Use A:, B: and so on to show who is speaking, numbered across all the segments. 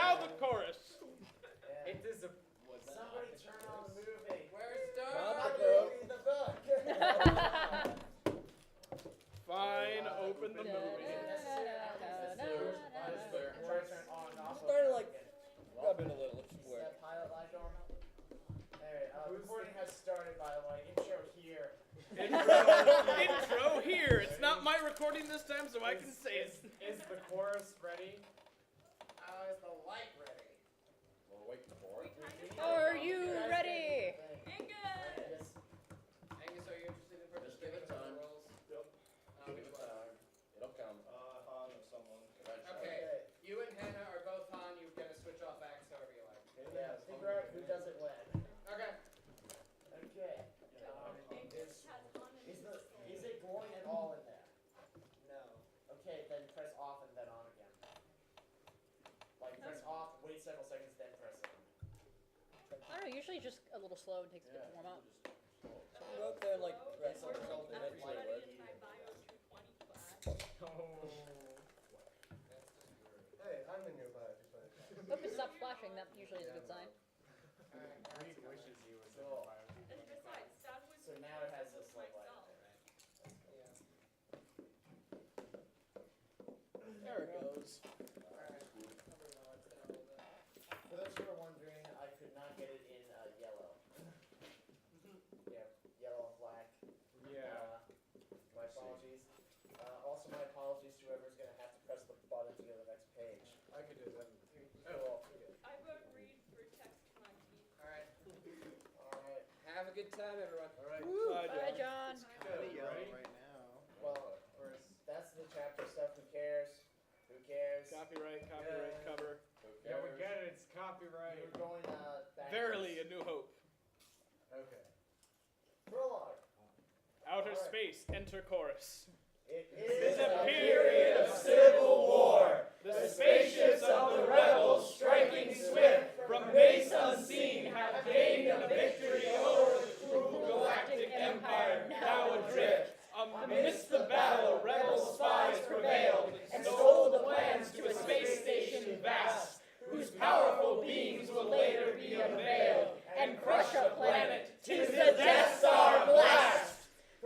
A: Now the chorus.
B: It is a...
C: Somebody turn on the movie.
B: Where's
C: Not the
B: Star?
C: movie, the book.
A: Fine, open the movie.
C: Turn on and off.
D: Started like rubbing a little. It should
C: Is
D: work.
C: that pilot light on? Alright, recording has started, by the way. Intro here.
A: Intro here. It's not my recording this time, so I can say it.
B: Is the chorus ready?
C: Is the light ready?
D: We're waiting for it.
E: Are you ready?
C: Yes.
B: Angus, are you interested in
D: Just give it time.
B: roles?
D: Give it time. It'll come.
F: Han or someone.
B: Okay. You and Hannah are both Han. You're going to switch off acts however you like.
C: Yeah, figure out who does it when.
B: Okay.
C: Okay. Is it glowing at all in there? No. Okay, then press off and then on again. Like press off, wait several seconds, then press on.
E: I don't know, usually just a little slow and takes a bit to warm up.
D: Go up there and like press on something and actually work.
F: Hey, I'm in your bag.
E: Hope it stops flashing, that usually is a good sign.
B: Reed wishes he was in
C: Cool.
B: the bio.
C: So now it has this like light in it, right?
D: There it goes.
C: Alright. For those who are wondering, I could not get it in yellow. Yeah, yellow and black.
B: Yeah.
C: My apologies. Also, my apologies to whoever's going to have to press the button to go to the next page.
F: I could do that.
C: Cool.
G: I wrote read for text my teeth.
B: Alright.
C: Alright.
B: Have a good time, everyone.
F: Alright.
E: Bye, John.
F: Good.
B: Ready?
F: Right now.
C: Well, that's the chapter stuff. Who cares? Who cares?
A: Copyright cover.
B: Yeah, we get it. It's copyright.
C: We're going backwards.
A: Verily, a new hope.
F: Okay.
C: Prologue.
A: Outer
C: Alright.
A: space, enter chorus.
C: It
A: is
C: is
A: a
C: a
A: period
C: period of civil war.
A: The
C: spaceships of the rebels, striking swift
A: from
C: base unseen, have gained a victory over the cruel
A: galactic empire, now adrift. Amidst the battle, rebel spies prevailed
C: and stole the plans to a space station vast, whose powerful beams will later be unveiled and crush a planet. 'Tis the Death Star blast,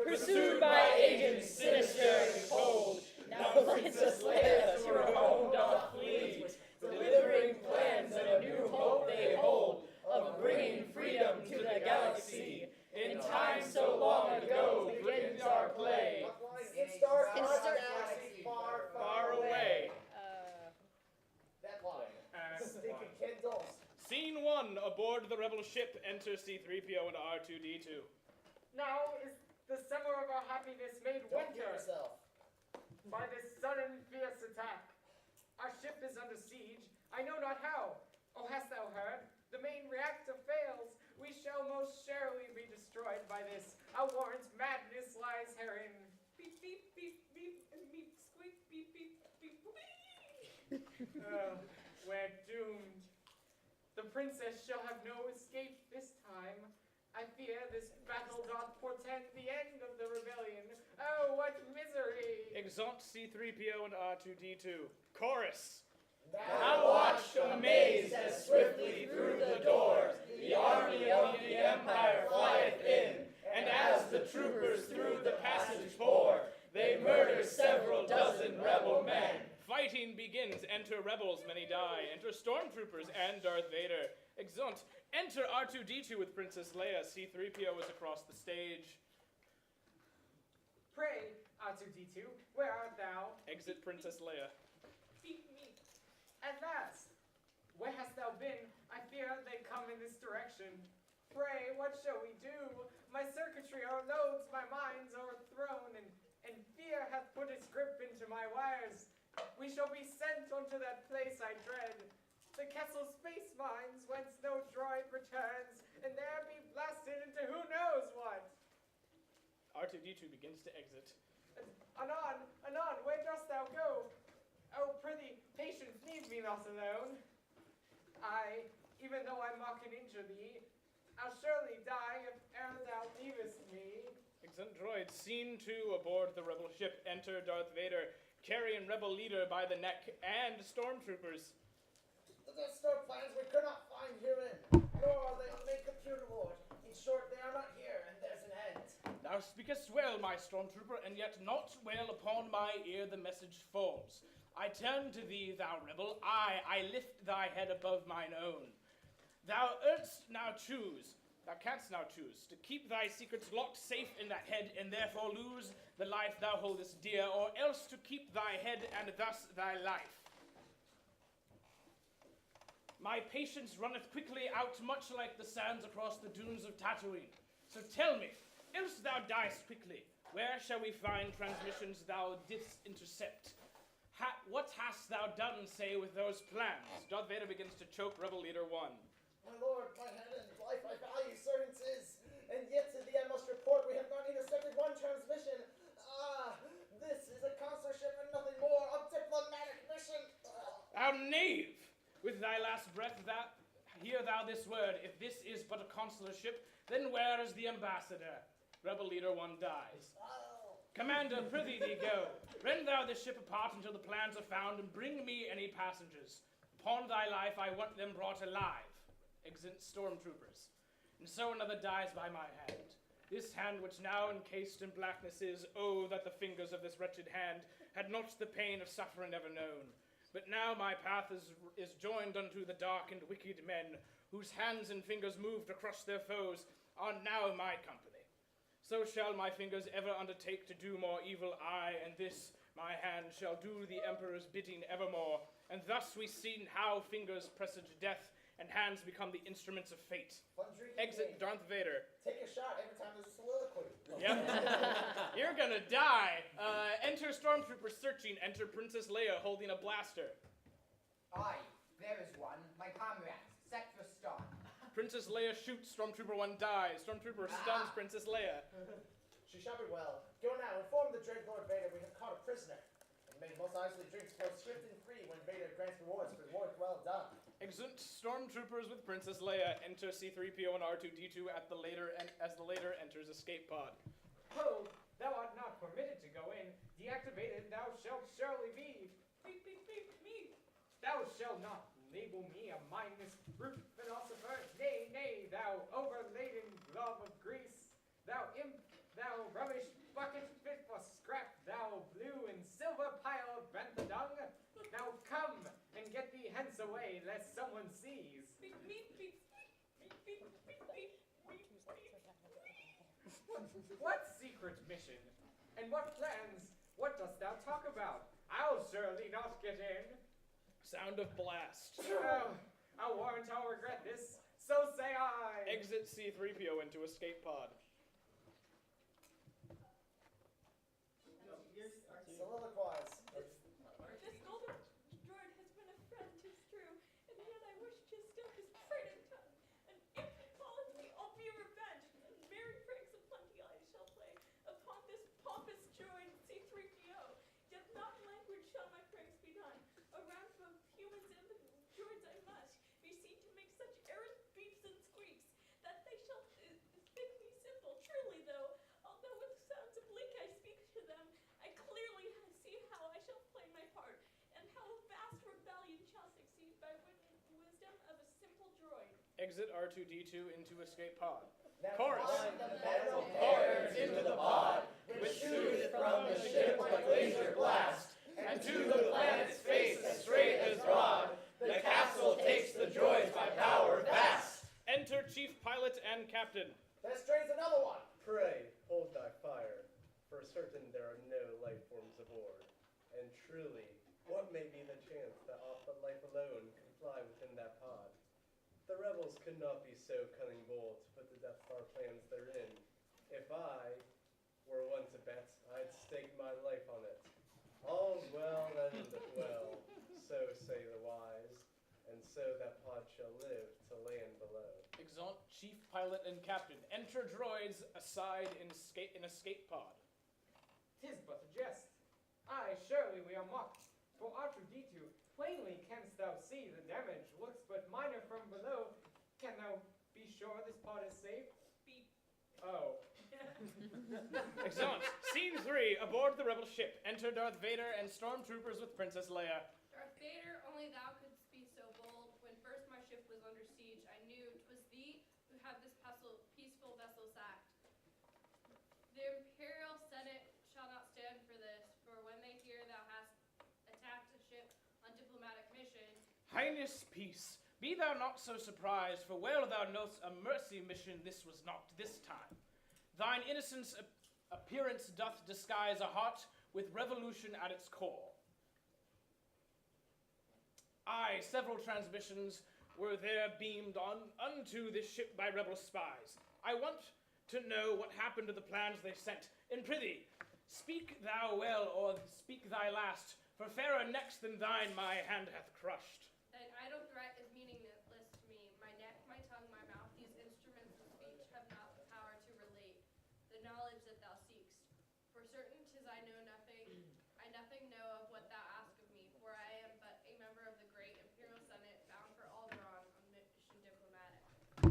C: pursued by agents sinister and cold. Now Princess Leia to her home doth flee, delivering plans of a new hope they hold, of bringing freedom to the galaxy. In time so long ago begins our play. It starts
E: In
C: on
E: Star-
C: a galaxy far,
A: Far away.
C: That line. Stinking Kindles.
A: Scene 1, aboard the rebel ship, enter C-3PO and R2-D2.
H: Now is the summer of our happiness made
C: Don't kill
H: winter
C: yourself.
H: by this sudden fierce attack. Our ship is under siege. I know not how. Oh, hast thou heard? The main reactor fails. We shall most surely be destroyed by this. Our warrant's madness lies herein.
G: Beep, beep, beep, beep, and beep, squeak, beep, beep, beep, whee!
H: Oh, we're doomed. The princess shall have no escape this time. I fear this battle doth portend the end of the rebellion. Oh, what misery!
A: Exeunt C-3PO and R2-D2. Chorus.
C: Thou watched amazed as swiftly through the doors the army of the empire flieth in, and as the troopers through the passage pour, they murder several dozen rebel men.
A: Fighting begins. Enter rebels, many die. Enter stormtroopers and Darth Vader. Exeunt. Enter R2-D2 with Princess Leia. C-3PO is across the stage.
H: Pray, R2-D2, where art thou?
A: Exit Princess Leia.
G: Beep me.
H: At last. Where hast thou been? I fear they come in this direction. Pray, what shall we do? My circuitry o'erloads, my mind's o'erthrown, and fear hath put its grip into my wires. We shall be sent unto that place I dread, the Kessel space mines, whence no droid returns, and there be blasted into who knows what.
A: R2-D2 begins to exit.
H: Anon, where dost thou go? Oh, prithee, patience, leave me not alone. I, even though I mock and injure thee, I'll surely die if e'er thou leavest me.
A: Exeunt droids. Scene 2, aboard the rebel ship. Enter Darth Vader, carrying rebel leader by the neck, and stormtroopers.
C: The
A: speakest well, my stormtrooper, and yet not well upon my ear the message falls. I turn to thee, thou rebel, I lift thy head above mine own. Thou canst now choose, to keep thy secrets locked safe in that head, and therefore lose the life thou holdest dear, or else to keep thy head and thus thy life. My patience runneth quickly out, much like the sands across the dunes of Tatooine. So tell me, else thou diest quickly, where shall we find transmissions thou didst intercept? What hast thou done, say, with those plans? Darth Vader begins to choke Rebel Leader 1.
D: My lord, my head and life I value, certain 'tis, and yet to thee I must report we have not intercepted one transmission. This is a consularship and nothing more, a diplomatic mission.
A: Thou knave! With thy last breath, hear thou this word. If this is but a consularship, then where is the ambassador? Rebel Leader 1 dies. Commander, prithee thee go. Rend thou this ship apart until the plans are found, and bring me any passengers. Upon thy life I want them brought alive. Exit stormtroopers. And so another dies by my hand. This hand which now encased in blackness is, oh, that the fingers of this wretched hand had not the pain of suffering ever known. But now my path is joined unto the dark and wicked men, whose hands and fingers moved across their foes are now my company. So shall my fingers ever undertake to do more evil, I, and this my hand shall do the emperor's bidding evermore. And thus we see how fingers presage death, and hands become the instruments of fate.
D: Fun drinking
A: Exit
D: game.
A: Darth Vader.
D: Take a shot every time there's a soliloquy.
A: Yep. You're gonna die. Enter Stormtrooper searching. Enter Princess Leia holding a blaster.
B: Aye, there is one. My comrades, set for start.
A: Princess Leia shoots. Stormtrooper 1 dies. Stormtrooper stuns Princess Leia.
D: She shall be well. Go now, inform the dread Lord Vader we have caught a prisoner, and may most wisely drinks flow swift and free when Vader grants rewards for work well done.
A: Exit Stormtroopers with Princess Leia. Enter C-3PO and R2-D2 as the later enters escape pod.
H: Hold, thou art not permitted to go in. Deactivated thou shalt surely be.
G: Beep, beep, beep, me.
H: Thou shalt not label me a mindless brute philosopher. Nay, nay, thou overladen glove of grease. Thou imp, thou rubbish bucket fit for scrap. Thou blue and silver pile of bantha dung. Now come and get thee hence away, lest someone sees.
G: Beep, beep, beep, beep, beep, beep, beep, beep, beep.
H: What secret mission? And what plans? What dost thou talk about? I'll surely not get in.
A: Sound of blast.
H: I'll warrant I'll regret this. So say I.
A: Exit C-3PO into escape pod.
D: Soliloquize.
G: This golden droid has been a friend, 'tis true, and yet I wish to still his prating tongue. And if he calleth me, I'll be revenged, and merry pranks of plenty I shall play upon this pompous droid C-3PO. Yet not in language shall my pranks be done. Around of humans and the droids I must be seen to make such errant beeps and squeaks, that they shall think me simple. Truly though, although with sounds oblique I speak to them, I clearly see how I shall play my part, and how a vast rebellion shall succeed by wisdom of a simple droid.
A: Exit R2-D2 into escape pod.
D: Now
A: Chorus.
D: climb the metal pairs into the pod, which shooteth from the ship like laser blast, and to the planet's face as straight as rod, the capsule takes the droids by power vast.
A: Enter Chief Pilot and Captain.
D: There strays another one.
F: Pray, hold thy fire. For certain there are no life forms aboard. And truly, what may be the chance that aught but life alone can fly within that pod? The rebels could not be so cunning bold to put the Death Star plans therein. If I were one to bet, I'd stake my life on it. All's well that endeth well, so say the wise, and so that pod shall live to land below.
A: Exeunt Chief Pilot and Captain. Enter droids aside in escape pod.
H: 'Tis but a jest. Aye, surely we are mocked. For R2-D2, plainly canst thou see the damage looks but minor from below. Can thou be sure this pod is safe?
G: Beep.
H: Oh.
A: Exeunt. Scene 3. Aboard the rebel ship. Enter Darth Vader and stormtroopers with Princess Leia.
I: Darth Vader, only thou couldst be so bold. When first my ship was under siege, I knew 'twas thee who had this peaceful vessel sacked. The
A: Highness, peace. Be thou not so surprised, for well thou knowest a mercy mission this was not this time. Thine innocence appearance doth disguise a heart with revolution at its core. Aye, several transmissions were there beamed on unto this ship by rebel spies. I want to know what happened to the plans they sent. And prithee, speak thou well, or speak thy last, for fairer next than thine my hand hath crushed.
I: An idle threat is meaningless to me. My neck, my tongue, my mouth, these instruments of speech have not the power to relate the knowledge that thou seekst. For certain 'tis I nothing know of what thou ask of me, for I am but a member of the great imperial senate, bound for Alderon on mission diplomatic.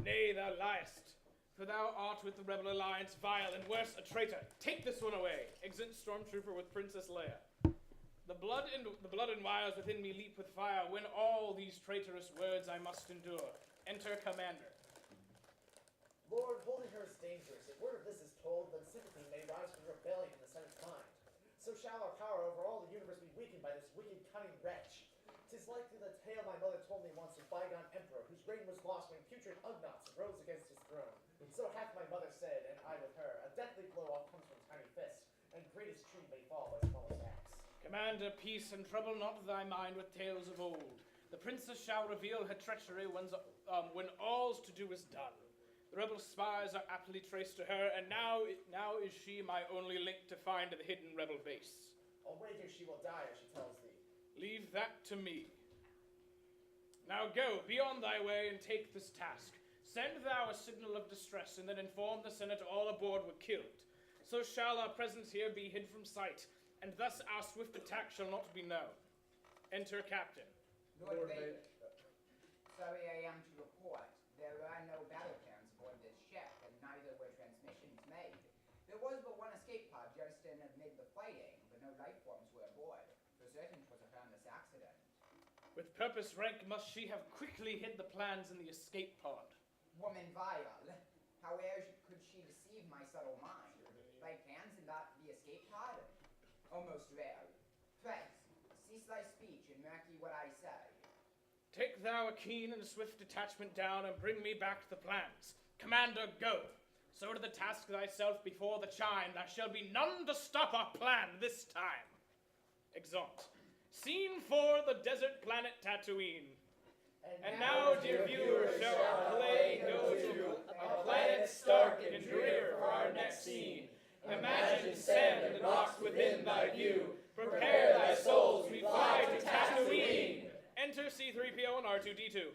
A: Nay, thou liest, for thou art with the rebel alliance vile, and worse, a traitor. Take this one away. Exit stormtrooper with Princess Leia. The blood and wires within me leap with fire, when all these traitorous words I must endure. Enter Commander.
J: Lord, holding her is dangerous. If word of this is told, then sympathy may rise from rebellion in the Senate's mind. So shall our power over all the universe be weakened by this wicked, cunning wretch. 'Tis likely the tale my mother told me once of bygone emperor, whose reign was lost when putrid Ugnaughts rose against his throne. So hath my mother said, and I with her, a deathly blow oft comes from tiny fists, and greatest tree may fall by smallest axe.
A: Commander, peace, and trouble not thy mind with tales of old. The princess shall reveal her treachery when all's to do is done. The rebel spies are aptly traced to her, and now is she my only link to find the hidden rebel base.
J: I'll wager she will die as she tells thee.
A: Leave that to me. Now go, be on thy way, and take this task. Send thou a signal of distress, and then inform the Senate all aboard were killed. So shall our presence here be hid from sight, and thus our swift attack shall not be known. Enter Captain.
K: Lord Vader, sorry I am to report, there are no battle plans aboard this ship, and neither were transmissions made. There was but one escape pod just in amid the fighting, but no life forms were aboard. For certain 'twas a harmless accident.
A: With purpose rank must she have quickly hid the plans in the escape pod.
K: Woman vile, howe'er could she deceive my subtle mind? Thy plans and not the escape pod? Almost rare. Prince, cease thy speech and mark ye what I say.
A: Take thou a keen and swift detachment down, and bring me back the plans. Commander, go. So to the task thyself before the chime. There shall be none to stop our plan this time. Exeunt. Scene 4, the desert planet Tatooine. And now, dear viewers, shall our play go to a planet stark and drear for our next scene. Imagine sand and rocks within thy view. Prepare thy souls, we fly to Tatooine. Enter C-3PO and R2-D2.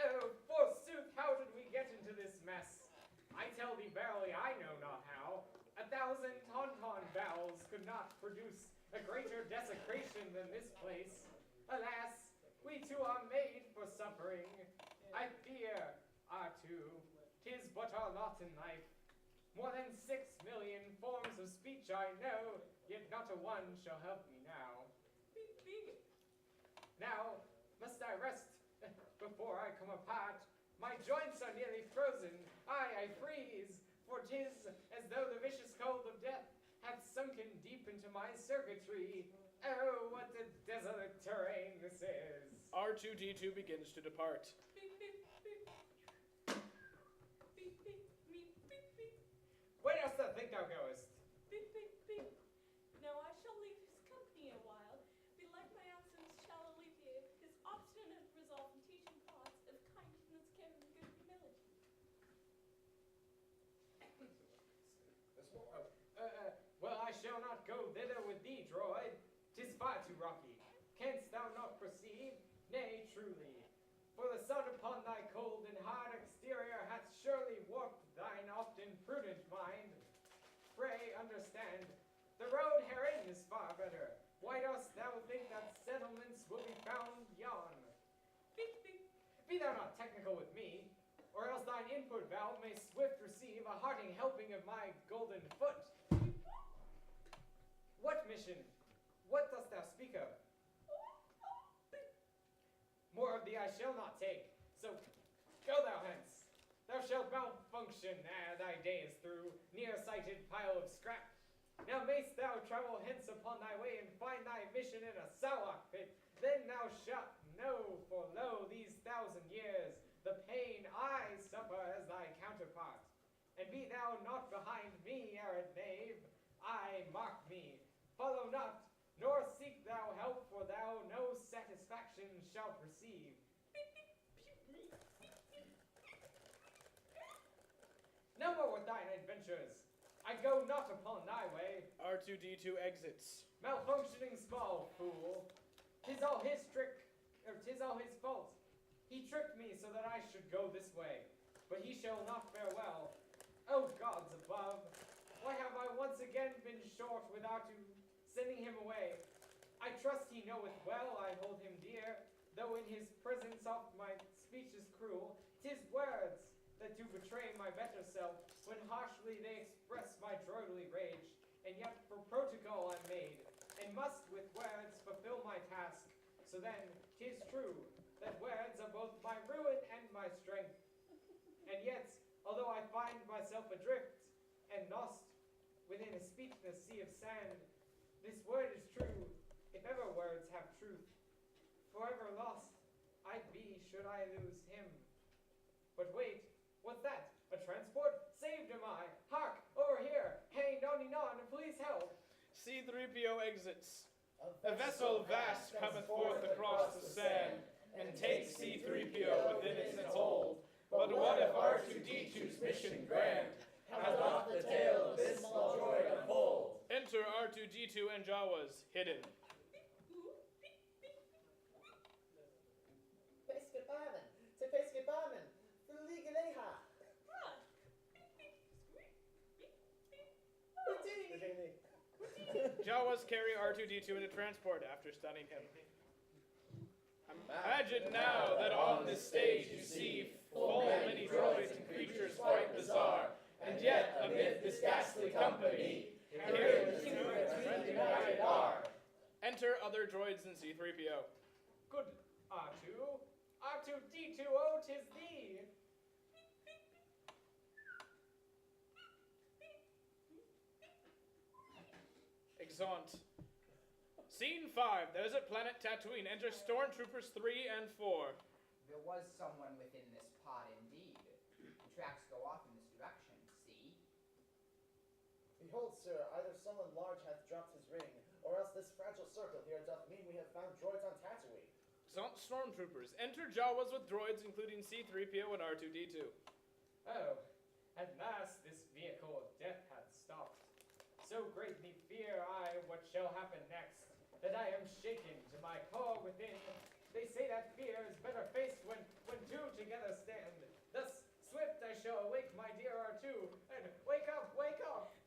H: Oh, forsooth, how did we get into this mess? I tell thee verily, I know not how. 1,000 tauntaun bells could not produce a greater desecration than this place. Alas, we two are made for suffering. I fear, R2, 'tis but our lot in life. More than 6 million forms of speech I know, yet not a one shall help me now.
G: Beep, beep.
H: Now must I rest before I come apart. My joints are nearly frozen, I freeze, for 'tis as though the vicious cold of death hath sunken deep into my circuitry. Oh, what a desolate terrain this is.
A: R2-D2 begins to depart.
G: Beep, beep, beep. Beep, beep, beep, beep, beep.
H: Where dost thou think thou goest?
G: Beep, beep, beep. Now I shall leave his company a while. Belike my absence shall alleviate his obstinate resolve in teaching thoughts of kindness, care, and good humility.
H: Well, I shall not go thither with thee, droid. 'Tis far too rocky. Canst thou not perceive? Nay, truly. For the sun upon thy cold and hard exterior hath surely warped thine often prudent mind. Pray understand, the road herein is far better. Why dost thou think that settlements will be found yon?
G: Beep, beep.
H: Be thou not technical with me, or else thine input valve may swift receive a hearting helping of my golden foot. What mission? What dost thou speak of? More of thee I shall not take, so go thou hence. Thou shalt malfunction ere thy day is through, near-sighted pile of scrap. Now mayst thou travel hence upon thy way and find thy mission in a Sawak pit, then thou shalt know for and be thou not behind me, errant knave. I mark me, follow not, nor seek thou help, for thou no satisfaction shalt receive. No more with thine adventures. I go not upon thy way.
A: R2D2 exits.
H: Malfunctioning small fool. 'Tis all his trick, or 'tis all his fault. He tricked me so that I should go this way, but he shall not fare well. O gods above, why have I once again been short without you sending him away? I trust he knoweth well I hold him dear, though in his presence oft my speech is cruel. 'Tis words that do betray my better self, when harshly they express my droidly rage. And yet for protocol I'm made, and must with words fulfill my task. So then, 'tis true, that words are both my ruin and my strength. And yet, although I find myself adrift, and lost within a speechless sea of sand, this word is true, if ever words have truth. Forever lost I'd be, should I lose him. But wait, what's that? A transport? Saved am I! Hark! Over here! Hey, nonny non, please help!
A: C3PO exits. A vessel vast cometh forth across the sand, and takes C3PO within its hold. But what if R2D2's mission grand
D: Has not the tale of this small droid unfold?
A: Enter R2D2 and Jawas, hidden.
J: Pescabamen, te pescabamen, fuligaleha.
A: Jawas carry R2D2 into transport after stunning him. Imagine now that on this stage you see full many droids and creatures quite bizarre, and yet amid this ghastly company, here the two friends united are. Enter other droids and C3PO.
H: Good R2, R2D2O, 'tis thee!
A: Exeunt. Scene 5, Desert Planet Tatooine. Enter Stormtroopers 3 and 4.
K: There was someone within this pod indeed. The tracks go off in this direction, see?
J: Behold, sir, either someone large hath dropped his ring, or else this fragile circle here doth mean we have found droids on Tatooine.
A: Stormtroopers. Enter Jawas with droids including C3PO and R2D2.
H: Oh, at last this vehicle of death hath stopped. So greatly fear I what shall happen next, that I am shaken to my core within. They say that fear is better faced when two together stand. Thus swift I shall awake my dear R2, and wake up, wake up!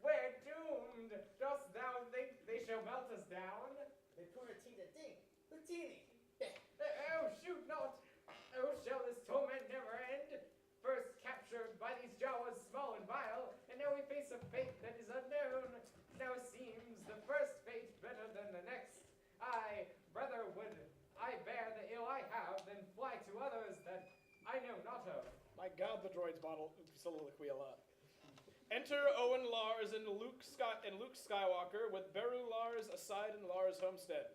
H: We're doomed! Dost thou think they shall melt us down?
J: They punatita ding, Houdini.
H: Oh, shoot not! Oh, shall this torment never end? First captured by these Jawas small and vile, and now we face a fate that is unknown. Now seems the first fate better than the next. I, brother, would I bear the ill I have than fly to others that I know not of.
A: My god, the droids bottle soliloquy a lot. Enter Owen Lars and Luke Skywalker with Beru Lars aside in Lars' homestead.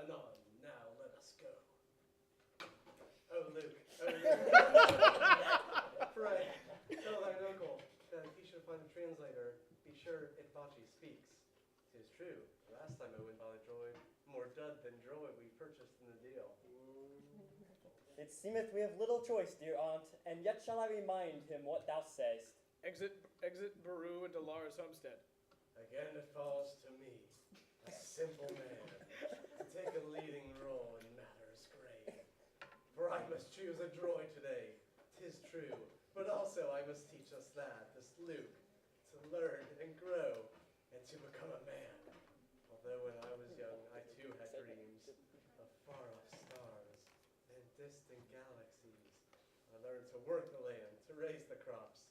F: Anon, now let us go. Oh, Luke. Oh, Luke. Pray, tell thine uncle that if he should find a translator, be sure Itbachi speaks. 'Tis true, last time I went by the droid, more dud than droid we purchased in the deal.
L: It seemeth we have little choice, dear aunt, and yet shall I remind him what thou say'st.
A: Exit Beru into Lars' homestead.
F: Again it falls to me, a simple man, to take a leading role in matters grave. For I must choose a droid today, 'tis true, but also I must teach us that, this Luke, to learn and grow, and to become a man. Although when I was young, I too had dreams of far-off stars and distant galaxies. I learned to work the land, to raise the crops.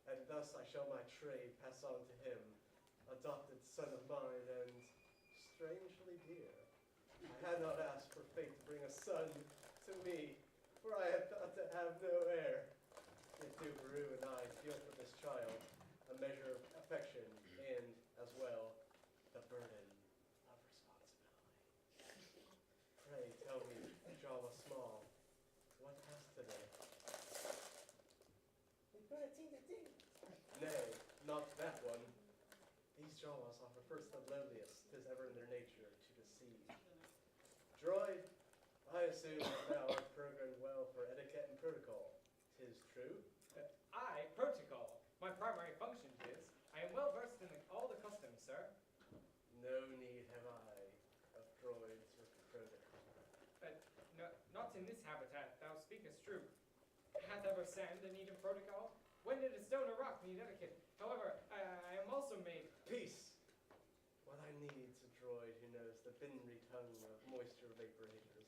F: And thus I shall my trade pass on to him, adopted son of mine, and strangely dear. I had not asked for fate to bring a son to me, for I had thought to have no heir. Yet do Beru and I feel for this child a measure of affection and, as well, the burden of responsibility. Pray tell me, Java Small, what passed today? Nay, not that one. These Jawas offer first the lowliest, 'tis ever in their nature to deceive. Droid, I assume that thou art programmed well for etiquette and protocol. 'Tis true?
H: Protocol. My primary function is, I am well versed in all the customs, sir.
F: No need have I of droids with protocol.
H: No, not in this habitat, thou speakest true. Hath ever sand a need of protocol? When did a stone or rock need etiquette? However, I am also made...
F: Peace! What I need's a droid who knows the binary tongue of moisture vaporators.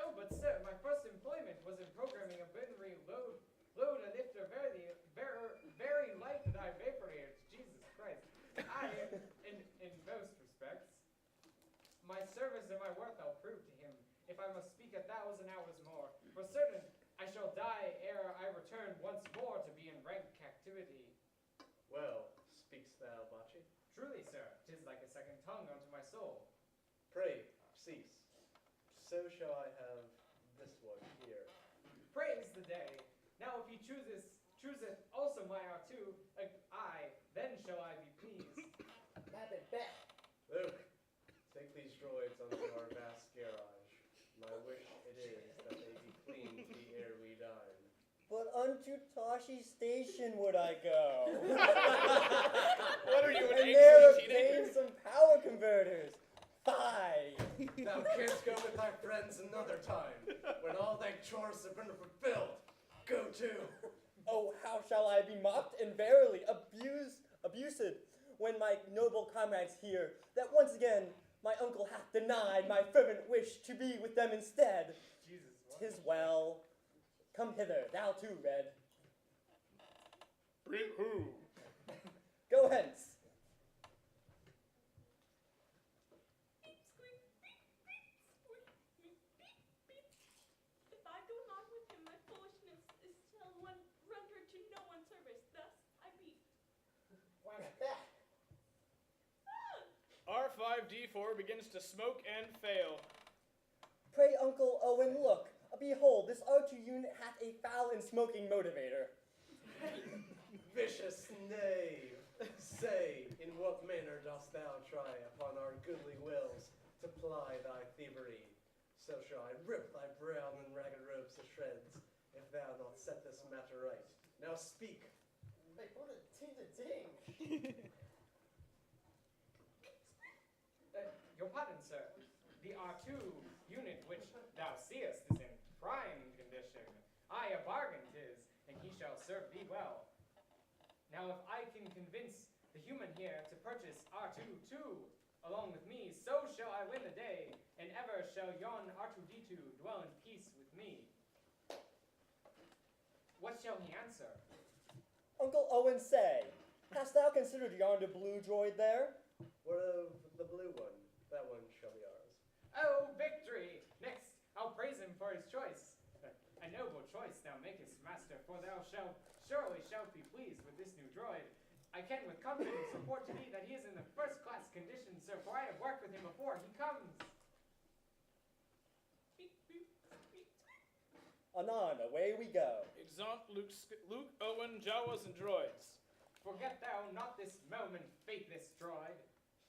H: Oh, but sir, my first employment was in programming a binary load a lifter very light evaporators. Jesus Christ. In most respects, my service and my worth I'll prove to him, if I must speak 1,000 hours more. For certain, I shall die ere I return once more to be in rank captivity.
F: Well, speak'st thou, Bachi?
H: Truly, sir, 'tis like a second tongue unto my soul.
F: Pray, cease. So shall I have this one here.
H: Praise the day. Now if he chooseth also my R2, then shall I be pleased.
F: Luke, take these droids unto our vast garage. My wish it is that they be clean ere we dine.
L: But unto Tashi Station would I go.
A: What are you, an
L: And there
A: angsty teenager?
L: obtain some power converters. Fie!
F: Thou canst go with thy friends another time, when all thy chores have been fulfilled. Go to.
L: Oh, how shall I be mocked and verily abused when my noble comrades hear that once again my uncle hath denied my fervent wish to be with them instead.
H: Jesus, what?
L: 'Tis well. Come hither, thou too, Red.
A: Bring who?
L: Go hence.
G: If I go not with him, my foolishness is still rendered to no one's service. Thus I be.
J: Why not that?
A: R5D4 begins to smoke and fail.
L: Pray, Uncle Owen, look. Behold, this R2 unit hath a foul and smoking motivator.
F: Vicious knave, say, in what manner dost thou try upon our goodly wills to ply thy thievery? So shall I rip thy brown and ragged robes to shreds, if thou not set this matter right. Now speak.
J: They put a ting-a-ding.
H: Your pardon, sir. The R2 unit which thou seest is in prime condition. Aye, a bargain 'tis, and he shall serve thee well. Now if I can convince the human here to purchase R2 too, along with me, so shall I win the day, and ever shall yon R2D2 dwell in peace with me. What shall he answer?
L: Uncle Owen, say, hast thou considered yonder blue droid there?
F: What of the blue one? That one shall be ours.
H: Oh, victory! Next, I'll praise him for his choice. A noble choice thou makest, master, for thou surely shalt be pleased with this new droid. I can with confidence report to thee that he is in the first-class condition, sir, for I have worked with him before. He comes.
L: Anon, away we go.
A: Exeunt Luke, Owen, Jawas, and droids.
H: Forget thou not this moment, faithless droid.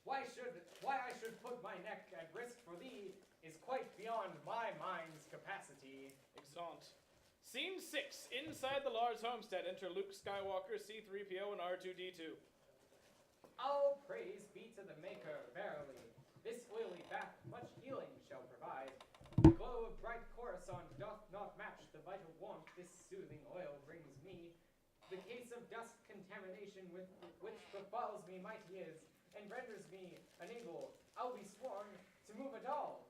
H: Why I should put my neck at risk for thee is quite beyond my mind's capacity.
A: Exeunt. Scene 6. Inside the Lars homestead, enter Luke Skywalker, C-3PO, and R2-D2.
H: All praise be to the Maker, verily. This oily bath much healing shall provide. The glow of bright Coruscant doth not match the vital warmth this soothing oil brings me. The case of dust contamination with which befalls me mighty is, and renders me unable, I'll be sworn, to move at all.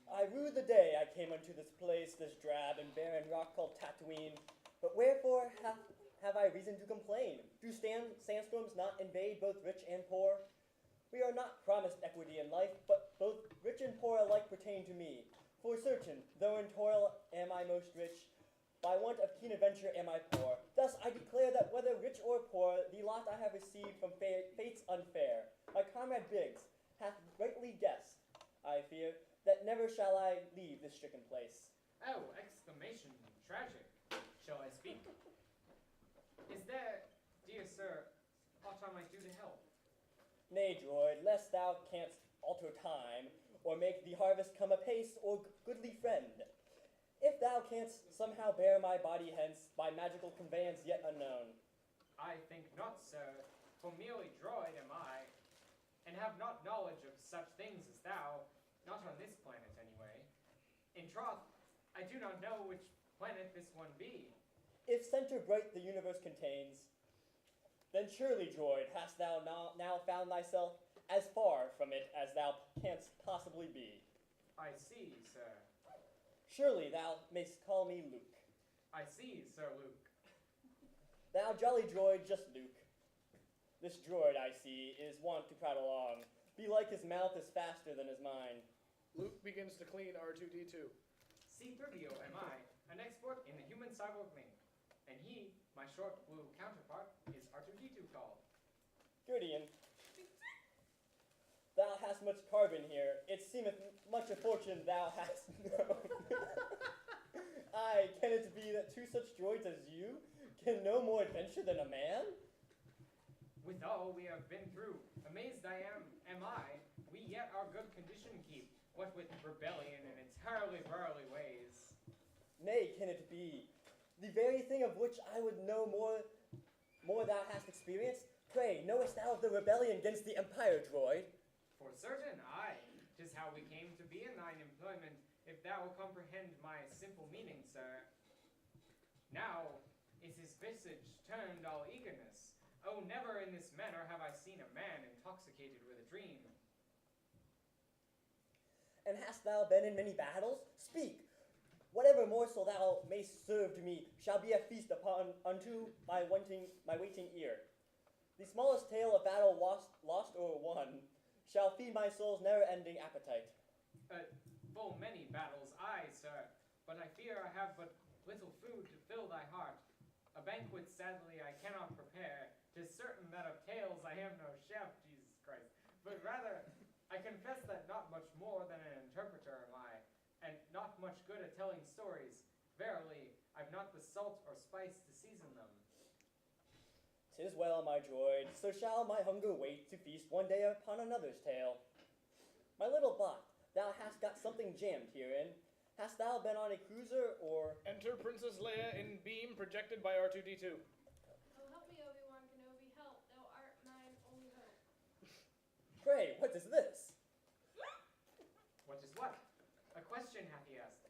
L: I rue the day I came unto this place, this drab and barren rock called Tatooine. But wherefore have I reason to complain? Do sandstorms not invade both rich and poor? We are not promised equity in life, but both rich and poor alike pertain to me. For certain, though in toil am I most rich, by want of keen adventure am I poor. Thus I declare that whether rich or poor, the lot I have received from fates unfair. My comrade Biggs hath rightly guessed, I fear, that never shall I leave this stricken place.
H: Oh, exclamation, tragic. Shall I speak? Is there, dear sir, aught I might do to help?
L: Nay, droid, lest thou canst alter time, or make the harvest come apace, or goodly friend. If thou canst somehow bear my body hence, by magical conveyance yet unknown.
H: I think not, sir, for merely droid am I, and have not knowledge of such things as thou, not on this planet anyway. In troth, I do not know which planet this one be.
L: If center bright the universe contains, then surely, droid, hast thou now found thyself as far from it as thou canst possibly be.
H: I see, sir.
L: Surely thou mayst call me Luke.
H: I see, Sir Luke.
L: Thou jolly droid, just Luke. This droid, I see, is wont to prattle on. Belike his mouth is faster than his mind.
A: Luke begins to clean R2-D2.
H: C-3PO am I, an expert in the human cyborg link. And he, my short blue counterpart, is R2-D2 called.
L: Gideon, thou hast much carbon here. It seemeth much a fortune thou hast known. Aye, can it be that two such droids as you can no more adventure than a man?
H: With all we have been through, amazed am I, we yet our good condition keep, what with rebellion and its hurly-burly ways.
L: Nay, can it be? The very thing of which I would know more thou hast experienced? Pray, knowest thou of the rebellion against the Empire, droid?
H: For certain, aye. 'Tis how we came to be in thine employment, if thou will comprehend my simple meaning, sir. Now is his visage turned all eagerness. Oh, never in this manner have I seen a man intoxicated with a dream.
L: And hast thou been in many battles? Speak! Whatever morsel thou mayst serve to me shall be a feast unto my waiting ear. The smallest tale of battle lost or won shall feed my soul's never-ending appetite.
H: Full many battles, aye, sir, but I fear I have but little food to fill thy heart. A banquet, sadly, I cannot prepare. 'Tis certain that of tales I am no chef, Jesus Christ. But rather, I confess that not much more than an interpreter am I, and not much good at telling stories. Verily, I've not the salt or spice to season them.
L: 'Tis well, my droid, so shall my hunger wait to feast one day upon another's tale. My little bot, thou hast got something jammed herein. Hast thou been on a cruiser, or...
A: Enter Princess Leia in beam projected by R2-D2.
I: Oh, help me, Obi-Wan Kenobi, help. Thou art mine only hope.
L: Pray, what is this?
H: What is what? A question hath he asked.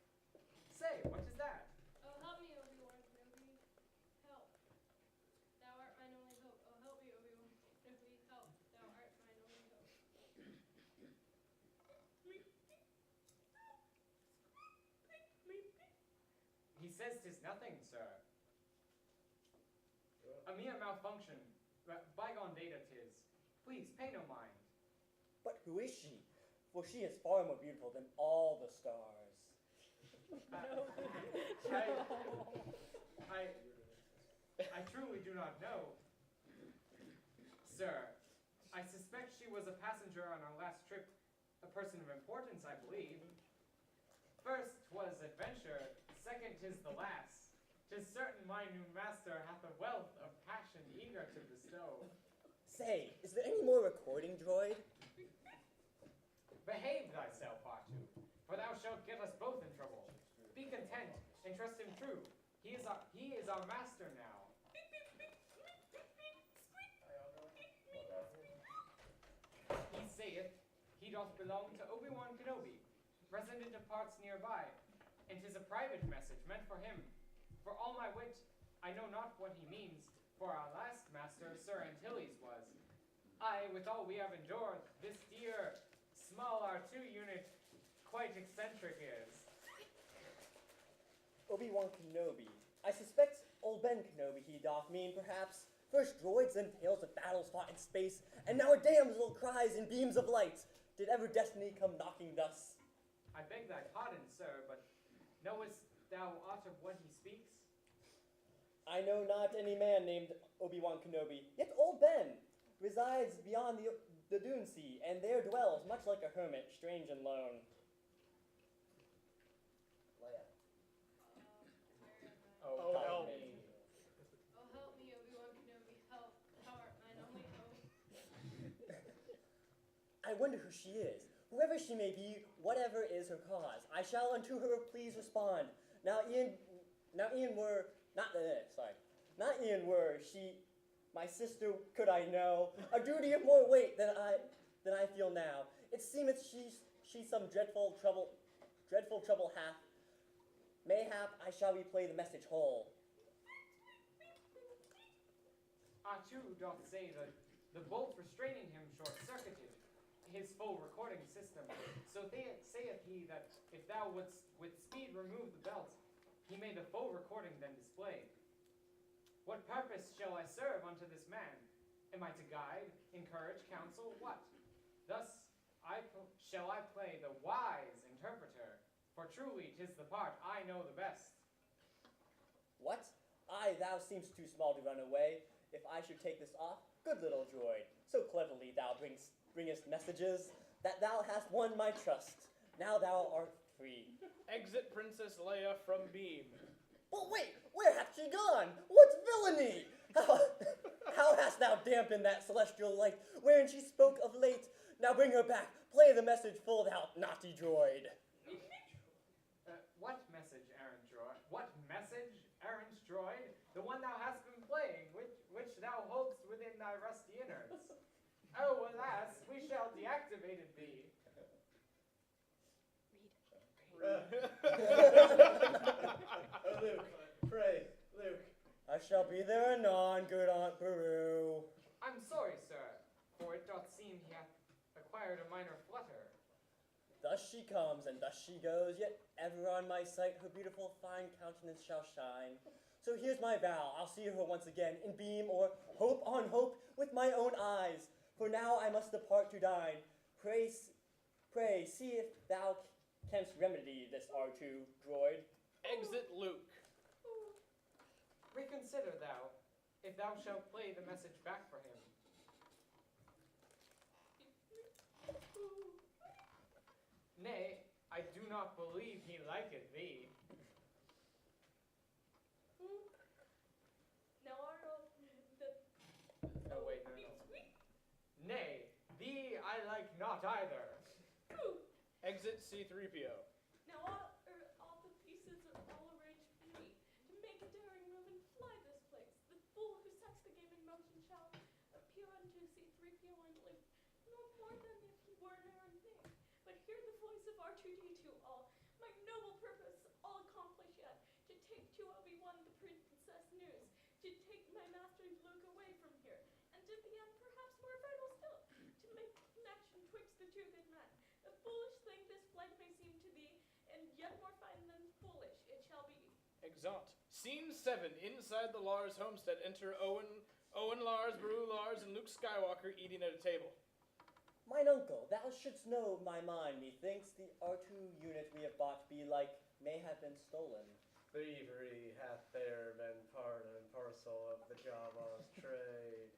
H: Say, what is that?
I: Oh, help me, Obi-Wan Kenobi, help. Thou art mine only hope. Oh, help me, Obi-Wan Kenobi, help. Thou art mine only hope.
H: He says 'tis nothing, sir. A mere malfunction. Bygone data 'tis. Please, pay no mind.
L: But who is she? For she is far more beautiful than all the stars.
H: I truly do not know. Sir, I suspect she was a passenger on our last trip, a person of importance, I believe. First 'twas adventure, second 'tis the last. 'Tis certain my new master hath a wealth of passion eager to bestow.
L: Say, is there any more recording, droid?
H: Behave thyself, R2, for thou shalt get us both in trouble. Be content, and trust him true. He is our master now. He saith, he doth belong to Obi-Wan Kenobi, resident of parts nearby, and 'tis a private message meant for him. For all my wit, I know not what he means, for our last master, Sir Antilles, was. I, with all we have endured, this dear, small R2 unit, quite eccentric is.
L: Obi-Wan Kenobi. I suspect old Ben Kenobi he doth mean, perhaps. First droids, then tales of battles fought in space, and now a damsel cries in beams of light. Did ever destiny come knocking thus?
H: I beg thy pardon, sir, but knowest thou aught of what he speaks?
L: I know not any man named Obi-Wan Kenobi, yet old Ben resides beyond the Dune Sea, and there dwells, much like a hermit, strange and lone.
J: Leia.
I: Where am I?
A: Oh, help me.
I: Oh, help me, Obi-Wan
L: I wonder who she is. Whoever she may be, whatever is her cause, I shall unto her please respond. Not Ian were she my sister, could I know, a duty of more weight than I feel now. It seemeth she some dreadful trouble hath. Mayhap I shall replay the message whole.
H: Too doth say that the bolt restraining him short-circuited his full recording system. So saith he that if thou wouldst with speed remove the belt, he may the full recording then display. What purpose shall I serve unto this man? Am I to guide, encourage, counsel, what? Thus shall I play the wise interpreter, for truly 'tis the part I know the best.
L: What? Aye, thou seemst too small to run away. If I should take this off, good little droid, so cleverly thou bringest messages, that thou hast won my trust. Now thou art free.
A: Exit Princess Leia from beam.
L: But wait, where hath she gone? What villainy! How hast thou dampened that celestial light wherein she spoke of late? Now bring her back. Play the message full, thou naughty droid.
H: What message, errant droid? What message, errant droid? The one thou hast been playing, which thou holdst within thy rusty innards. Oh, alas, we shall deactivate it thee.
F: Oh, Luke, pray, Luke.
L: I shall be there anon, good Aunt Beru.
H: I'm sorry, sir, for it doth seem he hath acquired a minor flutter.
L: Thus she comes, and thus she goes, yet ever on my sight her beautiful fine countenance shall shine. So here's my vow, I'll see her once again, in beam or hope on hope, with my own eyes. For now I must depart to dine. Pray, see if thou canst remedy this R2 droid.
A: Exit Luke.
H: Reconsider thou, if thou shalt play the message back for him. Nay, I do not believe he liketh thee.
G: Now are
H: No, wait, no. Nay, thee I like not either.
A: Exit C-3PO.
G: Now all the pieces are all arranged for me to make a daring move and fly this place. The fool who sets the game in motion shall appear unto C-3PO and live no more than if he were an errand knave. But hear the voice of R2-D2, all my noble purpose all accomplished yet, to take to Obi-Wan the princess news, to take my master Luke away from here, and at the end perhaps more vital still, to make connection twixt the two good men. A foolish thing this flight may seem to thee, and yet more fine than foolish it shall be.
A: Exeunt. Scene 7. Inside the Lars homestead. Enter Owen, Lars, Beru Lars, and Luke Skywalker eating at a table.
L: Mine uncle, thou shouldst know my mind. Methinks the R2 unit we have bought be like may have been stolen.
F: Thievery hath there been part and parcel of the Java's trade.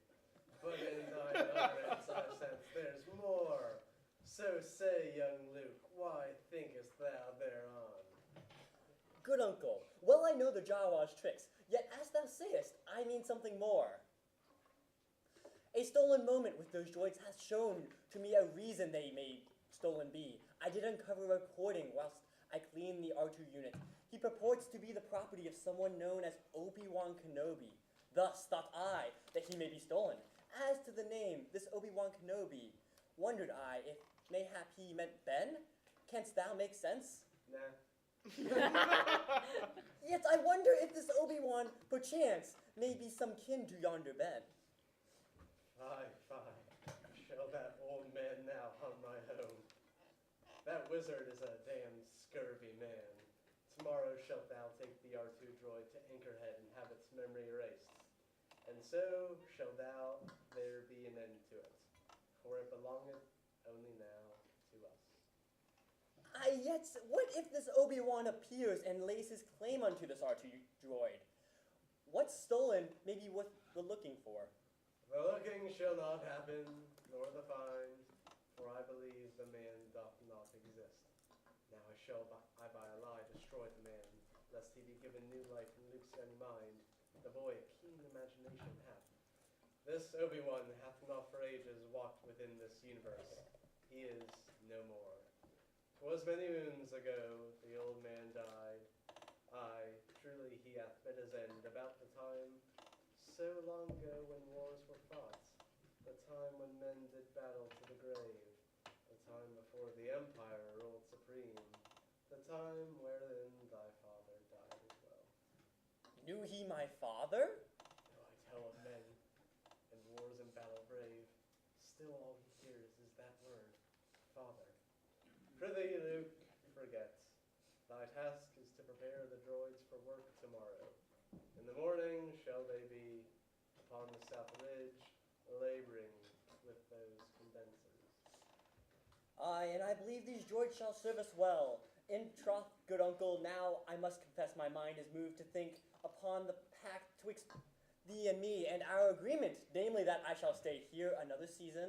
F: But in thine utterance I sense there's more. So say, young Luke, why thinkest thou thereon?
L: Good uncle, well I know the Jawa's tricks, yet as thou sayest, I mean something more. A stolen moment with those droids hath shown to me a reason they may stolen be. I did uncover a recording whilst I cleaned the R2 unit. He purports to be the property of someone known as Obi-Wan Kenobi. Thus thought I that he may be stolen. As to the name, this Obi-Wan Kenobi, wondered I if mayhap he meant Ben? Canst thou make sense?
F: Nah.
L: Yet I wonder if this Obi-Wan, perchance, may be some kin to yonder Ben.
F: Fie, shall that old man now hum my home? That wizard is a damned scurvy man. Tomorrow shalt thou take the R2 droid to Anchorhead and have its memory erased. And so shall thou there be an end to it, for it belongeth only now to us.
L: Yet, what if this Obi-Wan appears and lays his claim unto this R2 droid? What's stolen may be worth the looking for.
F: The looking shall not happen, nor the find, for I believe the man doth not exist. Now I by a lie destroy the man, lest he be given new life in Luke's young mind. The boy a keen imagination hath. This Obi-Wan hath not for ages walked within this universe. he is no more. 'Twas many moons ago the old man died. Aye, truly he hath met his end about the time so long ago when wars were fought, the time when men did battle to the grave, the time before the empire ruled supreme, the time wherein thy father died as well.
L: Knew he my father?
F: Though I tell of men, and wars and battle brave, still all he hears is that word, father. Prithee, Luke, forget. Thy task is to prepare the droids for work tomorrow. In the morning shall they be upon the south ridge, laboring with those condensers.
L: Aye, and I believe these droids shall serve us well. In troth, good uncle, now I must confess my mind is moved to think upon the pact twixt thee and me, and our agreement, namely that I shall stay here another season.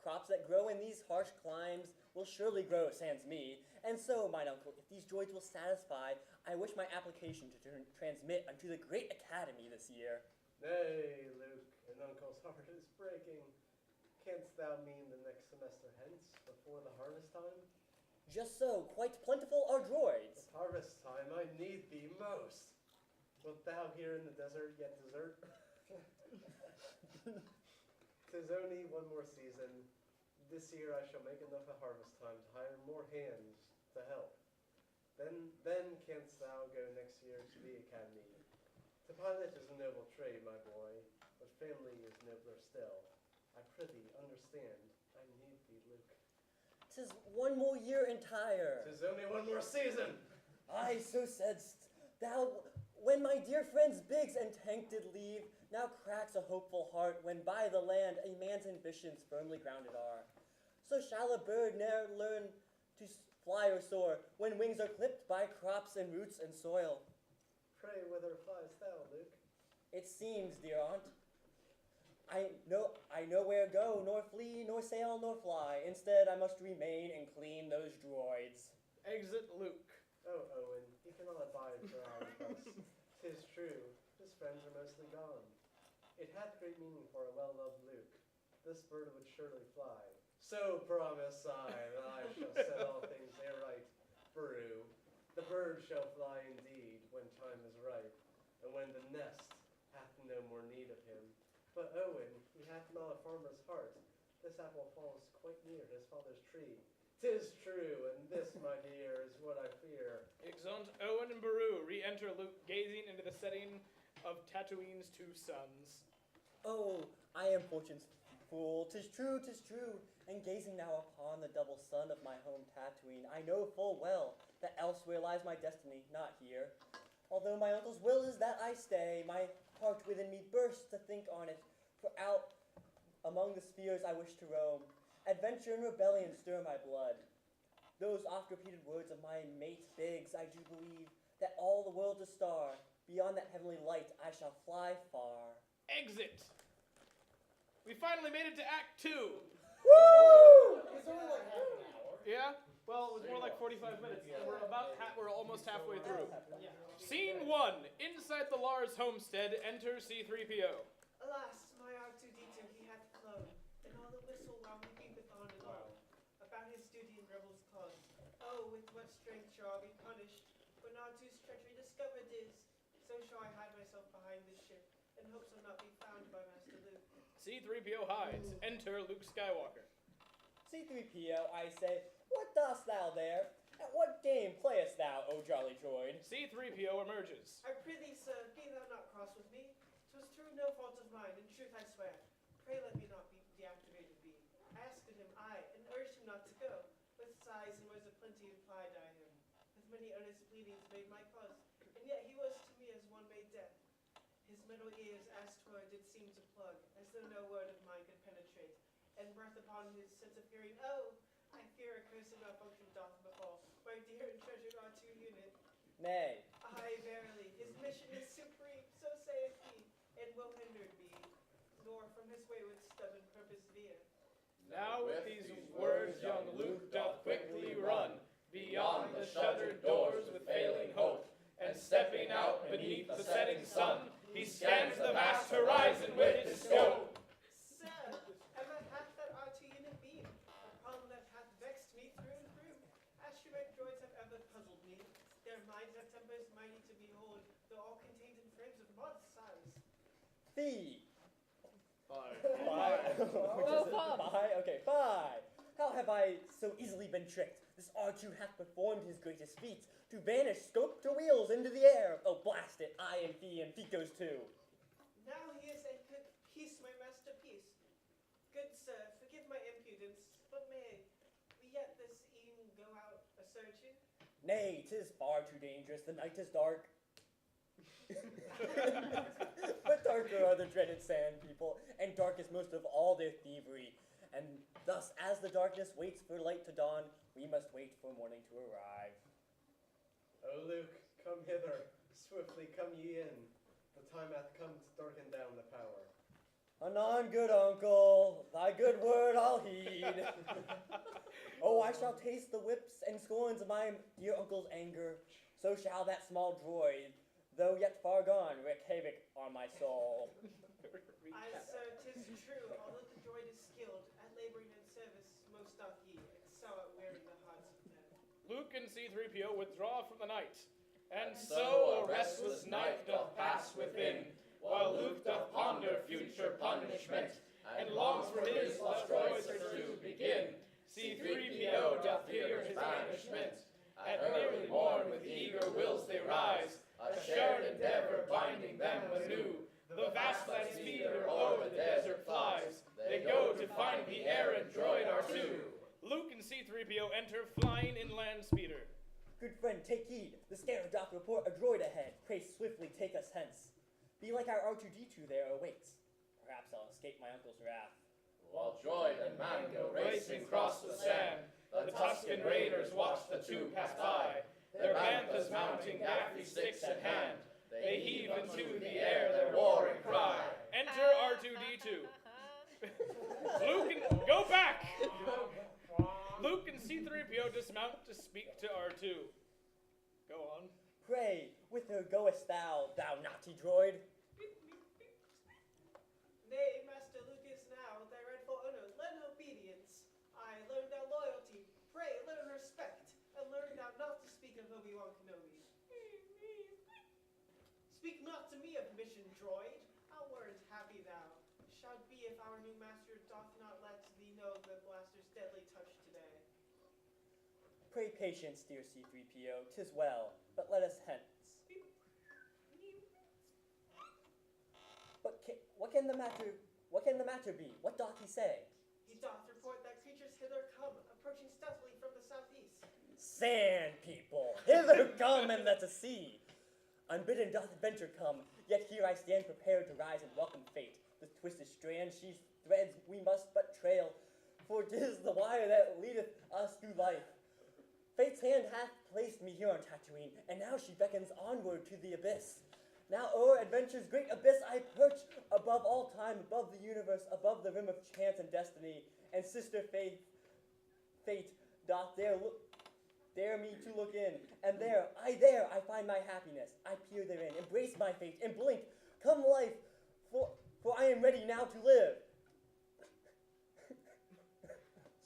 L: Crops that grow in these harsh climes will surely grow sans me. And so, mine uncle, if these droids will satisfy, I wish my application to transmit unto the great academy this year.
F: Nay, Luke, an uncle's heart is breaking. Canst thou mean the next semester hence, before the harvest time?
L: Just so, quite plentiful are droids.
F: At harvest time I need thee most. Wilt thou here in the desert yet desert? 'Tis only one more season. This year I shall make enough at harvest time to hire more hands to help. Then canst thou go next year to the academy. To pilot is a noble trade, my boy, but family is nobler still. I prithee, understand, I need thee, Luke.
L: 'Tis one more year entire.
F: 'Tis only one more season.
L: Aye, so saidst thou, when my dear friends Biggs and Tank did leave, now cracks a hopeful heart, when by the land a man's ambitions firmly grounded are. So shall a bird ne'er learn to fly or soar, when wings are clipped by crops and roots and soil.
F: Pray, whither fliest thou, Luke?
L: It seems, dear aunt, I know where go, nor flee, nor sail, nor fly. Instead, I must remain and clean those droids.
A: Exit Luke.
F: Oh, Owen, he cannot abide for our request. 'Tis true, his friends are mostly gone. It hath great meaning for a well-loved Luke. This bird would surely fly. So promise I that I shall set all things aright. Brew, the bird shall fly indeed when time is ripe, and when the nest hath no more need of him. But Owen, he hath not a farmer's heart. This apple falls quite near his father's tree. 'Tis true, and this, my dear, is what I fear.
A: Exeunt Owen and Baru re-enter Luke, gazing into the setting of Tatooine's two suns.
L: Oh, I am fortune's fool, 'tis true, 'tis true. And gazing now upon the double sun of my home Tatooine, I know full well that elsewhere lies my destiny, not here. Although my uncle's will is that I stay, my heart within me bursts to think on it, for out among the spheres I wish to roam. Adventure and rebellion stir my blood. Those oft-repeated words of my mate Biggs, I do believe, that all the world's a star, beyond that heavenly light I shall fly far.
A: Exit. We finally made it to Act 2.
L: Woo!
J: It's only like half an hour.
A: Yeah? Well, it was more like 45 minutes. And we're almost halfway through. Scene 1. Inside the Lars homestead, enter C-3PO.
M: Alas, my R2-D2 he hath flown, and all the whistle while he peepeth on and on, about his duty in rebels' cause. Oh, with what strength shall I be punished, when R2's treachery discovered is? So shall I hide myself behind this ship, in hopes of not being found by Master Luke.
A: C-3PO hides. Enter Luke Skywalker.
L: C-3PO, I say, what dost thou there? At what game playest thou, O jolly droid?
A: C-3PO emerges.
M: I prithee, sir, be thou not cross with me. 'Twas through no fault of mine, in truth I swear. Pray let me not be deactivated be. I asked of him, aye, and urged him not to go. With sighs and words of plenty implied I him. With many earnest pleadings made my cause, and yet he was to me as one made deaf. His middle ears, as 'twere, did seem to plug, as though no word of mine could penetrate. And breath upon his sense of hearing, oh, I fear a cursed malfunction doth befall my dear and treasured R2 unit.
L: Nay.
M: Aye, verily, his mission is supreme, so saith he, and will hindered be, nor from his wayward stubborn purpose veer.
A: Now with these words young Luke doth quickly run beyond the shuttered doors with failing hope, and stepping out beneath the setting sun, he scans the vast horizon with his scope.
M: Sir, and that hath that R2 unit been, upon that hath
L: Fee.
A: Five.
E: Oh, Bob.
L: Phi? Okay, Phi. How have I so easily been tricked? This R2 hath performed his greatest feats, to vanish scope to wheels into the air. Oh, blast it, I am Fee, and Fee goes too.
M: Now he is a good piece, my masterpiece. Good sir, forgive my impudence, but may we yet this e'en go out a-searching?
L: Nay, 'tis far too dangerous, the night is dark. But darker are the dreaded sand people, and darkest most of all their thievery. And thus, as the darkness waits for light to dawn, we must wait for morning to arrive.
F: O Luke, come hither, swiftly come ye in. The time hath come to darken down the power.
L: Anon, good uncle, thy good word I'll heed. Oh, I shall taste the whips and scorns of my dear uncle's anger. So shall that small droid, though yet far gone, wreak havoc on my soul.
M: Aye, sir, 'tis true, although the droid is skilled at laboring in service, most doth he excel at wearing the hearts of men.
A: Luke and C-3PO withdraw from the night, and
D: So a restless night doth pass within, while Luke doth ponder future punishment, and longs for his lost droids to begin. C-3PO doth fear his banishment. At early morn with eager wills they rise, a shared endeavor binding them anew. The vast land speeder o'er the desert flies. They go to find the errant droid R2.
A: Luke and C-3PO enter flying in land speeder.
L: Good friend, take heed. The scanner doth report a droid ahead. Pray swiftly take us hence. Be like our R2-D2 there awaits. Perhaps I'll escape my uncle's wrath.
D: While droid and man go racing across the sand, the Tusken Raiders watch the two pass by. Their banthas mounting gaffy sticks at hand, they heave into the air their warring cry.
A: Enter R2-D2. Luke and... Go back! Luke and C-3PO dismount to speak to R2. Go on.
L: Pray, whither goest thou, thou naughty droid?
M: Nay, Master Luke is now thy rightful owner. Learn obedience. I learn thou loyalty. Pray, learn respect. And learn thou not to speak of Obi-Wan Kenobi. Speak not to me of mission, droid. Our words happy thou shalt be if our new master doth not let thee know the blaster's deadly touch today.
L: Pray patience, dear C-3PO, 'tis well, but let us hence. But what can the matter be? What doth he say?
M: He doth report that creatures hither come, approaching stealthily from the southeast.
L: Sand people, hither come and let us see. Unbidden doth adventure come, yet here I stand prepared to rise and welcome fate. The twisted strand she threads we must but trail, for 'tis the wire that leadeth us through life. Fate's hand hath placed me here on Tatooine, and now she beckons onward to the abyss. Now o'er adventure's great abyss I perch, above all time, above the universe, above the rim of chance and destiny, and sister fate doth dare me to look in, and there I find my happiness. I peer therein, embrace my fate, and blink, come life, for I am ready now to live.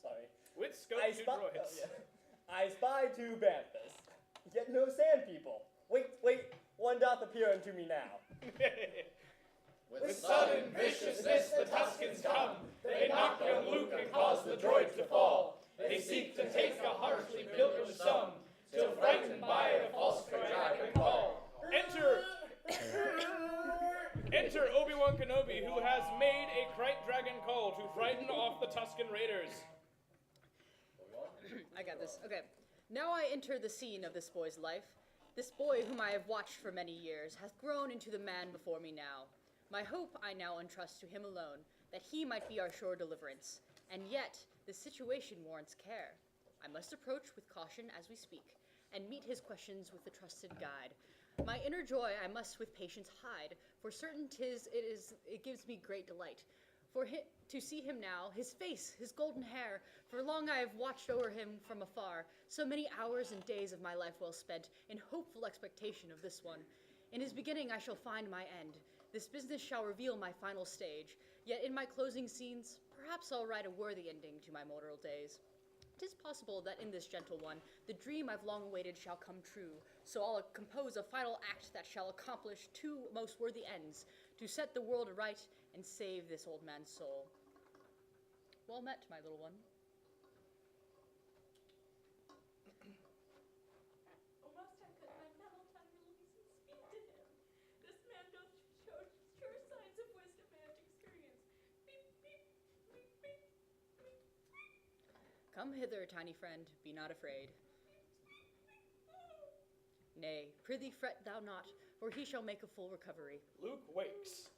L: Sorry.
A: With scope to droids.
L: I spy two banthas, yet no sand people. Wait, one doth appear unto me now.
D: With sudden viciousness the Tuskens come. They knock young Luke and cause the droid to fall. They seek to take a harshly pilgrim sum, till frightened by the false dragon call.
A: Enter Obi-Wan Kenobi, who has made a Krayt dragon call to frighten off the Tusken Raiders.
E: I got this. Okay. Now I enter the scene of this boy's life. This boy, whom I have watched for many years, hath grown into the man before me now. My hope I now entrust to him alone, that he might be our sure deliverance. And yet, the situation warrants care. I must approach with caution as we speak, and meet his questions with the trusted guide. My inner joy I must with patience hide, for certain it gives me great delight. To see him now, his face, his golden hair, for long I have watched o'er him from afar, so many hours and days of my life well spent, in hopeful expectation of this one. In his beginning I shall find my end. This business shall reveal my final stage, yet in my closing scenes, perhaps I'll write a worthy ending to my mortal days. 'Tis possible that in this gentle one, the dream I've long awaited shall come true. So I'll compose a final act that shall accomplish two most worthy ends, to set the world aright and save this old man's soul. Well met, my little one.
G: Almost I could my metal tongue release and speak to him. This man doth show sure signs of wisdom and experience. Beep, beep, beep, beep, beep, beep.
E: Come hither, tiny friend, be not afraid. Nay, prithee fret thou not, for he shall make a full recovery.
A: Luke wakes.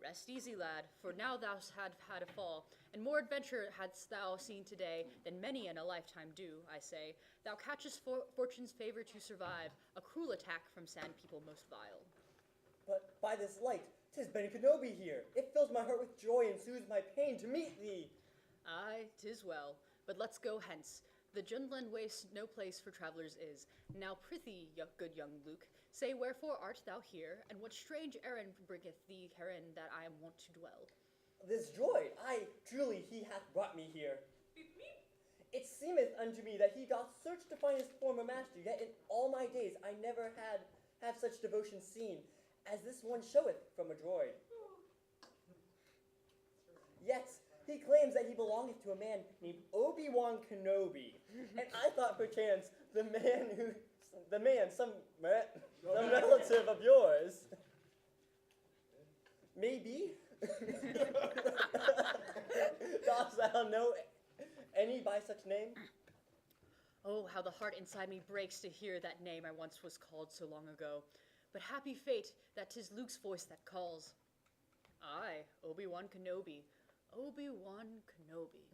E: Rest easy, lad, for now thou hast had a fall, and more adventure hadst thou seen today than many in a lifetime do, I say. Thou catchest fortune's favor to survive, a cruel attack from sand people most vile.
L: But by this light, 'tis Ben Kenobi here. It fills my heart with joy and soothes my pain to meet thee.
E: Aye, 'tis well, but let's go hence. The Jundland waste no place for travelers is. Now prithee, good young Luke, say wherefore art thou here, and what strange errand bringeth thee herein that I am wont to dwell?
L: This droid, aye, truly he hath brought me here.
G: Beep, beep.
L: It seemeth unto me that he doth search to find his former master, yet in all my days I never have such devotion seen, as this one showeth from a droid. Yet he claims that he belongeth to a man named Obi-Wan Kenobi, and I thought perchance some relative of yours. Maybe. Dost thou know any by such name?
E: Oh, how the heart inside me breaks to hear that name I once was called so long ago. But happy fate that 'tis Luke's voice that calls. Aye, Obi-Wan Kenobi. Obi-Wan Kenobi.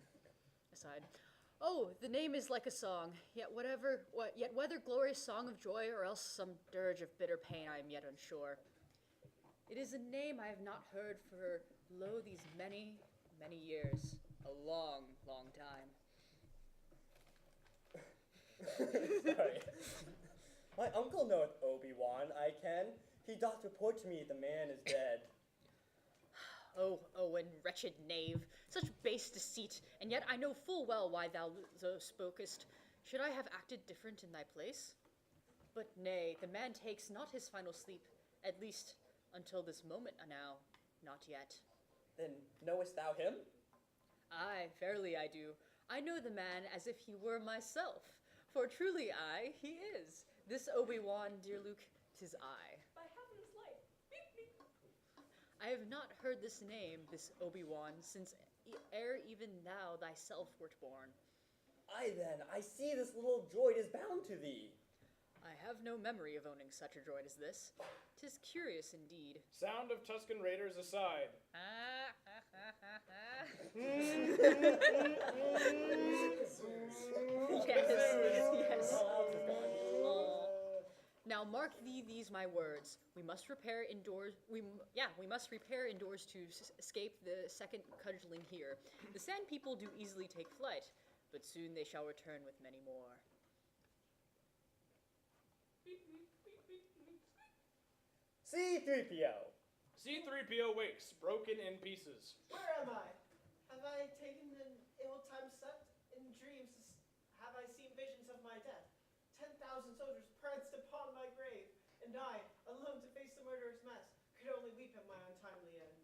E: Aside. Oh, the name is like a song, yet whether glorious song of joy or else some dirge of bitter pain, I am yet unsure. It is a name I have not heard for, lo, these many, many years. A long, long time.
L: Sorry. My uncle knoweth Obi-Wan, I ken. He doth report to me the man is dead.
E: Oh, Owen, wretched knave, such base deceit, and yet I know full well why thou so spokest. Should I have acted different in thy place? But nay, the man takes not his final sleep, at least until this moment now, not yet.
L: Then knowest thou him?
E: Aye, verily I do. I know the man as if he were myself, for truly I, he is. This Obi-Wan, dear Luke, 'tis I.
G: By heaven's light. Beep, beep.
E: I have not heard this name, this Obi-Wan, since ere even thou thyself wert born.
L: Aye then, I see this little droid is bound to thee.
E: I have no memory of owning such a droid as this. 'Tis curious indeed.
A: Sound of Tuscan Raiders aside.
E: Yes. Now mark thee these my words. We must repair indoors. We must repair indoors to escape the second cudgeling here. The sand people do easily take flight, but soon they shall return with many more.
L: C-3PO.
A: C-3PO wakes, broken in pieces.
M: Where am I? Have I taken an ill-timed step? In dreams have I seen visions of my death? 10,000 soldiers pranced upon my grave, and I, alone to face the murderous mass, could only weep at my untimely end.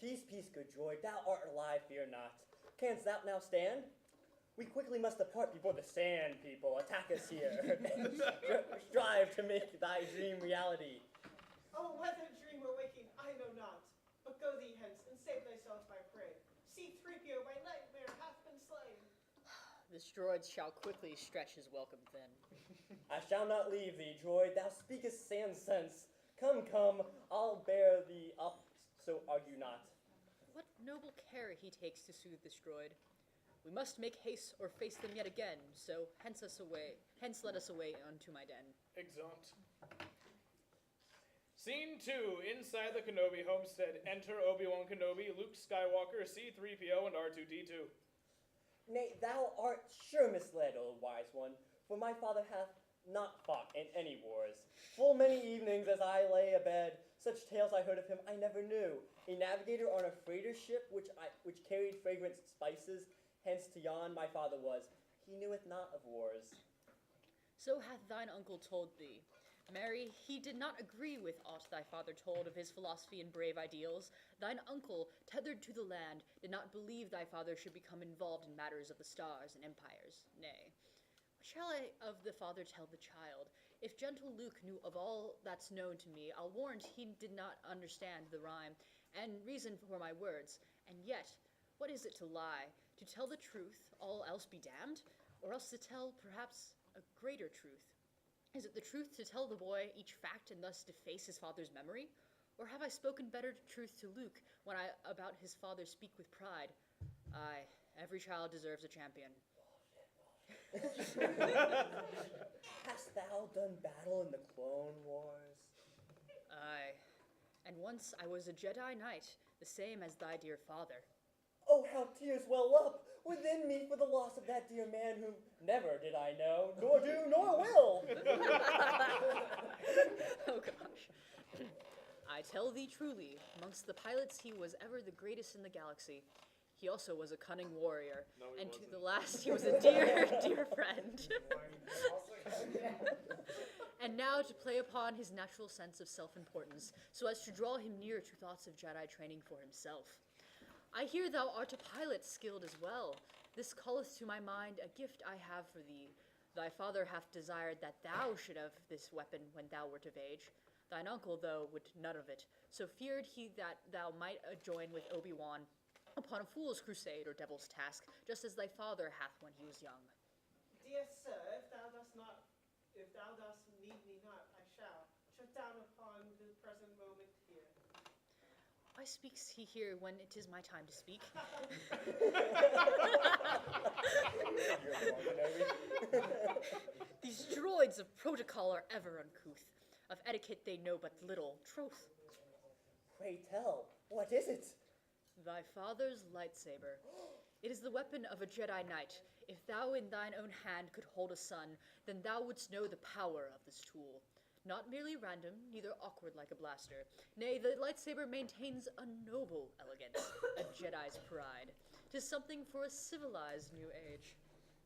L: Peace, peace, good droid. Thou art alive, fear not. Canst thou now stand? We quickly must depart before the sand people attack us here, and strive to make thy dream reality.
M: Oh, whether dream or waking, I know not. But go thee hence, and save thyself, I pray. C-3PO by nightmare hath been slain.
E: This droid shall quickly stretch his welcome thin.
L: I shall not leave thee, droid. Thou speakest sand sense. Come, come, I'll bear thee up, so argue not.
E: What noble care he takes to soothe this droid. We must make haste or face them yet again, so hence let us away unto my den.
A: Exeunt. Scene 2, inside the Kenobi homestead. Enter Obi-Wan Kenobi, Luke Skywalker, C-3PO, and R2-D2.
L: Nay, thou art sure misled, O wise one, for my father hath not fought in any wars. Full many evenings as I lay abed, such tales I heard of him I never knew. A navigator on a freighter ship which carried fragrant spices, hence to yon my father was. he kneweth not of wars.
E: So hath thine uncle told thee. Mary, he did not agree with aught thy father told of his philosophy and brave ideals. Thine uncle, tethered to the land, did not believe thy father should become involved in matters of the stars and empires. Nay, what shall I of the father tell the child? If gentle Luke knew of all that's known to me, I'll warrant he did not understand the rhyme and reason for my words. And yet, what is it to lie? To tell the truth, all else be damned? Or else to tell, perhaps, a greater truth? Is it the truth to tell the boy each fact and thus deface his father's memory? Or have I spoken better truth to Luke when I about his father speak with pride? Aye, every child deserves a champion.
L: Hast thou done battle in the Clone Wars?
E: Aye, and once I was a Jedi Knight, the same as thy dear father.
L: Oh, how tears well up within me for the loss of that dear man whom never did I know, nor do, nor will.
E: Oh gosh. I tell thee truly, amongst the pilots he was ever the greatest in the galaxy. He also was a cunning warrior, and to the last he was a dear, dear friend. And now to play upon his natural sense of self-importance, so as to draw him near to thoughts of Jedi training for himself. I hear thou art a pilot skilled as well. This calleth to my mind a gift I have for thee. Thy father hath desired that thou should have this weapon when thou wert of age. Thine uncle, though, would none of it, so feared he that thou might join with Obi-Wan upon a fool's crusade or devil's task, just as thy father hath when he was young.
M: Dear sir, if thou dost need me not, I shall. Shut down upon the present moment here.
E: Why speaks he here when it is my time to speak? These droids of protocol are ever uncouth. Of etiquette they know but little, troth.
L: Pray tell, what is it?
E: Thy father's lightsaber. It is the weapon of a Jedi Knight. If thou in thine own hand could hold a son, then thou wouldst know the power of this tool. Not merely random, neither awkward like a blaster. Nay, the lightsaber maintains a noble elegance, a Jedi's pride. 'Tis something for a civilized new age.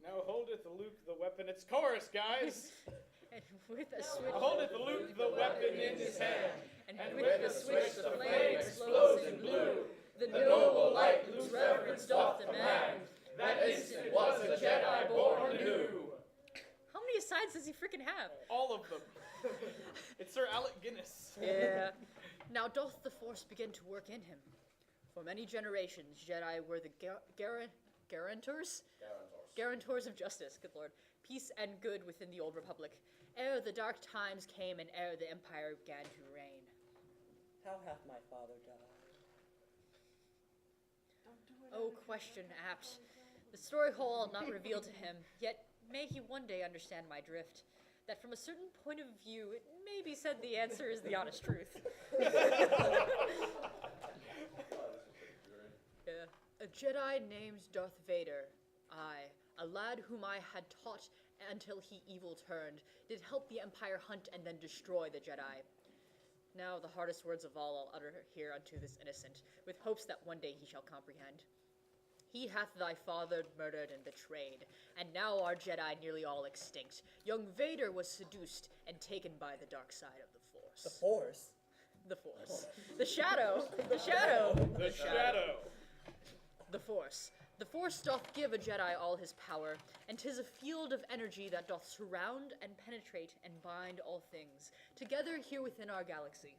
A: Now holdeth Luke the weapon. It's chorus, guys!
E: And with a switch...
A: Holdeth Luke the weapon in his hand,
E: and with a switch the flame explodes in blue.
D: The noble light Luke's reverence doth demand. That instant was a Jedi born anew.
E: How many asides does he freaking have?
A: All of them. It's Sir Alec Guinness.
E: Yeah. Now doth the Force begin to work in him. For many generations, Jedi were the guarantors? Guarantors of justice, good lord. Peace and good within the old Republic. Ere the dark times came and ere the Empire began to reign.
L: How hath my father died?
E: Oh, question apt. The story whole I'll not reveal to him, yet may he one day understand my drift. That from a certain point of view, it may be said the answer is the honest truth. A Jedi named Darth Vader, aye, a lad whom I had taught until he evil turned, did help the Empire hunt and then destroy the Jedi. Now the hardest words of all I'll utter here unto this innocent, with hopes that one day he shall comprehend. He hath thy father murdered and betrayed, and now our Jedi nearly all extinct. Young Vader was seduced and taken by the dark side of the Force.
L: The Force?
E: The Force. The Shadow. The Shadow.
A: The Shadow.
E: The Force. The Force doth give a Jedi all his power, and 'tis a field of energy that doth surround and penetrate and bind all things, together here within our galaxy.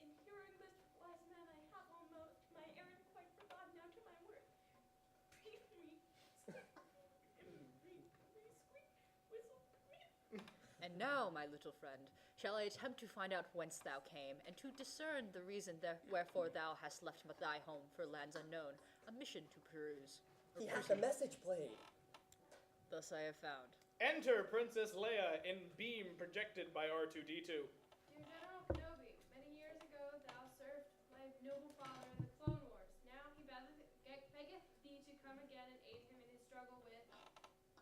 G: In hearing this wise man, I have almost my errand quite forgotten now to my work. Brief me.
E: And now, my little friend, shall I attempt to find out whence thou came, and to discern the reason wherefore thou hast left thy home for lands unknown, a mission to peruse.
L: He hath a message blade.
E: Thus I have found.
A: Enter Princess Leia in beam projected by R2-D2.
I: Dear General Kenobi, many years ago thou served my noble father in the Clone Wars. Now he beggeth thee to come again and aid him in his struggle with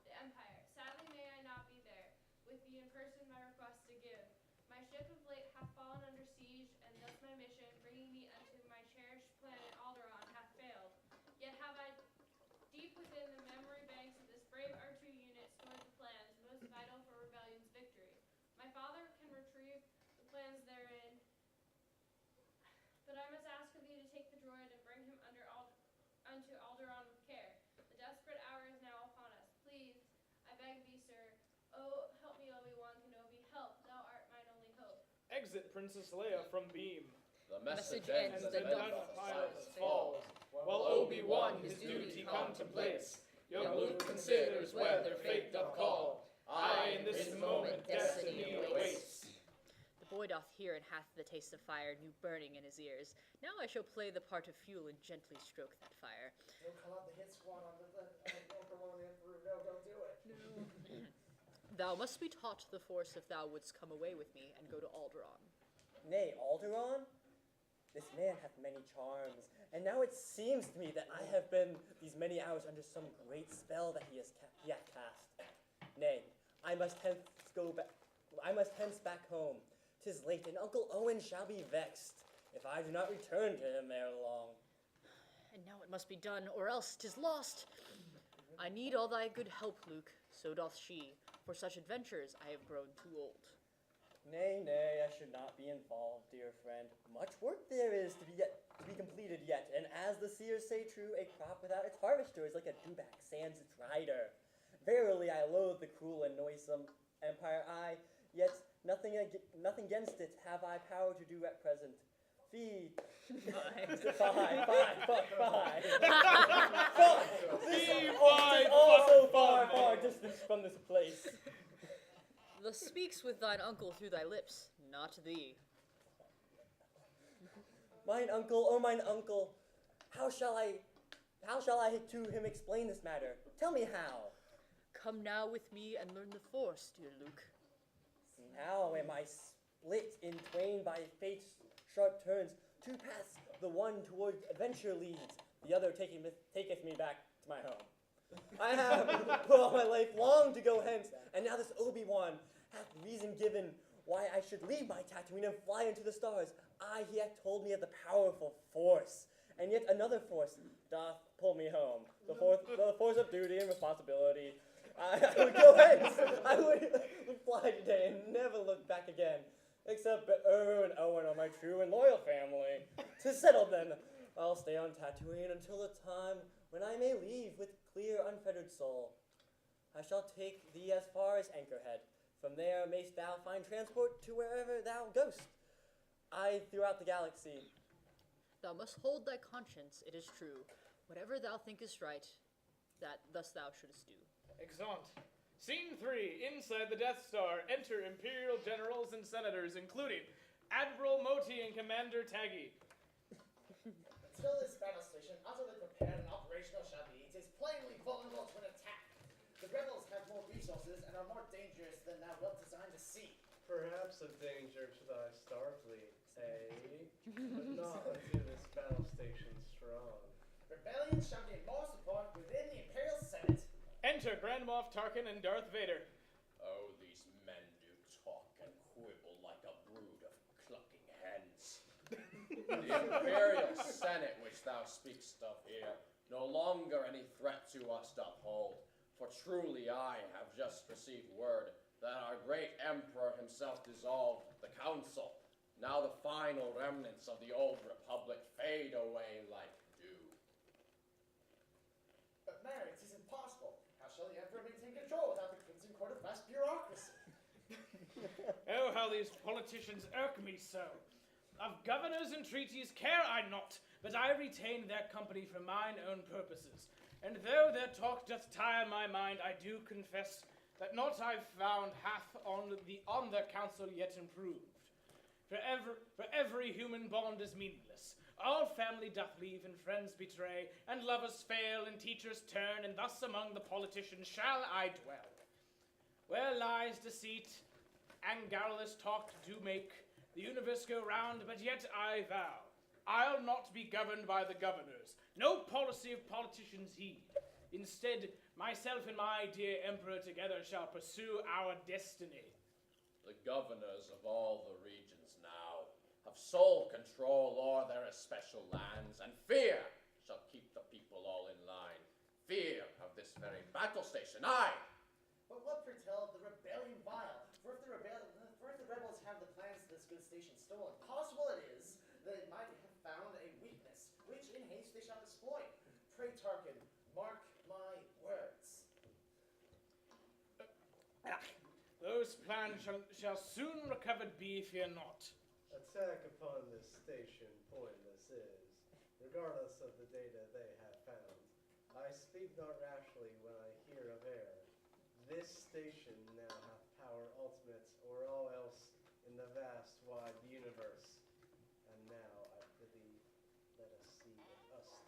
I: the Empire. Sadly may I not be there, with thee in person my request to give. My ship of late hath fallen under siege, and thus my mission, bringing me unto my cherished planet Alderaan, hath failed. Yet have I deep within the memory banks of this brave to Alderaan with care. The desperate hour is now upon us. Please, I beg thee, sir. Oh, help me, Obi-Wan Kenobi. Help, thou art mine only hope.
A: Exit Princess Leia from beam.
D: The
E: Message
D: message
E: ends,
D: ends,
E: the
D: and
E: Darth
D: the
A: pilot
D: silence
A: falls,
D: falls,
A: while Obi-Wan his duty contemplates. Young Luke considers whether fate doth call. I in this moment destiny awaits.
E: The boy doth hear and hath the taste of fire, new burning in his ears. Now I shall play the part of fuel and gently stroke that fire.
J: Don't call out the hit squad on the Emperor and the Emperor. No, don't do it.
E: Thou must be taught the Force if thou wouldst come away with me and go to Alderaan.
L: Nay, Alderaan? This man hath many charms, and now it seems to me that I have been these many hours under some great spell that he hath cast. Nay, I must hence back home. 'Tis late, and Uncle Owen shall be vexed if I do not return to him ere long.
E: And now it must be done, or else 'tis lost. I need all thy good help, Luke, so doth she. For such adventures I have grown too old.
L: Nay, I should not be involved, dear friend. Much work there is to be completed yet, and as the seers say true, a crop without its harvester is like a dewback sans its rider. Verily, I loathe the cruel and noisome empire yet nothing against it have I power to do at present. Fie. Fie. Also far distant from this place.
E: Thus speaks with thine uncle through thy lips, not thee.
L: Mine uncle, how shall I to him explain this matter? Tell me how.
E: Come now with me and learn the Force, dear Luke.
L: Now am I split in twain by fate's sharp turns. Two paths, the one toward adventure leads, the other taketh me back to my home. I have put all my life long to go hence, and now this Obi-Wan hath reason given why I should leave my Tatooine and fly into the stars. He hath told me of the powerful Force, and yet another Force doth pull me home. The force of duty and responsibility. I would go hence. I would fly today and never look back again, except and Owen are my true and loyal family. 'Tis settled then. I'll stay on Tatooine until the time when I may leave with clear, unfettered soul. I shall take thee as far as Anchorhead. From there mayst thou find transport to wherever thou goest. Throughout the galaxy.
E: Thou must hold thy conscience, it is true. Whatever thou thinkest right, that thus thou shouldest do.
A: Exeunt. Scene 3. Inside the Death Star. Enter Imperial generals and senators, including Admiral Moti and Commander Taggy.
J: Until this battle station, utterly prepared and operational shall be, it is plainly vulnerable to an attack. The rebels have more resources and are more dangerous than thou wilt design to see.
F: Perhaps a danger to thy Starfleet, but not unto this battle station strong.
J: Rebellion shall gain more support within the Imperial Senate.
A: Enter Grand Moff Tarkin and Darth Vader.
D: Oh, these men do talk and quibble like a brood of clucking hens. The Imperial Senate which thou speakst of here, no longer any threat to us doth hold, for truly I have just received word that our great Emperor himself dissolved the Council. Now the final remnants of the old Republic fade away like dew.
J: But Mary, it is impossible. How shall the Emperor maintain control without the Crimson Court of vast bureaucracy?
A: Oh, how these politicians irk me so. Of governors and treaties care I not, but I retain their company for mine own purposes. And though their talk doth tire my mind, I do confess that not I've found hath on the council yet improved. For every human bond is meaningless. All family doth leave and friends betray, and lovers fail and teachers turn, and thus among the politicians shall I dwell. Where lies deceit and garrulous talk do make the universe go round, but yet I vow, I'll not be governed by the governors, no policy of politicians heed. Instead, myself and my dear emperor together shall pursue our destiny.
D: The governors of all the regions now have sole control o'er their especial lands, and fear shall keep the people all in line. Fear of this very battle station, aye!
J: But what foretell the rebellion vile? For if the rebels have the plans to this good station stolen, possible it is that it might have found a weakness, which in haste they shall exploit. Pray, Tarkin, mark my words.
A: Those plans shall soon recovered be, fear not.
F: Attack upon this station pointless is, regardless of the data they have found. I speak not rashly when I hear of error. This station now hath power ultimate o'er all else in the vast wide universe. And now, I prithee, let us see what us.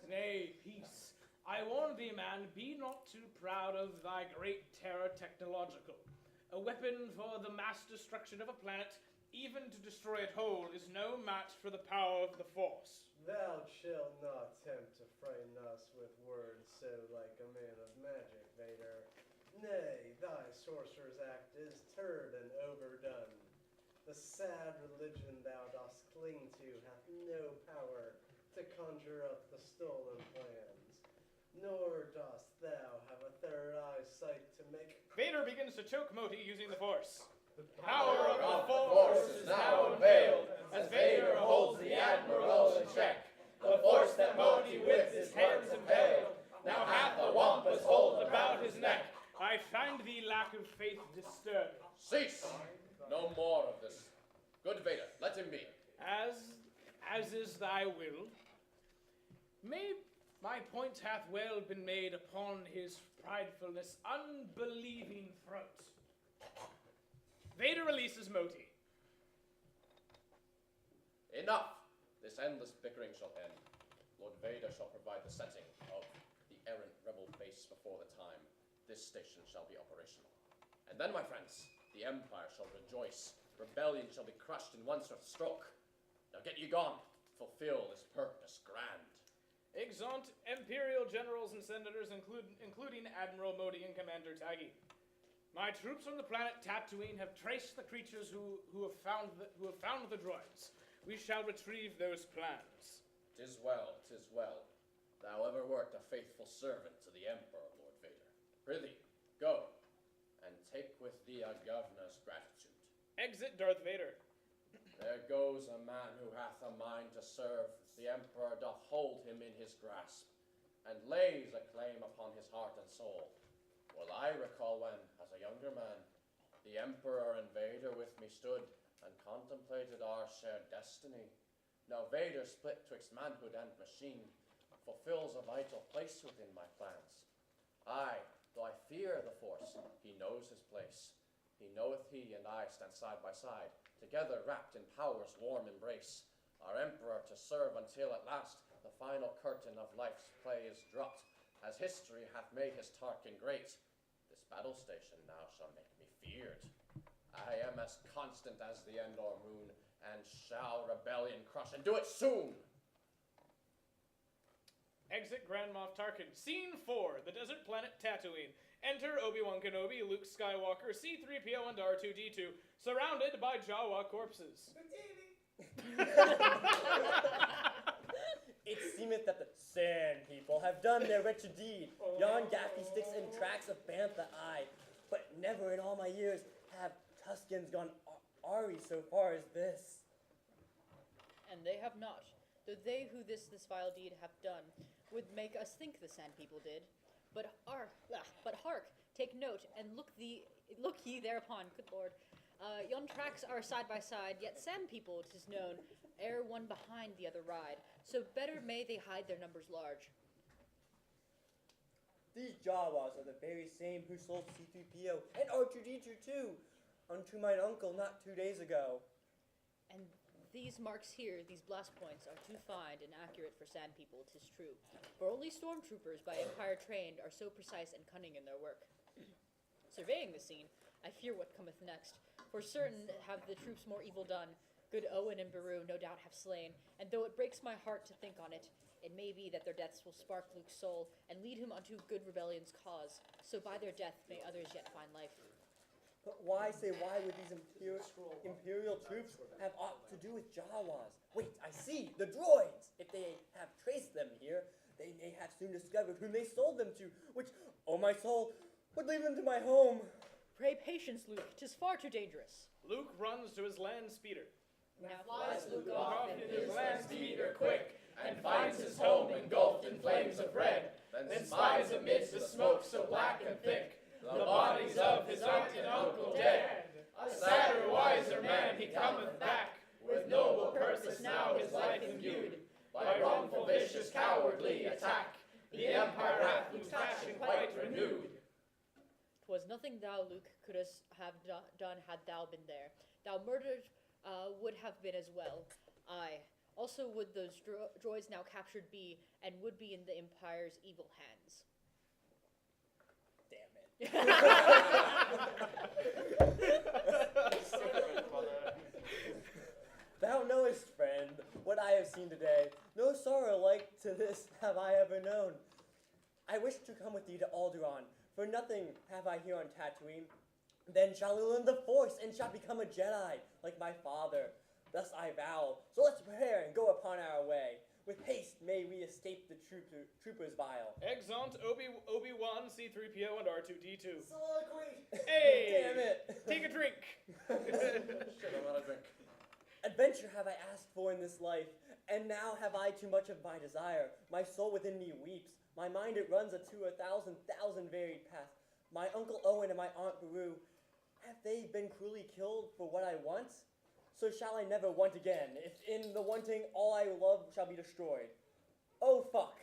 A: Nay, peace. I warn thee, man, be not too proud of thy great terror technological. A weapon for the mass destruction of a planet, even to destroy it whole, is no match for the power of the Force.
F: Thou shalt not tempt to frighten us with words so like a man of magic, Vader. Nay, thy sorcerer's act is turd and overdone. The sad religion thou dost cling to hath no power to conjure up the stolen plans, nor dost thou have a third eyesight to make...
A: Vader begins to choke Moti using the Force.
D: The power of the Force is now unveiled, as Vader holds the Admiral in check. The Force that Moti with his hands impaled, now hath a wampus hold about his neck.
A: I find thee lack of faith disturbing.
N: Cease! No more of this. Good Vader, let him be.
A: As is thy will. My point hath well been made upon his pridefulness' unbelieving throat. Vader releases Moti.
N: Enough! This endless bickering shall end. Lord Vader shall provide the setting of the errant rebel base before the time. This station shall be operational. And then, my friends, the Empire shall rejoice. Rebellion shall be crushed in one swift stroke. Now get ye gone. Fulfill this purpose grand.
A: Exeunt Imperial generals and senators, including Admiral Modi and Commander Taggy. My troops on the planet Tatooine have traced the creatures who have found the droids. We shall retrieve those plans.
N: 'Tis well, 'tis well. Thou ever wert a faithful servant to the Emperor, Lord Vader. Prithee, go, and take with thee a governor's gratitude.
A: Exit Darth Vader.
N: There goes a man who hath a mind to serve. The Emperor doth hold him in his grasp, and lays a claim upon his heart and soul. Well, I recall when, as a younger man, the Emperor and Vader with me stood, and contemplated our shared destiny. Now Vader, split twixt manhood and machine, fulfills a vital place within my plans. Aye, though I fear the Force, he knows his place. He knoweth he and I stand side by side, together wrapped in power's warm embrace. Our Emperor to serve until at last the final curtain of life's play is dropped, as history hath made his Tarkin great. This battle station now shall make me feared. I am as constant as the Endor moon, and shall rebellion crush, and do it soon!
A: Exit Grand Moff Tarkin. Scene 4, the desert planet Tatooine. Enter Obi-Wan Kenobi, Luke Skywalker, C-3PO, and R2-D2, surrounded by Jawa corpses.
L: It seemeth that the Sand People have done their wretched deed. Yon Gaffy sticks in tracks of Bantha eye, but never in all my years have Tuscans gone Ari so far as this.
E: And they have not, though they who this vile deed have done would make us think the Sand People did. But hark, take note, and look ye thereupon, good lord. Yon tracks are side by side, yet Sand People, 'tis known, ere one behind the other ride, so better may they hide their numbers large.
L: These Jawas are the very same who sold C-3PO and R2-D2 too, unto mine uncle not 2 days ago.
E: And these marks here, these blast points, are too fine and accurate for Sand People, 'tis true. For only stormtroopers by Empire trained are so precise and cunning in their work. Surveying the scene, I fear what cometh next. For certain have the troops more evil done. Good Owen and Beru no doubt have slain, and though it breaks my heart to think on it, it may be that their deaths will spark Luke's soul and lead him unto good rebellion's cause. So by their death may others yet find life.
L: But why would these Imperial troops have aught to do with Jawas? Wait, I see, the droids! If they have traced them here, they may have soon discovered whom they sold them to, which, oh my soul, would lead them to my home.
E: Pray patience, Luke, 'tis far too dangerous.
A: Luke runs to his land speeder.
E: Now
D: Flies Luke off in his land speeder quick, and finds his home engulfed in flames of red, then spies amidst the smoke so black and thick the bodies of his aunt and uncle dead. A sadder, wiser man, he cometh back, with noble purpose now his life imbued, by wrongful, vicious, cowardly attack, the empire hath whose passion quite renewed.
E: 'Twas nothing thou, Luke, couldst have done had thou been there. Thou murdered would have been as well. Aye, also would those droids now captured be, and would be in the Empire's evil hands.
L: Damn it. Thou knowest, friend, what I have seen today. No sorrow like to this have I ever known. I wish to come with thee to Alderaan, for nothing have I here on Tatooine. Then shall I learn the Force, and shall become a Jedi, like my father. Thus I vow. So let's prepare and go upon our way. With haste may we escape the troopers vile.
A: Exeunt Obi-Wan, C-3PO, and R2-D2.
J: Soliloquy!
A: Hey!
L: Damn it!
A: Take a drink!
N: Shit, I'm out of drink.
L: Adventure have I asked for in this life, and now have I too much of my desire. My soul within me weeps. My mind it runs to 1,000 varied paths. My Uncle Owen and my Aunt Beru, have they been cruelly killed for what I want? So shall I never want again, if in the wanting all I love shall be destroyed. Oh fuck.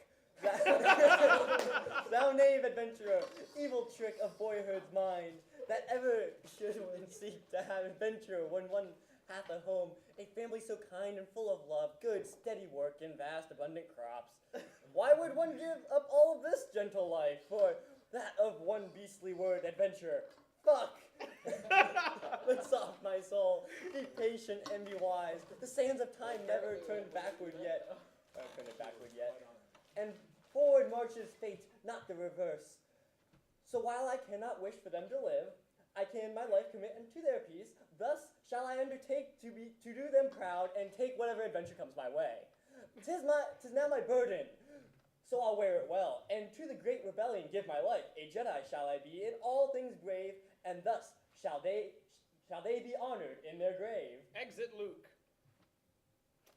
L: Thou knave adventurer, evil trick of boyhood's mind, that ever should one seek to have adventure when one hath a home, a family so kind and full of love, good, steady work, and vast, abundant crops. Why would one give up all of this gentle life for that of one beastly word, adventure? Fuck! But soft my soul, be patient and be wise. The sands of time never turned backward yet. And forward marches fate, not the reverse. So while I cannot wish for them to live, I can my life commit unto their peace. Thus shall I undertake to do them proud and take whatever adventure comes my way. 'Tis now my burden, so I'll wear it well, and to the great rebellion give my life. A Jedi shall I be in all things brave, and thus shall they be honored in their grave.
A: Exit Luke.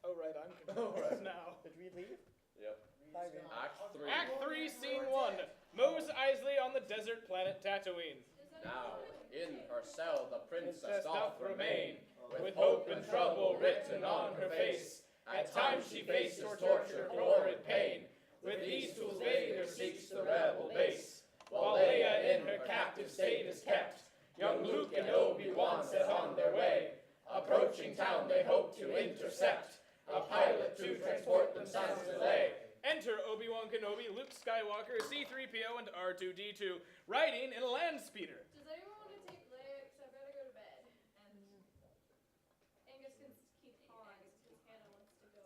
A: Oh right, I'm confused now.
L: Did we leave?
N: Yep.
L: Hi, Reed.
N: Act 3.
A: Act 3, Scene 1. Mos Eisley on the desert planet Tatooine.
N: Now, in her cell the princess
A: doth
N: doth remain,
A: with hope and trouble written on her face.
N: At times she faces torture, horrid pain. With these tools Vader seeks the rebel base. While Leia in her captive state is kept, young Luke and Obi-Wan set on their way. Approaching town they hope to intercept, a pilot to transport them sans delay.
A: Enter Obi-Wan Kenobi, Luke Skywalker, C-3PO, and R2-D2, riding in a land speeder.
I: Does anyone want to take Leia? Because I better go to bed. And Angus can keep Han, because Hannah wants to go.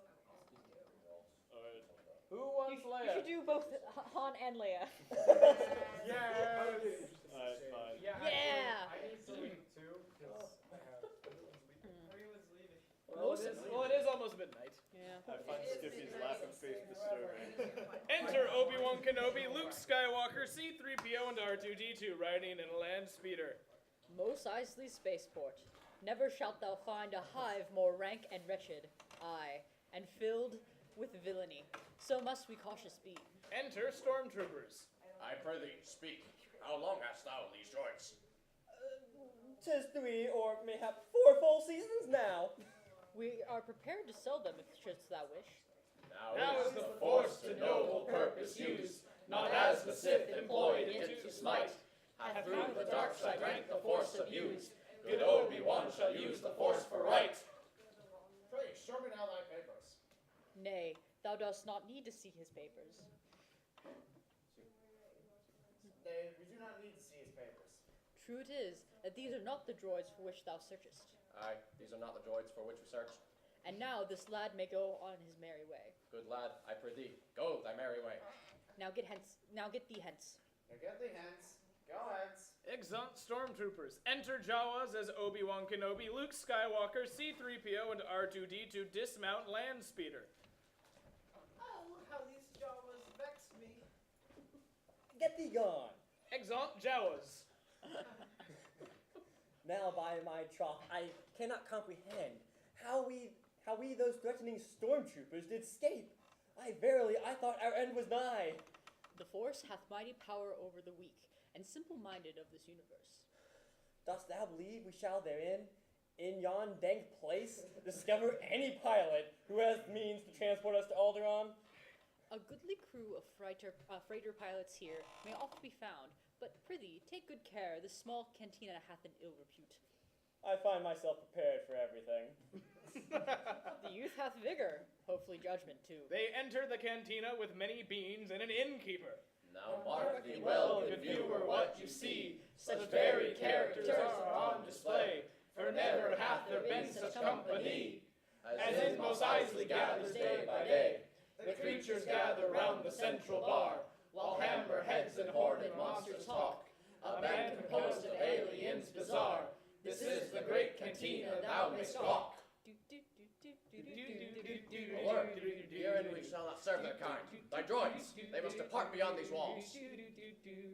A: Who wants
E: You
A: Leia?
E: should do both Han and Leia.
H: Yes!
A: Alright, fine.
H: Yeah!
E: Yeah.
H: I need to leave too, because I have...
M: Everyone's leaving.
A: Well, it is almost midnight.
E: Yeah.
A: I find Skiffy's lack of faith disturbing. Enter Obi-Wan Kenobi, Luke Skywalker, C-3PO, and R2-D2, riding in a land speeder.
E: Mos Eisley Spaceport. Never shalt thou find a hive more rank and wretched, aye, and filled with villainy. So must we cautious be.
A: Enter Stormtroopers.
N: I prithee, speak. How long hast thou these joints?
L: 'Tis 3 or mayhap 4 full seasons now.
E: We are prepared to sell them if shouldst thou wish.
N: Now is the Force to noble purpose used, not as the Sith employed it to smite. Hath through the dark side rank the Force abused. Good Obi-Wan shall use the Force for right.
J: Pray, show me now thy papers.
E: Nay, thou dost not need to see his papers.
J: We do not need to see his papers.
E: True it is that these are not the droids for which thou searchest.
N: Aye, these are not the droids for which we searched.
E: And now this lad may go on his merry way.
N: Good lad, I prithee, go thy merry way.
E: Now get hence. Now get thee hence.
J: Now get thee hence. Go hence.
A: Exeunt Stormtroopers. Enter Jawas as Obi-Wan Kenobi, Luke Skywalker, C-3PO, and R2-D2 dismount land speeder.
M: Oh, how these Jawas vex me.
L: Get thee gone.
A: Exeunt Jawas.
L: Now by my troth, I cannot comprehend how we those threatening stormtroopers did escape. I thought our end was nigh.
E: The Force hath mighty power over the weak, and simple-minded of this universe.
L: Dost thou believe we shall therein, in yon dank place, discover any pilot who has means to transport us to Alderaan?
E: A goodly crew of freighter pilots here may oft be found, but prithee, take good care, this small cantina hath an ill repute.
L: I find myself prepared for everything.
E: The youth hath vigor, hopefully judgment too.
A: They enter the cantina with many beans and an innkeeper.
N: Now mark thee well, good viewer, what you see. Such varied characters are on display, for never hath there been such company as in Mos Eisley gathers day by day. The creatures gather round the central bar, while hammerheads and horned monsters talk. A band composed of aliens bizarre. This is the great cantina thou mayst gawk. Alert! Herein we shall not serve their kind. Thy droids, they must depart beyond these walls.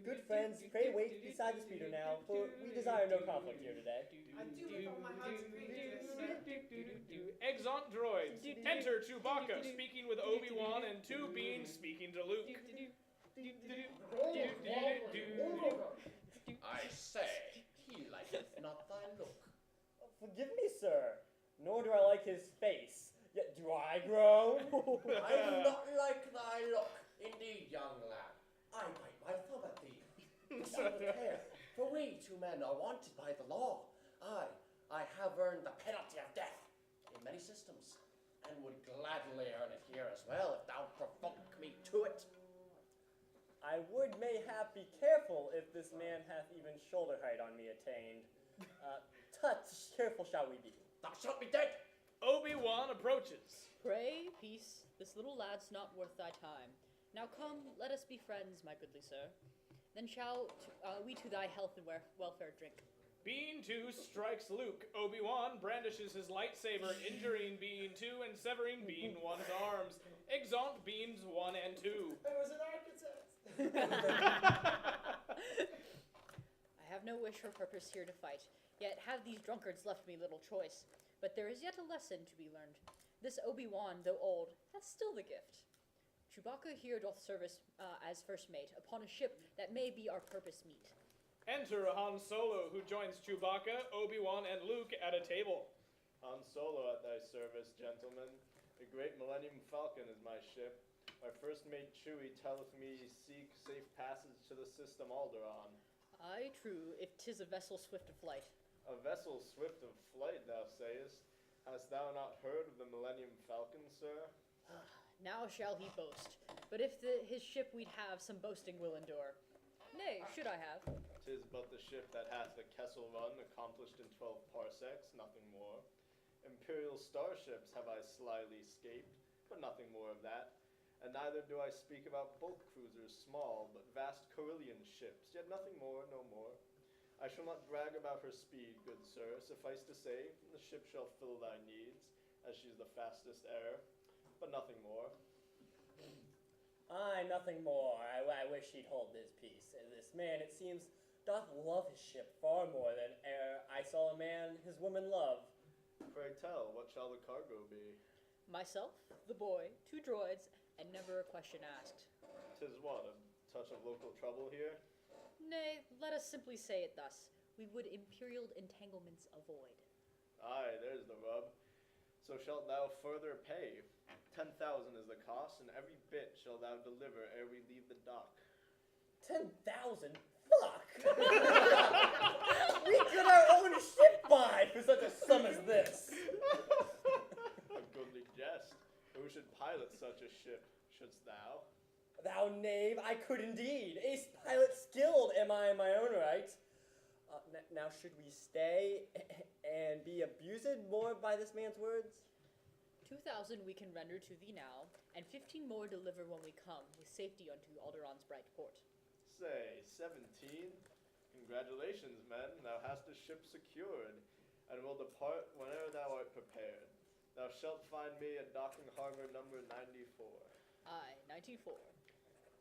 L: Good friends, pray wait beside the speeder now, for we desire no conflict here today.
M: I do with all my heart agree to this.
A: Exeunt droids. Enter Chewbacca speaking with Obi-Wan and two beans speaking to Luke.
N: I say, he liketh not thy look.
L: Forgive me, sir, nor do I like his face. Yet do I groan?
N: I do not like thy look. Indeed, young lad, I bite my thumb at thee. Have a care, for we two men are wanted by the law. I have earned the penalty of death in many systems, and would gladly earn it here as well if thou provoke me to it.
L: I would mayhap be careful if this man hath even shoulder height on me attained. Tut, careful shall we be.
N: Thou shalt be dead.
A: Obi-Wan approaches.
E: Pray, peace, this little lad's not worth thy time. Now come, let us be friends, my goodly sir. Then shall we to thy health and welfare drink.
A: Bean 2 strikes Luke. Obi-Wan brandishes his lightsaber, injuring Bean 2 and severing Bean 1's arms. Exeunt Beans 1 and 2.
J: I was an architect.
E: I have no wish or purpose here to fight, yet have these drunkards left me little choice. But there is yet a lesson to be learned. This Obi-Wan, though old, hath still the gift. Chewbacca here doth service as first mate upon a ship that may be our purpose meet.
A: Enter Han Solo, who joins Chewbacca, Obi-Wan, and Luke at a table.
O: Han Solo at thy service, gentlemen. The great Millennium Falcon is my ship. My first mate Chewie telleth me ye seek safe passage to the system Alderaan.
E: Aye, true, if 'tis a vessel swift of flight.
O: A vessel swift of flight, thou sayest. Hast thou not heard of the Millennium Falcon, sir?
E: Now shall he boast. But if his ship we'd have, some boasting will endure. Nay, should I have?
O: 'Tis but the ship that hath the Kessel Run accomplished in 12 parsecs, nothing more. Imperial starships have I slyly scaped, but nothing more of that. And neither do I speak about bulk cruisers small, but vast Carillion ships, yet nothing more, no more. I shall not brag about her speed, good sir. Suffice to say, the ship shall fill thy needs, as she's the fastest air, but nothing more.
L: Aye, nothing more. I wish he'd hold his peace. This man, it seems, doth love his ship far more than e'er I saw a man his woman love.
O: Pray tell, what shall the cargo be?
E: Myself, the boy, 2 droids, and never a question asked.
O: 'Tis what, a touch of local trouble here?
E: Nay, let us simply say it thus. We would imperial entanglements avoid.
O: Aye, there's the rub. So shalt thou further pay. 10,000 is the cost, and every bit shall thou deliver ere we leave the dock.
L: 10,000? Fuck! We could our own ship buy for such a sum as this.
O: A goodly jest. Who should pilot such a ship, shouldst thou?
L: Thou knave, I could indeed. Ace pilot skilled am I in my own right. Now should we stay and be abused more by this man's words?
E: 2,000 we can render to thee now, and 15 more deliver when we come, with safety unto Alderaan's bright port.
O: Say, 17? Congratulations, men, thou hast a ship secured, and will depart whene'er thou art prepared. Thou shalt find me at docking harbor number 94.
E: Aye, 94.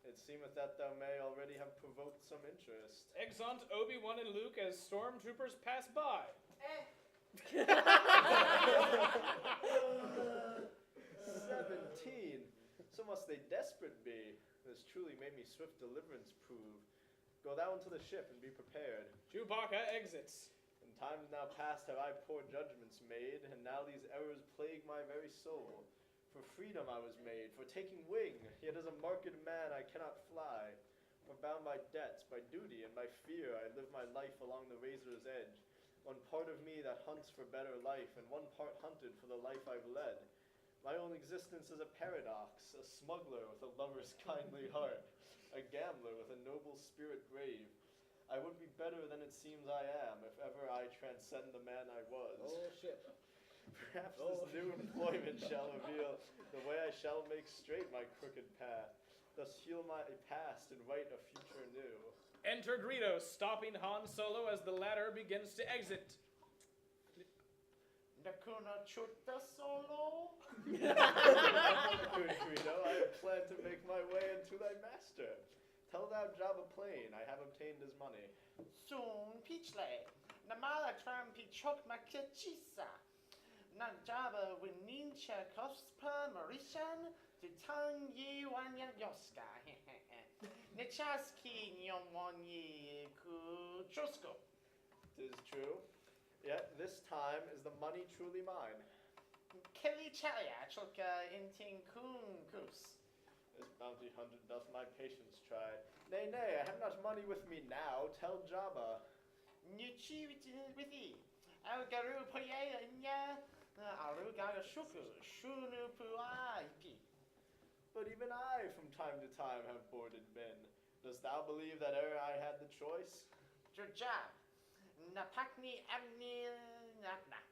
O: It seemeth that thou may already have provoked some interest.
A: Exeunt Obi-Wan and Luke as stormtroopers pass by.
O: 17. So must they desperate be. This truly made me swift deliverance prove. Go thou into the ship and be prepared.
A: Chewbacca exits.
O: In times now past have I poor judgments made, and now these errors plague my very soul. For freedom I was made, for taking wing, yet as a marked man I cannot fly. For bound by debts, by duty, and by fear, I live my life along the razor's edge. One part of me that hunts for better life, and one part hunted for the life I've led. My own existence is a paradox, a smuggler with a lover's kindly heart, a gambler with a noble spirit brave. I would be better than it seems I am, if ever I transcend the man I was.
A: Oh, shit.
O: Perhaps this new employment shall reveal the way I shall make straight my crooked path, thus heal my past and write a future new.
A: Enter Greedo, stopping Han Solo as the latter begins to exit.
D: Nakuna chutta solo?
O: Good Greedo, I have planned to make my way into thy master. Tell thou Jabba plain, I have obtained his money.
D: Soon pichle. Namala tram pichok makachisa. Nan Jabba winincha kospa marishan. To tongue ye wanya yoska. Nechaski nyomwani ku chosko.
O: 'Tis true. Yet this time is the money truly mine.
D: Kelly chalia choka inting kunkus.
O: This bounty hunter doth my patience try. Nay, nay, I have not money with me now. Tell Jabba.
D: Nuchi with thee. Algaru poye nya. Arugaga shuku. Shunu puaiki.
O: But even I from time to time have boarded been. Dost thou believe that ere I had the choice?
D: Jab. Napakni amni napna.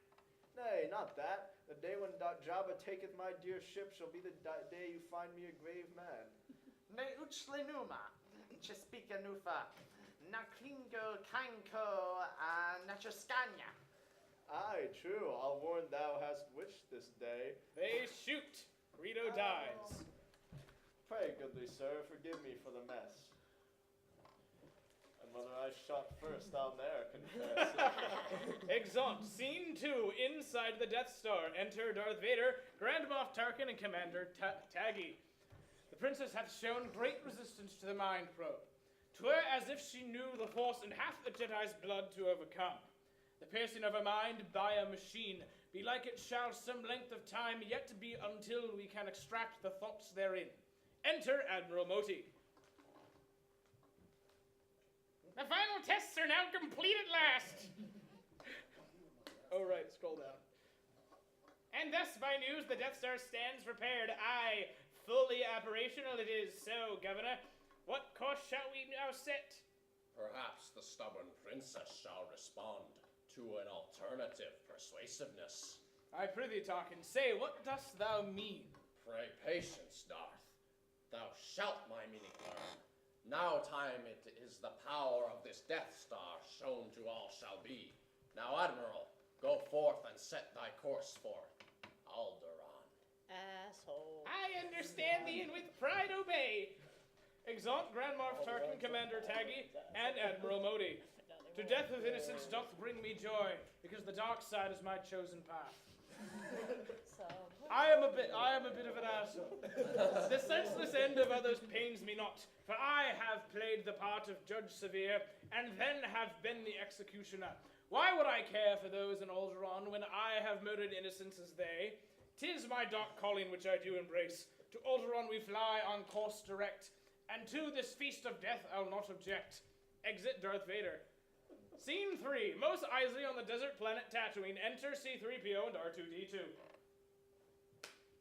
O: Nay, not that. The day when Jabba taketh my dear ship shall be the day you find me a grave man.
D: Ne uchlenuma. Chespika nufa. Naklingo kanko nachaskanya.
O: Aye, true. I'll warn thou hast wished this day.
A: They shoot. Greedo dies.
O: Pray, goodly sir, forgive me for the mess. And whether I shot first, I'll ne'er confess.
A: Exeunt. Scene 2. Inside the Death Star. Enter Darth Vader, Grand Moff Tarkin, and Commander Taggy. The princess hath shown great resistance to the Mind Probe. 'Twere as if she knew the Force and hath the Jedi's blood to overcome. The piercing of her mind by a machine, belike it shall some length of time yet be until we can extract the thoughts therein. Enter Admiral Moti. The final tests are now complete at last. Oh, right, scroll down. And thus, by news, the Death Star stands prepared. Aye, fully operational it is. So, Governor, what course shall we now set?
N: Perhaps the stubborn princess shall respond to an alternative persuasiveness.
A: I prithee, Tarkin, say, what dost thou mean?
N: Pray patience, Darth. Thou shalt my meaning learn. Now time it is the power of this Death Star shown to all shall be. Now, Admiral, go forth and set thy course for Alderaan.
E: Asshole.
A: I understand thee and with pride obey. Exeunt Grand Moff Tarkin, Commander Taggy, and Admiral Modi. To death of innocence doth bring me joy, because the dark side is my chosen path. I am a bit of an asshole. The senseless end of others pains me not, for I have played the part of Judge Severe, and then have been the executioner. Why would I care for those in Alderaan when I have murdered innocents as they? 'Tis my dark calling which I do embrace. To Alderaan we fly on course direct, and to this feast of death I'll not object. Exit Darth Vader. Scene 3. Mos Eisley on the desert planet Tatooine. Enter C-3PO and R2-D2.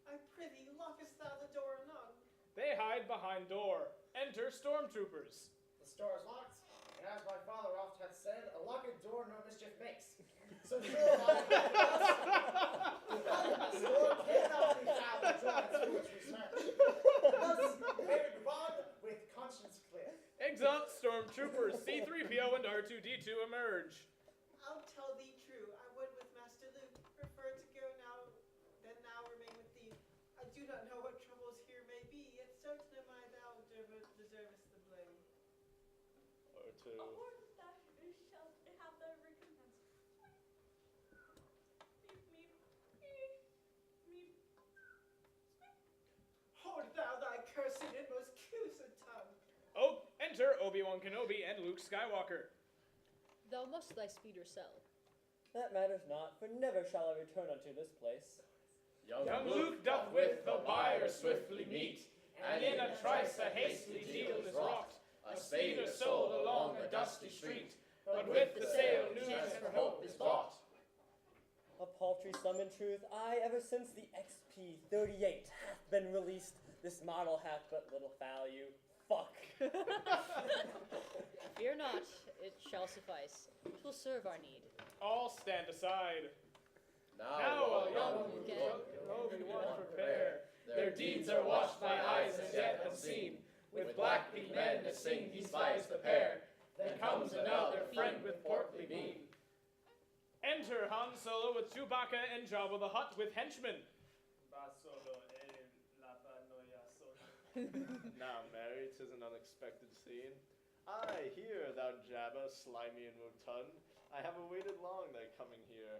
M: I prithee, lockest thou the door anon?
A: They hide behind door. Enter stormtroopers.
J: The store is locked, and as my father oft hath said, a locked door no mischief makes. So true of I the door cannot be found to join its foolish research. Thus, may we bond with conscience clear.
A: Exeunt stormtroopers. C-3PO and R2-D2 emerge.
M: I'll tell thee true, I would with Master Luke prefer to go now than now remain with thee. I do not know what troubles here may be, yet certain am I thou deservest the blame.
O: R2.
G: Or thou shalt have thy recompense. Me.
M: Hold thou thy cursed and most cursed tongue.
A: Oh, enter Obi-Wan Kenobi and Luke Skywalker.
E: Thou must thy speed yourself.
L: That matters not, for never shall I return unto this place.
N: Young Luke doth with the buyer swiftly meet, and in a trice a hasty deal is wrought. A spade is sold along a dusty street, but with the sale news for hope is bought.
L: A paltry sum in truth, I, ever since the XP-38 hath been released, this model hath but little value. Fuck.
E: Fear not, it shall suffice. 'Twill serve our need.
A: All stand aside.
N: Now
A: while
N: young
A: Luke
N: Luke
A: and Obi-Wan prepare,
N: their deeds are watched by eyes as yet unseen. With black-beaked men to sing he spies the pair. Then comes another friend with portly mien.
A: Enter Han Solo with Chewbacca and Jabba the Hutt with henchmen.
O: Now, Mary, 'tis an unexpected scene. Aye, here, thou Jabba, slimy and rotund. I have awaited long thy coming here.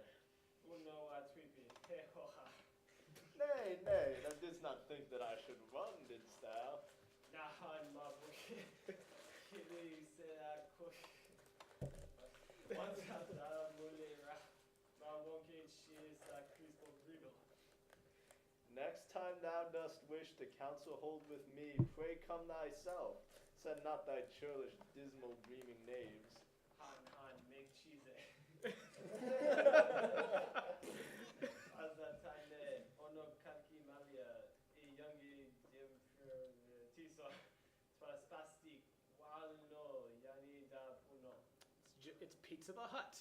O: Nay, nay, thou didst not think that I should run, didst thou? Next time thou dost wish to counsel hold with me, pray come thyself. Send not thy churlish, dismal, dreaming knaves.
A: It's Pizza the Hut.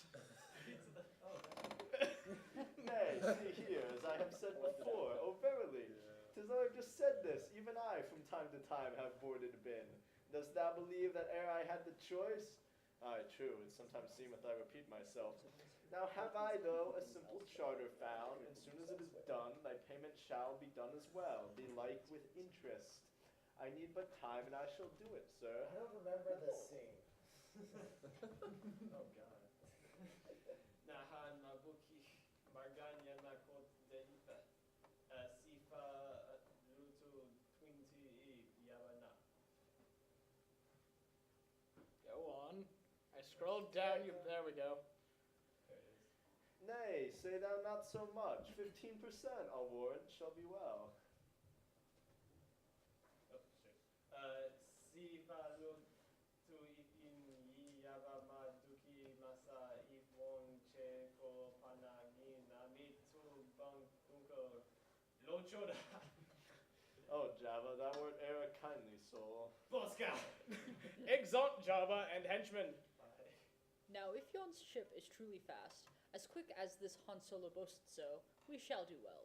O: Nay, see here, as I have said before, oh verily, 'tis though I've just said this, even I from time to time have boarded been. Dost thou believe that ere I had the choice? Aye, true, it sometimes seemeth I repeat myself. Now have I, though, a simple charter found, and soon as it is done, thy payment shall be done as well, belike with interest. I need but time, and I shall do it, sir.
J: I don't remember this scene.
O: Oh, God.
A: Go on. I scrolled down. There we go.
O: Nay, say thou not so much. 15%, I'll warrant, shall be well. Oh, Jabba, thou wert e'er a kindly soul.
A: Exalt Jabba and henchmen.
E: Now, if yon ship is truly fast, as quick as this Han Solo boasts so, we shall do well.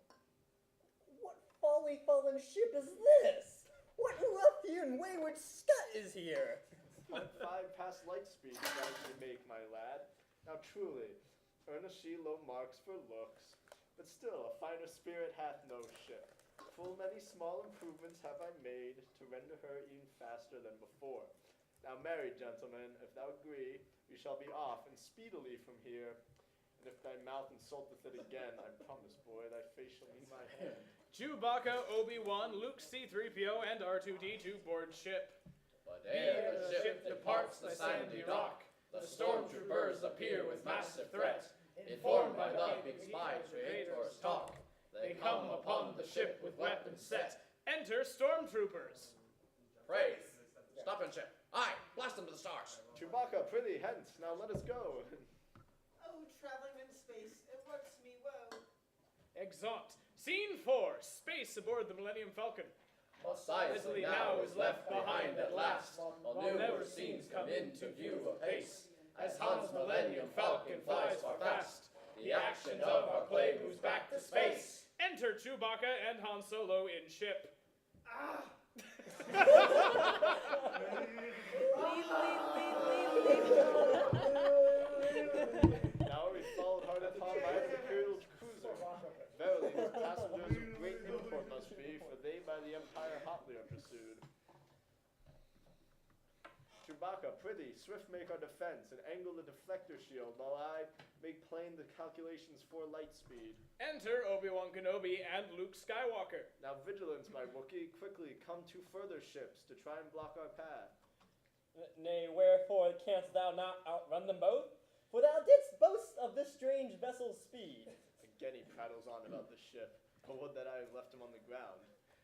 L: What folly-fallen ship is this? What ruffian wayward scut is here?
O: 0.5 past light speed does you make, my lad. Now truly, earnest she low marks for looks, but still a finer spirit hath no ship. Full many small improvements have I made to render her e'en faster than before. Now marry, gentlemen, if thou agree, we shall be off, and speedily from here. And if thy mouth insulteth it again, I promise, boy, thy face shall meet my hand.
A: Chewbacca, Obi-Wan, Luke, C-3PO, and R2-D2 board ship.
N: But ere the ship departs the sandy rock, the stormtroopers appear with massive threat. Informed by the big spy creator's talk, they come upon the ship with weapons set.
A: Enter stormtroopers.
N: Praise, stop and ship. Aye, blast them to the stars.
O: Chewbacca, prithee, hence, now let us go.
M: Oh, traveling in space, it works me woe.
A: Exeunt. Scene 4. Space aboard the Millennium Falcon.
N: Mos Eisley now is left behind at last, while newer scenes come into view apace. As Han's Millennium Falcon flies far fast, the action of our play moves back to space.
A: Enter Chewbacca and Han Solo in ship.
O: Now are we followed hard upon by the Imperial cruiser. Verily, these passengers of great import must be, for they by the Empire hotly are pursued. Chewbacca, prithee, swift make our defense, and angle the deflector shield, while I make plain the calculations for light speed.
A: Enter Obi-Wan Kenobi and Luke Skywalker.
O: Now vigilance, my Wookiee, quickly come to further ships to try and block our path.
L: Nay, wherefore canst thou not outrun them both? For thou didst boast of this strange vessel's speed.
O: Again he prattles on about the ship, but would that I had left him on the ground.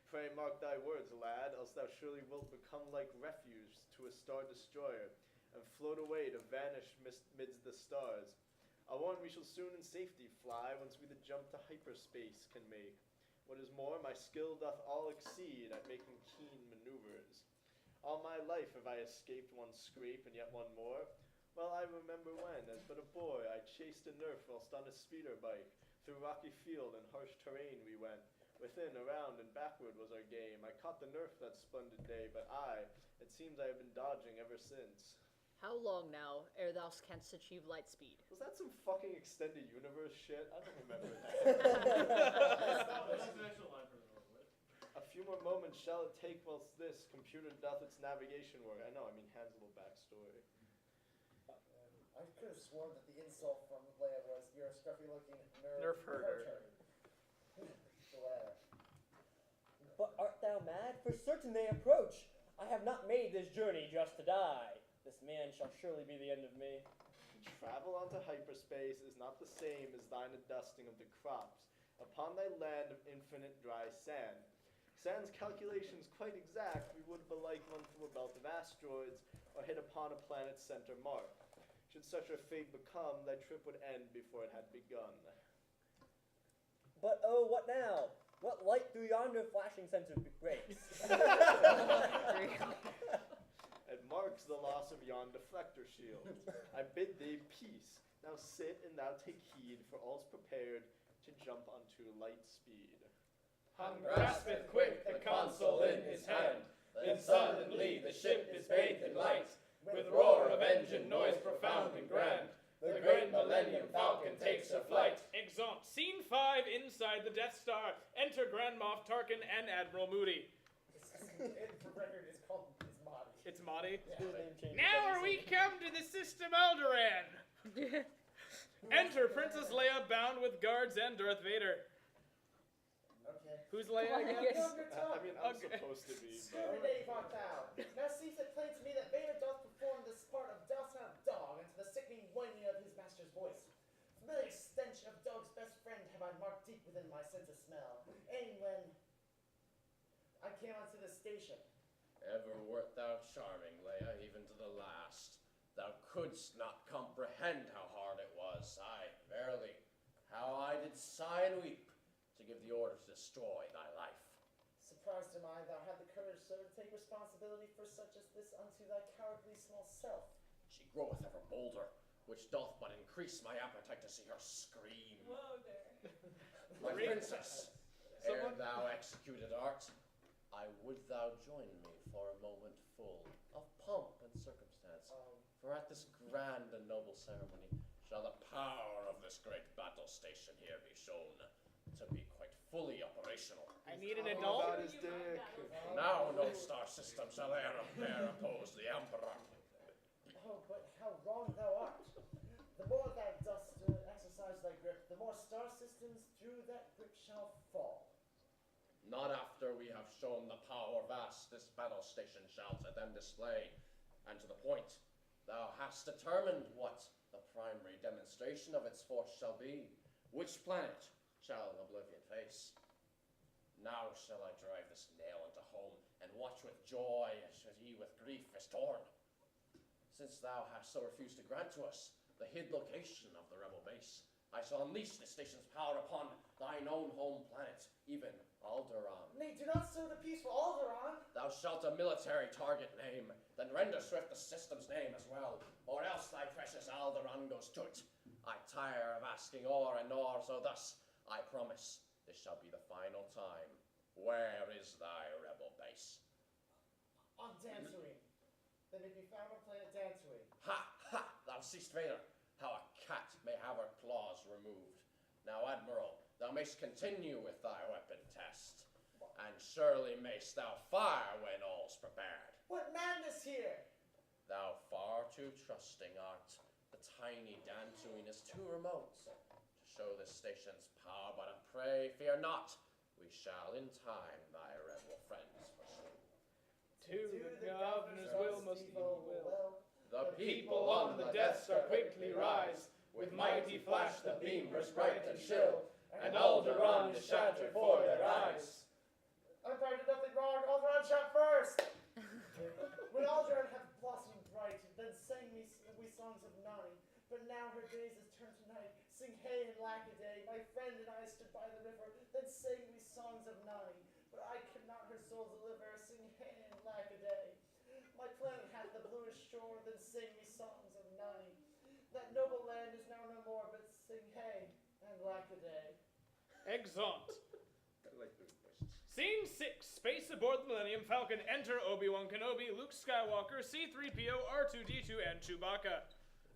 O: Pray mark thy words, lad, else thou surely wilt become like refuse to a star destroyer, and float away to vanish midst the stars. I warn we shall soon in safety fly, once we the jump to hyperspace can make. What is more, my skill doth all exceed at making keen maneuvers. All my life have I escaped one scrape and yet one more. Well, I remember when, as but a boy, I chased a nerf whilst on a speeder bike. Through rocky field and harsh terrain we went. Within, around, and backward was our game. I caught the nerf that splendid day, but it seems I have been dodging ever since.
E: How long now, ere thou canst achieve light speed?
O: Was that some fucking extended universe shit? I don't remember that.
P: That's an actual line from the novel.
O: A few more moments shall it take whilst this computer doth its navigation work. I know, I mean Han's little backstory.
J: I could have sworn that the insult from Leia was, you're a scruffy-looking
B: Nerf herder.
L: But art thou mad? For certain they approach. I have not made this journey just to die. This man shall surely be the end of me.
O: Travel onto hyperspace is not the same as thine adusting of the crops upon thy land of infinite dry sand. Sans calculations quite exact, we would belike run through a belt of asteroids or hit upon a planet's center mark. Should such a fate become, thy trip would end before it had begun.
L: But oh, what now? What light through yonder flashing sensor breaks?
O: It marks the loss of yon deflector shield. I bid thee peace. Now sit and thou take heed, for all's prepared to jump unto light speed.
D: Han graspeth quick the console in his hand, then suddenly the ship is bathed in light, with roar of engine, noise profound and grand. The great Millennium Falcon takes her flight.
A: Exeunt. Scene 5 inside the Death Star. Enter Grand Moff Tarkin and Admiral Moody.
J: For record, it's called Madi.
A: It's Madi?
J: Yeah.
A: Now are we come to the System Alderaan. Enter Princess Leia bound with guards and Darth Vader.
J: Okay.
A: Who's Leia again?
O: I mean, I'm supposed to be.
J: Stupid Dave art thou. Now seems it plain to me that Vader doth perform this part of docile dog unto the sickening whining of his master's voice. Familiar stench of dog's best friend have I marked deep within my sense of smell. And when I came onto the station.
N: Ever wert thou charming, Leia, even to the last. Thou couldst not comprehend how hard it was, aye, verily, how I did sigh and weep to give the order to destroy thy life.
J: Surprised am I thou had the courage so to take responsibility for such as this unto thy cowardly small self.
N: She groweth ever bolder, which doth but increase my appetite to see her scream.
G: Whoa there.
N: My princess, ere thou executed art, I would thou join me for a moment full of pomp and circumstance. For at this grand and noble ceremony shall the power of this great battle station here be shown to be quite fully operational.
A: I need an adult.
O: About his dick.
N: Now no star system shall e'er oppose the Emperor.
J: Oh, but how wrong thou art. The more thou dost exercise thy grip, the more star systems through that grip shall fall.
N: Not after we have shown the power vast this battle station shall to them display. And to the point, thou hast determined what the primary demonstration of its force shall be. Which planet shall oblivion face? Now shall I drive this nail into home, and watch with joy as he with grief is torn. Since thou hast so refused to grant to us the hid location of the rebel base, I shall unleash the station's power upon thine own home planet, even Alderaan.
J: Nay, do not sow the peace for Alderaan.
N: Thou shalt a military target name, then render swift the system's name as well, or else thy precious Alderaan goes to't. I tire of asking o'er and o'er, so thus I promise this shall be the final time. Where is thy rebel base?
J: On Dantooine. They may be found on planet Dantooine.
N: Ha! Ha! Thou seest, Vader, how a cat may have her claws removed. Now, Admiral, thou mayst continue with thy weapon test, and surely mayst thou fire when all's prepared.
J: What madness here!
N: Thou far too trusting art. The tiny Dantooine is too remote to show this station's power, but I pray, fear not. We shall in time thy rebel friends pursue.
A: To the governor's will, most evil will.
N: The
A: People on the Death Star quickly rise. With mighty flash the beam bursts bright and chill, and Alderaan is shattered for their eyes.
J: Empire did nothing wrong. Alderaan shot first. When Alderaan hath blossomed bright, then sang we songs of Nani. But now her days is turned to night. Sing hey and lack a day. My friend and I stood by the river. Then sang we songs of Nani. But I could not her soul deliver. Sing hey and lack a day. My planet hath the bluest shore. Then sing we songs of Nani. That noble land is now no more. But sing hey and lack a day.
A: Exeunt.
N: I like those voices.
A: Scene 6. Space aboard the Millennium Falcon. Enter Obi-Wan Kenobi, Luke Skywalker, C-3PO, R2-D2, and Chewbacca.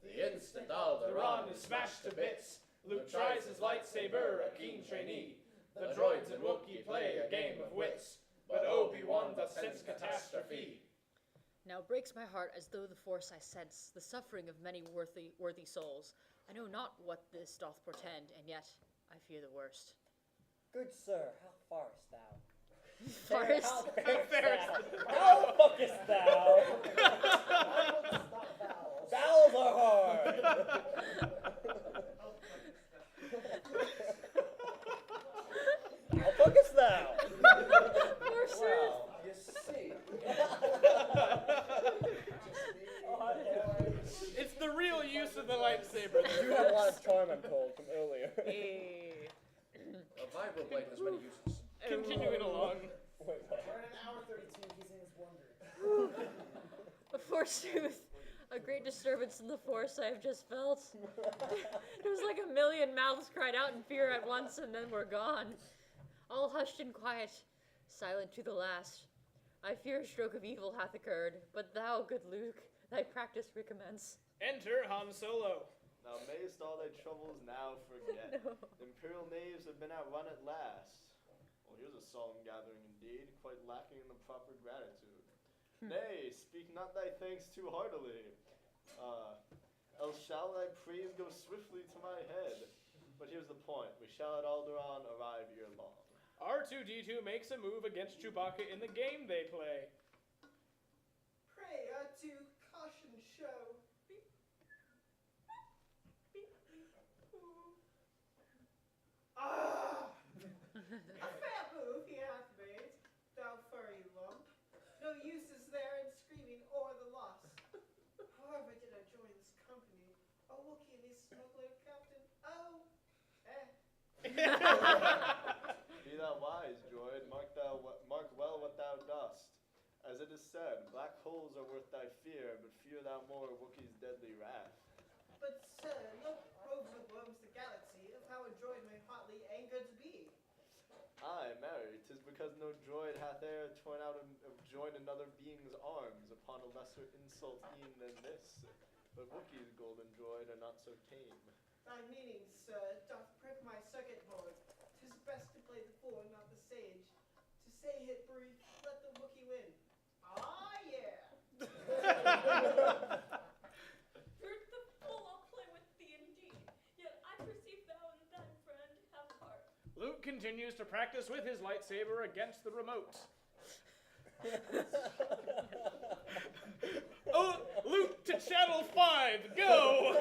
N: The instant Alderaan is smashed to bits, Luke tries his lightsaber, a keen trainee. The droids and Wookiee play a game of wits, but Obi-Wan doth sense catastrophe.
E: Now breaks my heart as though the force I sense, the suffering of many worthy souls. I know not what this doth portend, and yet I fear the worst.
L: Good sir, how farest thou?
E: Farest?
L: How fuckest thou? Vowels are hard. How fuckest thou?
J: Well, you see.
A: It's the real use of the lightsaber.
L: You have a lot of charm, I'm told, from earlier.
N: A vibroblade has many uses.
A: Continuing along.
J: We're in an hour 32. He's in his wonder.
E: Forsooth, a great disturbance in the force I have just felt. It was like a million mouths cried out in fear at once, and then were gone. All hushed and quiet, silent to the last. I fear a stroke of evil hath occurred, but thou, good Luke, thy practice recommence.
A: Enter Han Solo.
O: Now mayst all thy troubles now forget.
E: No.
O: Imperial knaves have been outrun at last. Well, here's a solemn gathering indeed, quite lacking in the proper gratitude. Nay, speak not thy thanks too heartily. Else shall thy praise go swiftly to my head. But here's the point, we shall at Alderaan arrive ere long.
A: R2-D2 makes a move against Chewbacca in the game they play.
M: Pray, to caution show. Beep. Beep. Ah! A fair move he hath made, thou furry lump. No use is there in screaming o'er the loss. However did I join this company? A Wookiee and his smuggler captain. Oh,
O: Be thou wise, droid, mark well what thou dost. As it is said, black holes are worth thy fear, but fear thou more Wookiee's deadly wrath.
M: But sir, look over the worms the galaxy of how a droid may hotly angered be.
O: Aye, marry, 'tis because no droid hath e'er torn out of joined another being's arms upon a lesser insult e'en than this. But Wookiee's golden droid are not so tame.
M: Thy meaning, sir, doth prick my circuit board. 'Tis best to play the fool, not the sage. To say it brief, let the Wookiee win. Ah, yeah!
G: Fruit the fool I'll play with thee indeed. Yet I perceive thou and thy friend have heart.
A: Luke continues to practice with his lightsaber against the remote. Oh, Luke to channel 5, go!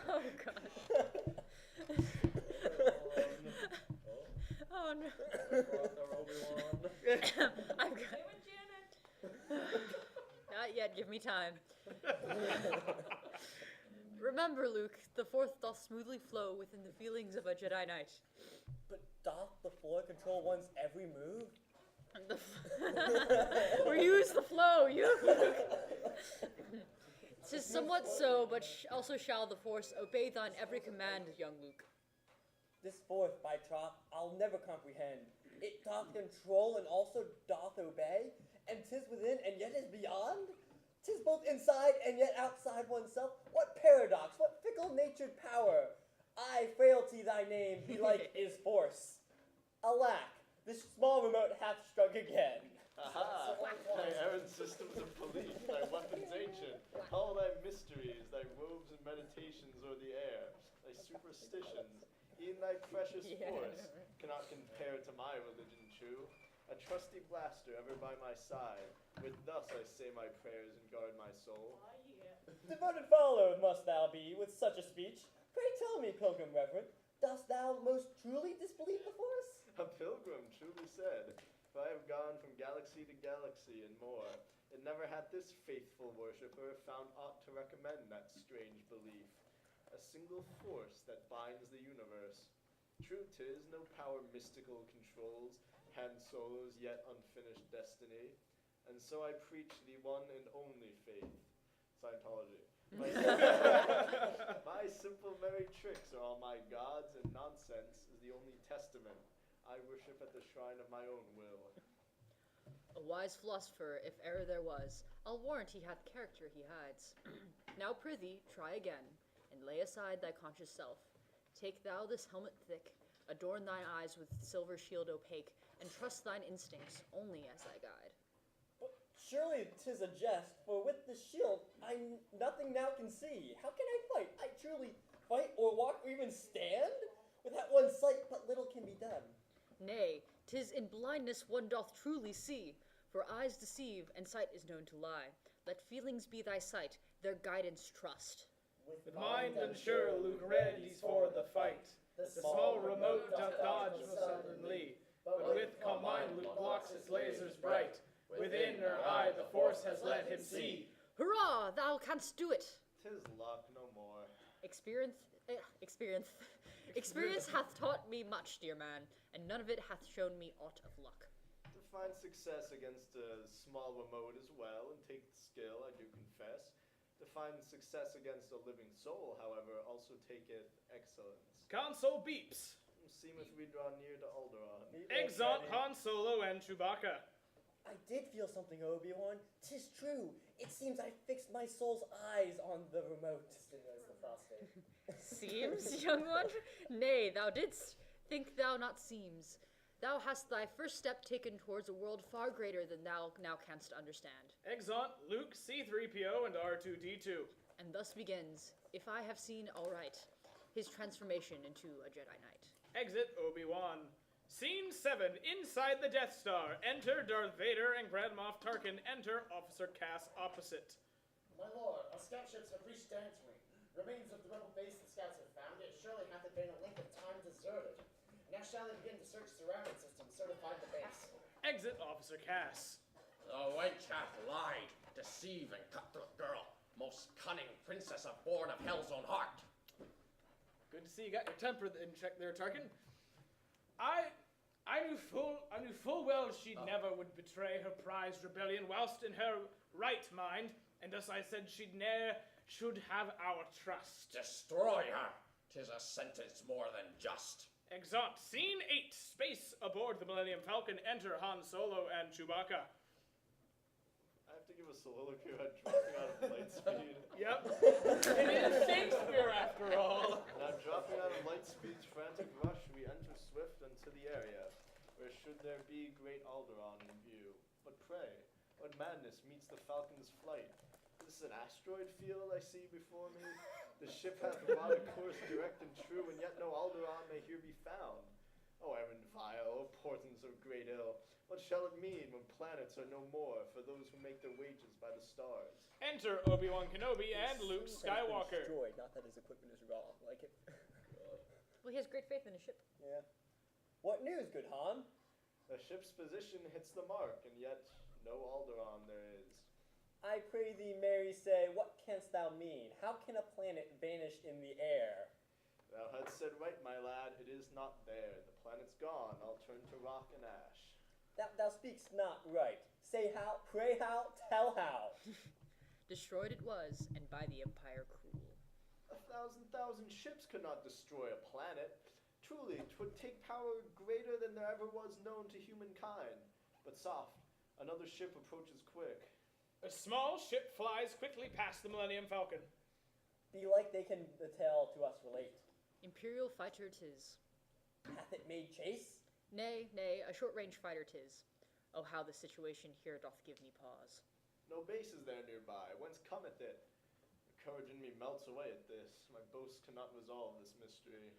E: Oh, God. Oh, no. I've got... Not yet, give me time. Remember, Luke, the Force doth smoothly flow within the feelings of a Jedi Knight.
L: But doth the floor control one's every move?
E: Or use the flow, you Luke. 'Tis somewhat so, but also shall the Force obey thine every command, young Luke.
L: This fourth, by troth, I'll never comprehend. It doth control and also doth obey, and 'tis within and yet is beyond? 'Tis both inside and yet outside oneself. What paradox, what fickle-natured power! Aye, frailty thy name, belike is force. Alack, this small remote hath struck again.
O: Aha! Thy errant systems of police, thy weapons ancient, all thy mysteries, thy robes and meditations o'er the air, thy superstitions, e'en thy precious force, cannot compare to my religion true. A trusty blaster ever by my side, with thus I say my prayers and guard my soul.
L: Devoted follower must thou be with such a speech. Pray tell me, pilgrim reverend, dost thou most truly disbelieve the force?
O: A pilgrim, truly said, for I have gone from galaxy to galaxy and more, and never had this faithful worshipper found aught to recommend that strange belief. A single force that binds the universe. True 'tis, no power mystical controls Han Solo's yet unfinished destiny, and so I preach the one and only faith, Scientology. My simple merry tricks are all my gods, and nonsense is the only testament. I worship at the shrine of my own will.
E: A wise philosopher, if e'er there was, I'll warrant he hath character he hides. Now prithee, try again, and lay aside thy conscious self. Take thou this helmet thick, adorn thine eyes with silver shield opaque, and trust thine instincts only as thy guide.
L: But surely 'tis a jest, for with the shield I nothing now can see. How can I fight? I truly fight or walk or even stand? Without one's sight, but little can be done.
E: Nay, 'tis in blindness one doth truly see, for eyes deceive, and sight is known to lie. Let feelings be thy sight, their guidance trust.
A: With mind unsure, Luke readies for the fight. The small remote doth dodge most suddenly, but with calm mind Luke blocks its lasers bright. Within her eye the force has let him see.
E: Hurrah! Thou canst do it!
O: 'Tis luck, no more.
E: Experience hath taught me much, dear man, and none of it hath shown me aught of luck.
O: To find success against a small remote as well, and take skill, I do confess. To find success against a living soul, however, also taketh excellence.
A: Console beeps.
O: Seemeth we draw near to Alderaan.
A: Exeunt Han Solo and Chewbacca.
L: I did feel something, Obi-Wan. 'Tis true. It seems I fixed my soul's eyes on the remote.
J: Stimulates the prostate.
E: Seems, young one? Nay, thou didst think thou not seems. Thou hast thy first step taken towards a world far greater than thou now canst understand.
A: Exeunt Luke, C-3PO, and R2-D2.
E: And thus begins, if I have seen aright, his transformation into a Jedi Knight.
A: Exit Obi-Wan. Scene 7, inside the Death Star. Enter Darth Vader and Grand Moff Tarkin. Enter Officer Cass opposite.
J: My lord, our scout ships have reached Dantooine. Remains of the rebel base the scouts have found, yet surely hath it been a length of time deserted. Now shall they begin to search surrounding systems, certify the base.
A: Exit Officer Cass.
N: The wench hath lied, deceived, and cutthroat girl, most cunning princess born of hell's own heart.
A: Good to see you got your temper in check there, Tarkin. I knew full well she never would betray her prized rebellion whilst in her right mind, and thus I said she'd ne'er should have our trust.
N: Destroy her. 'Tis a sentence more than just.
A: Exeunt. Scene 8. Space aboard the Millennium Falcon. Enter Han Solo and Chewbacca.
O: I have to give a soliloquy about dropping out of light speed.
A: Yep. It is Shakespeare after all.
O: Now dropping out of light speed's frantic rush, we enter swift unto the area, where should there be great Alderaan in view. But pray, what madness meets the Falcon's flight? Is this an asteroid field I see before me? The ship hath run a course direct and true, and yet no Alderaan may here be found. O errand vile, O portents of great ill, what shall it mean when planets are no more for those who make their wages by the stars?
A: Enter Obi-Wan Kenobi and Luke Skywalker.
L: Destroyed, not that his equipment is wrong. Like it.
E: Well, he has great faith in his ship.
L: Yeah. What news, good Han?
O: The ship's position hits the mark, and yet no Alderaan there is.
L: I pray thee, Mary, say, what canst thou mean? How can a planet vanish in the air?
O: Thou hadst said right, my lad, it is not there. The planet's gone, I'll turn to rock and ash.
L: Thou speakst not right. Say how, pray how, tell how.
E: Destroyed it was, and by the Empire cruel.
O: 1,000 ships could not destroy a planet. Truly, 'twould take power greater than there ever was known to humankind. But soft, another ship approaches quick.
A: A small ship flies quickly past the Millennium Falcon.
L: Belike they can the tale to us relate.
E: Imperial fighter 'tis.
L: Hath it made chase?
E: Nay, a short-range fighter 'tis. Oh, how the situation here doth give me pause.
O: No base is there nearby. Whence cometh it? The courage in me melts away at this. My boast cannot resolve this mystery.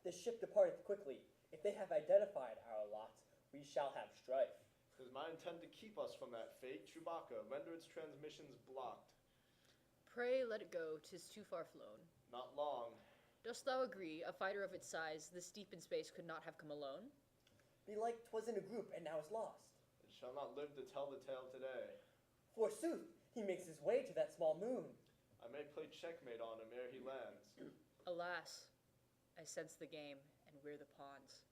L: The ship departeth quickly. If they have identified our lot, we shall have strife.
O: 'Tis my intent to keep us from that fate. Chewbacca, render its transmissions blocked.
E: Pray let it go, 'tis too far flown.
O: Not long.
E: Dost thou agree, a fighter of its size, this deep in space could not have come alone?
L: Belike 'twas in a group, and now is lost.
O: It shall not live to tell the tale today.
L: Forsooth, he makes his way to that small moon.
O: I may play checkmate on him ere he lands.
E: Alas, I sense the game, and we're the pawns.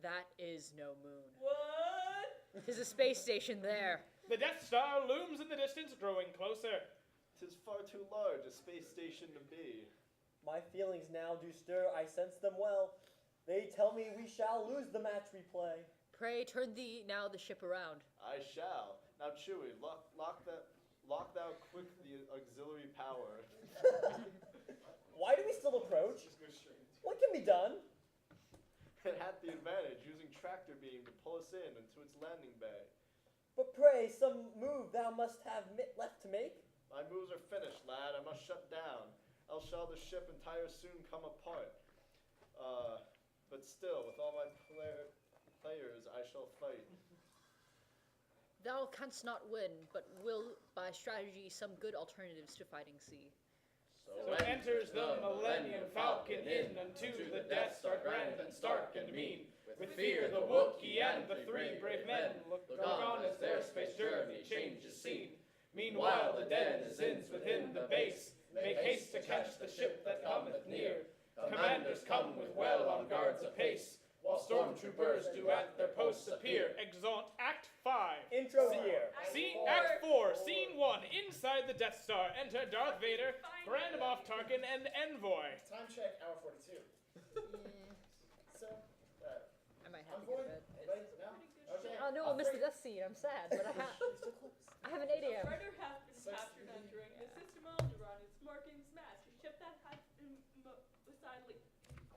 E: That is no moon.
G: What?
E: 'Tis a space station there.
A: The Death Star looms in the distance, growing closer.
O: 'Tis far too large a space station to be.
L: My feelings now do stir, I sense them well. They tell me we shall lose the match we play.
E: Pray turn thee now the ship around.
O: I shall. Now, Chewie, lock thou quick the auxiliary power.
L: Why do we still approach? What can be done?
O: It had the advantage, using tractor beam to pull us in into its landing bay.
L: But pray, some move thou must have left to make?
O: My moves are finished, lad. I must shut down. Else shall the ship and tire soon come apart. But still, with all my players, I shall fight.
E: Thou canst not win, but will, by strategy, some good alternatives to fighting see.
A: So enters the Millennium Falcon in unto the Death Star grand and stark and mean. With fear the Wookiee and the three brave men look on as their space journey changes scene. Meanwhile the denizens within the base make haste to catch the ship that cometh near. Commanders come with well on guards apace, while stormtroopers do at their posts appear. Exeunt Act 5.
L: Intro here.
A: Act 4, Scene 1. Inside the Death Star, enter Darth Vader, Grand Moff Tarkin, and Envoy.
J: Time check, hour 42. So,
E: I might have
J: I'm
E: to go to
J: going.
E: bed.
J: Anybody? No? Okay.
E: Oh no, I missed the death scene. I'm sad, but I have an 8 a.m.
G: Rudder has been captured entering the system Alderaan. Its markings match. A ship that had been decidedly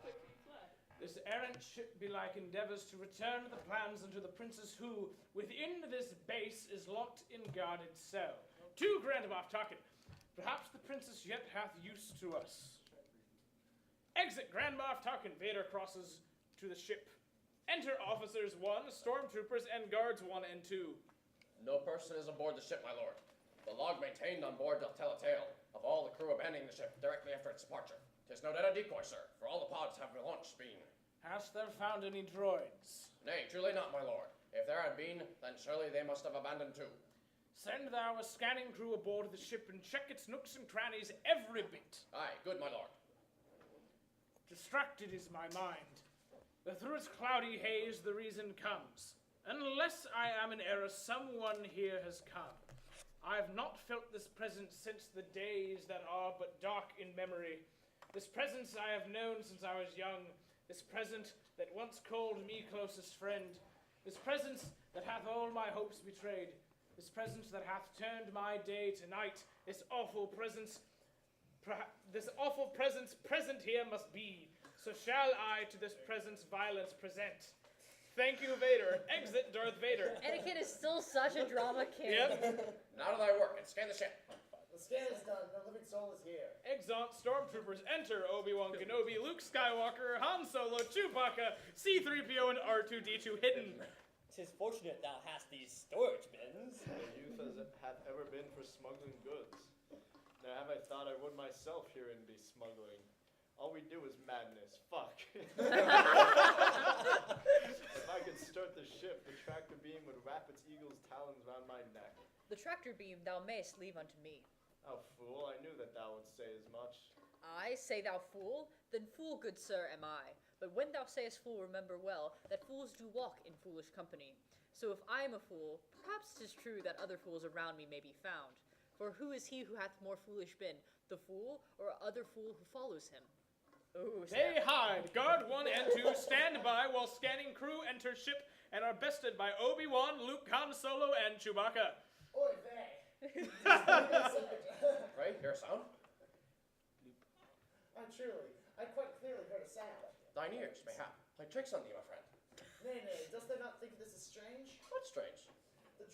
G: quickly fled.
A: This errant ship belike endeavors to return the plans unto the princess who, within this base, is locked in guarded cell. To Grand Moff Tarkin, perhaps the princess yet hath use to us. Exit Grand Moff Tarkin. Vader crosses to the ship. Enter officers 1, stormtroopers, and guards 1 and 2.
N: No person is aboard the ship, my lord. The log maintained on board doth tell a tale of all the crew abandoning the ship directly after its departure. 'Tis no doubt a decoy, sir, for all the pods have launched been.
A: Hast thou found any droids?
N: Nay, truly not, my lord. If there had been, then surely they must have abandoned too.
A: Send thou a scanning crew aboard the ship and check its nooks and crannies every bit.
N: Aye, good, my lord.
A: Distracted is my mind, but through its cloudy haze the reason comes. Unless I am in error, someone here has come. I have not felt this presence since the days that are but dark in memory. This presence I have known since I was young. This presence that once called me closest friend. This presence that hath all my hopes betrayed. This presence that hath turned my day to night. This awful presence present here must be. So shall I to this presence violence present. Thank you, Vader. Exit Darth Vader.
E: Etiquette is still such a drama king.
A: Yep.
N: Now to thy work, and scan the ship.
J: The scan is done. No living soul is here.
A: Exeunt stormtroopers. Enter Obi-Wan Kenobi, Luke Skywalker, Han Solo, Chewbacca, C-3PO, and R2-D2 hidden.
L: 'Tis fortunate thou hast these storage bins.
O: The youth as it hath ever been for smuggling goods. Now have I thought I would myself herein be smuggling. All we do is madness. Fuck. If I could start the ship, the tractor beam would wrap its eagle's talons round my neck.
E: The tractor beam thou mayst leave unto me.
O: Oh, fool, I knew that thou wouldst say as much.
E: I say thou fool? Then fool, good sir, am I. But when thou sayest fool, remember well that fools do walk in foolish company. So if I am a fool, perhaps 'tis true that other fools around me may be found. For who is he who hath more foolish been, the fool or other fool who follows him? Ooh,
A: They hide. Guard 1 and 2 stand by while scanning crew enter ship and are bested by Obi-Wan, Luke, Han Solo, and Chewbacca.
J: Oy vey.
N: Pray, hear a sound?
J: Truly, I quite clearly heard a sound.
N: Thine ears, mayhap, play tricks on thee, my friend.
J: Nay, dost thou not think this is strange?
N: What strange?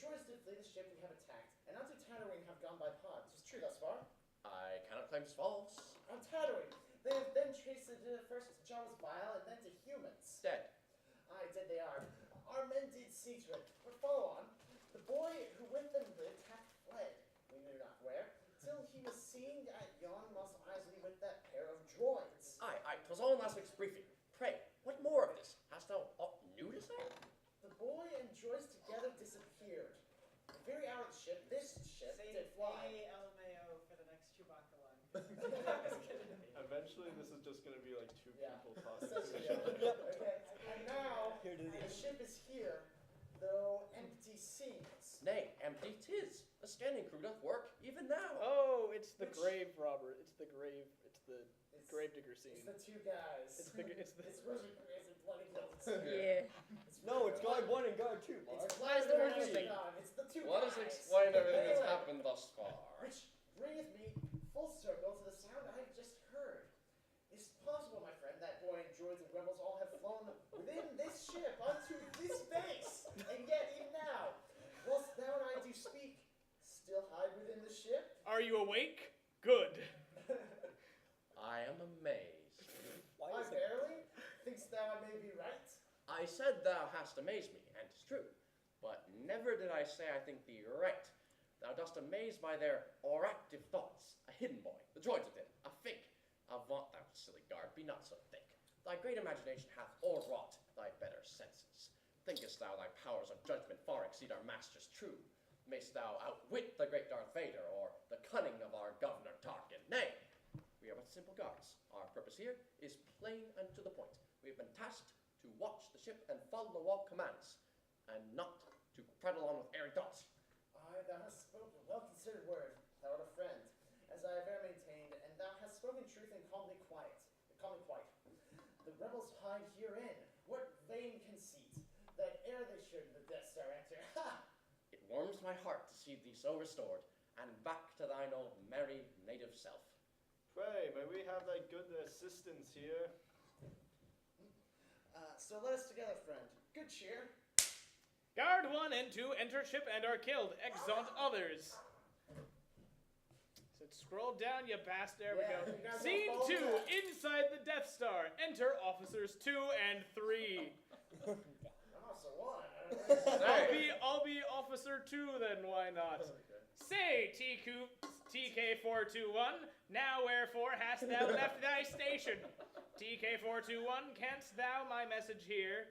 J: droids did flee the ship we have attacked, and onto Tatooine have gone by pod. 'Tis true thus far?
N: I cannot claim 'tis false.
J: On Tatooine, they have then traced it first to Jabba's bile and then to humans.
N: Dead.
J: Aye, dead they are. Our men did see to it, but follow on. The boy who with them lived hath fled, we knew not where, till he was seen at yon Mos Eisley with that pair of droids.
N: Aye, 'twas all in last week's briefing. Pray, what more of this? Hast thou aught new to say?
J: The boy and droids together disappeared. The very hour of the ship, this ship, did fly.
H: LMAO for the next Chewbacca line.
O: Eventually, this is just going to be like two people talking to
J: Essentially,
O: each other.
J: Okay, and now the ship is here, though empty seems.
N: Nay, empty 'tis. The standing crew doth work even now.
B: Oh, it's the grave robber. It's the gravedigger scene.
J: It's the two guys.
B: It's the
J: It's Rosie Perez and Bloody Hills.
L: Yeah. No, it's guard 1 and guard 2, Mark.
J: Why is
E: the one you think?
J: It's the two
N: Let
J: guys.
N: us explain everything that's
J: Anyway,
N: happened thus far.
J: Which bringeth me full circle to the sound I have just heard. Is it possible, my friend, that boy and droids and rebels all have flown within this ship onto this base, and yet even now, whilst thou and I do speak, still hide within the ship?
A: Are you awake? Good.
N: I am amazed.
J: I barely? Thinkst thou I may be right?
N: I said thou hast amazed me, and 'tis true. But never did I say I think thee right. Thou dost amaze by their oractive thoughts. A hidden boy, the droids within, a fig. Avaunt, thou silly guard, be not so thick. Thy great imagination hath o'erwrought thy better senses. Thinkest thou thy powers of judgment far exceed our master's true? Mayst thou outwit the great Darth Vader, or the cunning of our Governor Tarkin? Nay, we are but simple guards. Our purpose here is plain and to the point. We have been tasked to watch the ship and follow all commands, and not to prattle on with airy thoughts.
J: Aye, thou hast spoken a well-considered word. Thou art a friend, as I have ever maintained, and thou hast spoken truth and called me quiet. The rebels hide herein. What vain conceit, that ere they should the Death Star enter. Ha!
N: It warms my heart to see thee so restored, and back to thine old merry native self.
O: Pray, may we have thy good assistance here?
J: So let us together, friend. Good cheer.
A: Guard 1 and 2 enter ship and are killed. Exeunt others. So scroll down, you bastard. There we go. Scene 2, inside the Death Star. Enter officers 2 and 3.
J: So what?
A: I'll be officer 2 then, why not? Say, TK421, now wherefore hast thou left thy station? TK421, canst thou my message hear?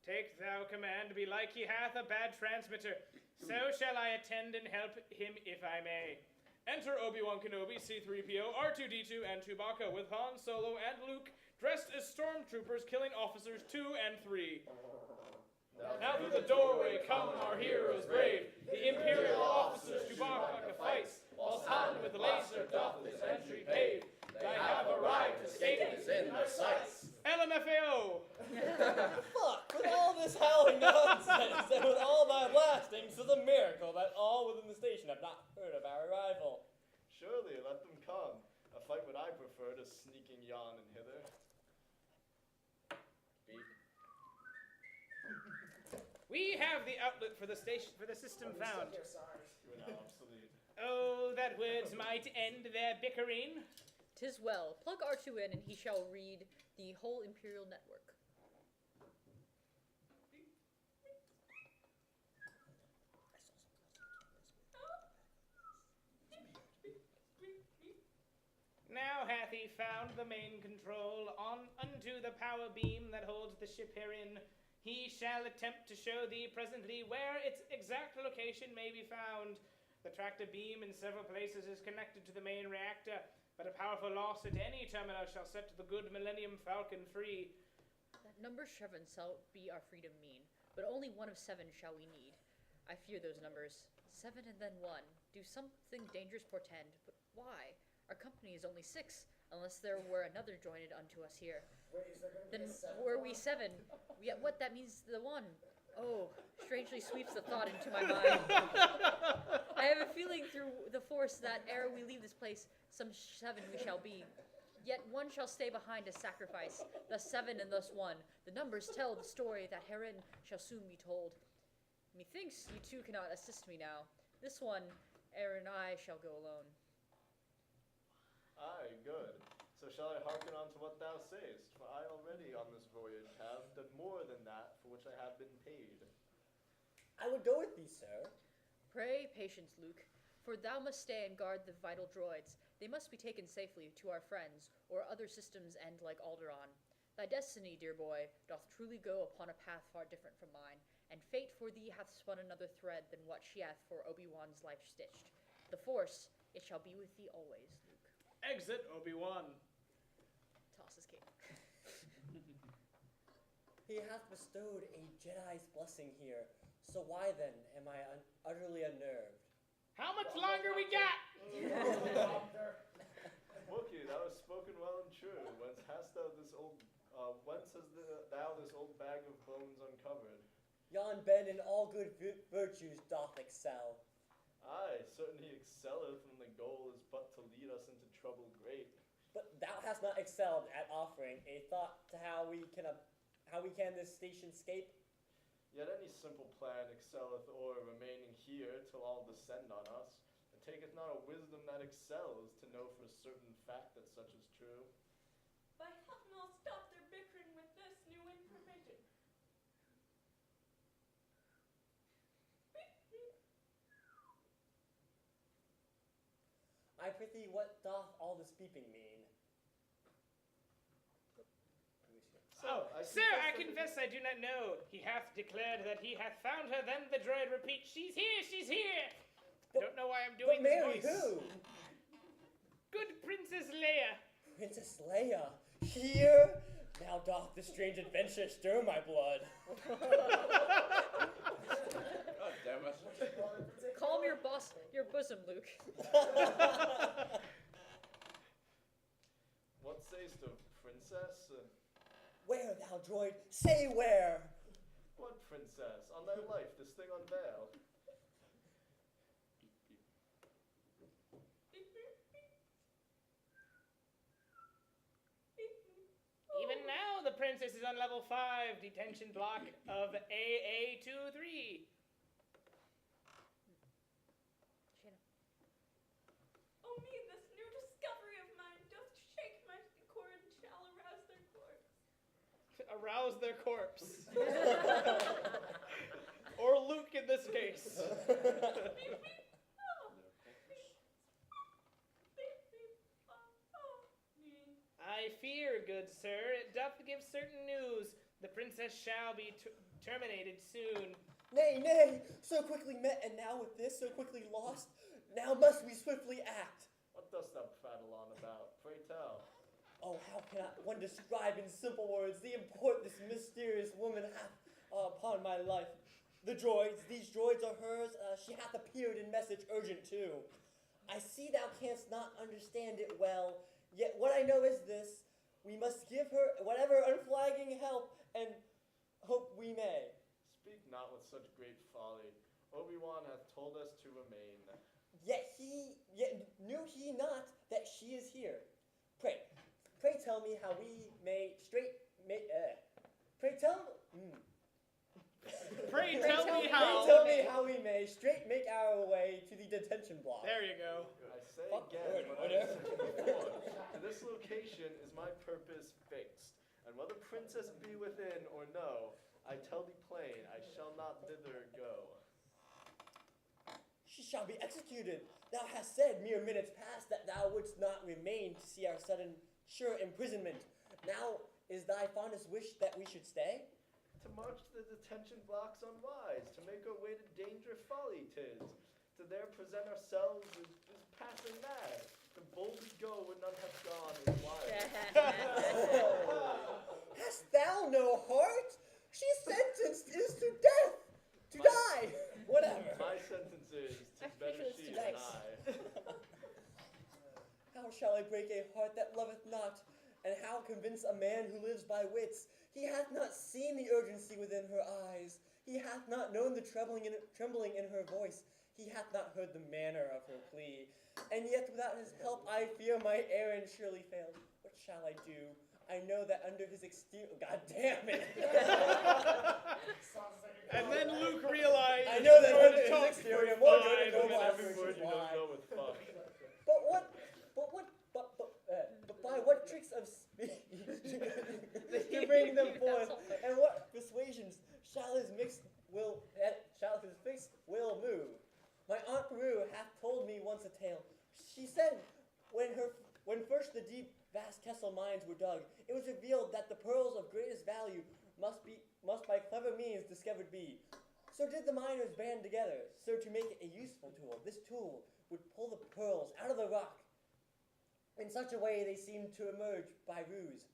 A: Take thou command, belike he hath a bad transmitter. So shall I attend and help him if I may. Enter Obi-Wan Kenobi, C-3PO, R2-D2, and Chewbacca with Han Solo and Luke, dressed as stormtroopers killing officers 2 and 3. Now through the doorway come our heroes brave, the Imperial officers Chewbacca fights, whilst Han with laser doth his entry pave. They have arrived, escaping is in their sights. LMFAO!
L: Fuck, with all this howling nonsense, and with all thy blastings, 'tis a miracle that all within the station have not heard of our arrival.
O: Surely, let them come. A fight would I prefer to sneaking yon and hither.
A: We have the outlet for the system found.
O: We're now obsolete.
A: Oh, that words might end their bickering.
E: 'Tis well. Plug R2 in, and he shall read the whole Imperial network.
A: Now hath he found the main control on unto the power beam that holds the ship herein. He shall attempt to show thee presently where its exact location may be found. The tractor beam in several places is connected to the main reactor, but a powerful loss at any terminal shall set the good Millennium Falcon free.
E: That number 7 shall be our freedom mean, but only one of 7 shall we need. I fear those numbers. 7 and then 1. Do something dangerous portend, but why? Our company is only 6, unless there were another joined unto us here.
J: Wait, is there going to
E: Then
J: be a 7?
E: were we 7? Yet what that means the 1. Oh, strangely sweeps the thought into my mind. I have a feeling through the force that ere we leave this place, some 7 we shall be. Yet 1 shall stay behind as sacrifice, thus 7 and thus 1. The numbers tell the story that herein shall soon be told. Methinks you two cannot assist me now. This one, ere and I shall go alone.
O: Aye, good. So shall I hearken unto what thou sayest? For I already on this voyage have done more than that for which I have been paid.
L: I would go with thee, sir.
E: Pray patience, Luke, for thou must stay and guard the vital droids. They must be taken safely to our friends, or other systems end like Alderaan. Thy destiny, dear boy, doth truly go upon a path far different from mine, and fate for thee hath spun another thread than what she hath for Obi-Wan's life stitched. The Force, it shall be with thee always, Luke.
A: Exit Obi-Wan.
E: Tosses cape.
L: He hath bestowed a Jedi's blessing here, so why then am I utterly unnerved?
A: How much longer we got?
O: Wookie, thou hast spoken well and true. Whence hast thou this old? Whence has thou this old bag of bones uncovered?
L: Yon Ben in all good virtues doth excel.
O: Aye, certainly excelleth, and the goal is but to lead us into trouble great.
L: But thou hast not excelled at offering a thought to how we can this station scape.
O: Yet any simple plan excelleth o'er remaining here till all descend on us. It taketh not a wisdom that excels to know for certain fact that such is true.
G: By heaven, I'll stop their bickering with this new information.
L: I prithee, what doth all this beeping mean?
A: Sir, I confess I do not know. He hath declared that he hath found her, then the droid repeats, she's here, she's here! I don't know why I'm doing
L: But Mary,
A: this voice.
L: who?
A: Good Princess Leia.
L: Princess Leia, here? Now doth this strange adventure stir my blood.
N: God damn it.
E: Calm your bosom, Luke.
O: What sayst of princess?
L: Where, thou droid? Say where!
O: What princess? On thy life, this thing unveil.
A: Even now, the princess is on level 5, detention block of AA23.
G: Oh me, this new discovery of mine doth shake my core and shall arouse their corpse.
A: Arouse their corpse. Or Luke in this case. I fear, good sir, it doth give certain news. The princess shall be terminated soon.
L: Nay, nay, so quickly met and now with this so quickly lost, now must we swiftly act.
O: What dost thou prattle on about? Pray tell.
L: Oh, how can one describe in simple words the import this mysterious woman hath upon my life? The droids, these droids are hers, she hath appeared in message urgent too. I see thou canst not understand it well, yet what I know is this, we must give her whatever unflagging help and hope we may.
O: Speak not with such great folly. Obi-Wan hath told us to remain.
L: Yet knew he not that she is here. Pray tell me how we may Pray tell me how we may straight make our way to the detention block.
A: There you go.
O: I say again what I said before. To this location is my purpose fixed, and whether princess be within or no, I tell thee plain, I shall not thither go.
L: She shall be executed. Thou hast said mere minutes past that thou wouldst not remain to see our sudden sure imprisonment. Now is thy fondest wish that we should stay?
O: To march to the detention blocks unwise, to make our way to danger folly 'tis. To there present ourselves is passing mad. To boldly go where none have gone is wise.
L: Hast thou no heart? She's sentenced is to death, to die, whatever.
O: My sentence is, 'tis better she than I.
L: How shall I break a heart that loveth not? And how convince a man who lives by wits? He hath not seen the urgency within her eyes. He hath not known the trembling in her voice. He hath not heard the manner of her plea. And yet without his help I fear my errand surely failed. What shall I do? I know that under his exterior... God damn it!
A: And then Luke realized
L: know that
A: Going to
L: London is
A: talk
L: exterior,
A: for
L: more
A: five
L: good and noble
A: minutes.
O: Every word you don't know with fuck.
L: But by what tricks of speech to bring them forth, and what persuasions shall his fixed will move? My Aunt Peru hath told me once a tale. She said, when first the deep, vast Kessel mines were dug, it was revealed that the pearls of greatest value must by clever means discovered be. So did the miners band together, so to make it a useful tool. This tool would pull the pearls out of the rock. In such a way they seemed to emerge by ruse.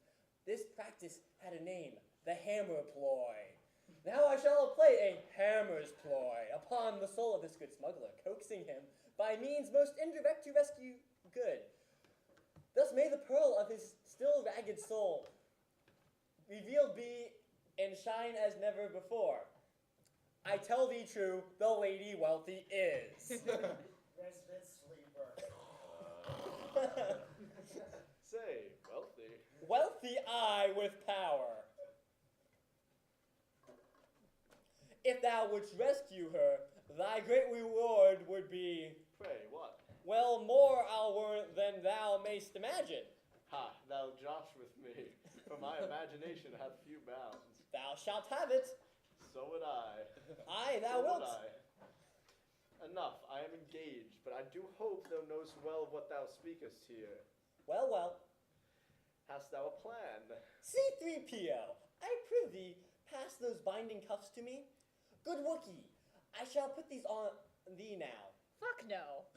L: This practice had a name, the hammer ploy. Now I shall play a hammer's ploy upon the soul of this good smuggler, coaxing him by means most indirect to rescue good. Thus may the pearl of his still ragged soul revealed be and shine as never before. I tell thee true, the lady wealthy is.
J: Resident sleeper.
O: Say, wealthy.
L: Wealthy I with power. If thou wouldst rescue her, thy great reward would be,
O: Pray, what?
L: well, more I'll warrant than thou mayst imagine.
O: Ha, thou josh with me, for my imagination hath few bounds.
L: Thou shalt have it.
O: So would I.
L: Aye, thou
O: So would
L: wilt.
O: I. Enough, I am engaged, but I do hope thou knowest well of what thou speakest here.
L: Well, well.
O: Hast thou a plan?
L: C-3PO, I prithee, pass those binding cuffs to me. Good Wookie, I shall put these on thee now.
E: Fuck no.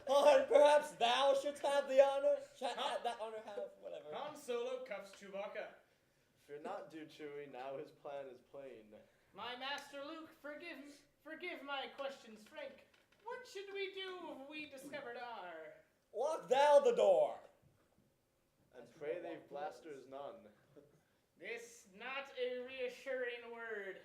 L: Han, perhaps thou shouldst have the honor? That honor have, whatever.
A: Han Solo cuffs Chewbacca.
O: Fear not, dear Chewie, now his plan is plain.
A: My master Luke, forgive my questions frank. What should we do if we discovered our...
L: Lock thou the door.
O: And pray they've blasters none.
A: This not a reassuring word.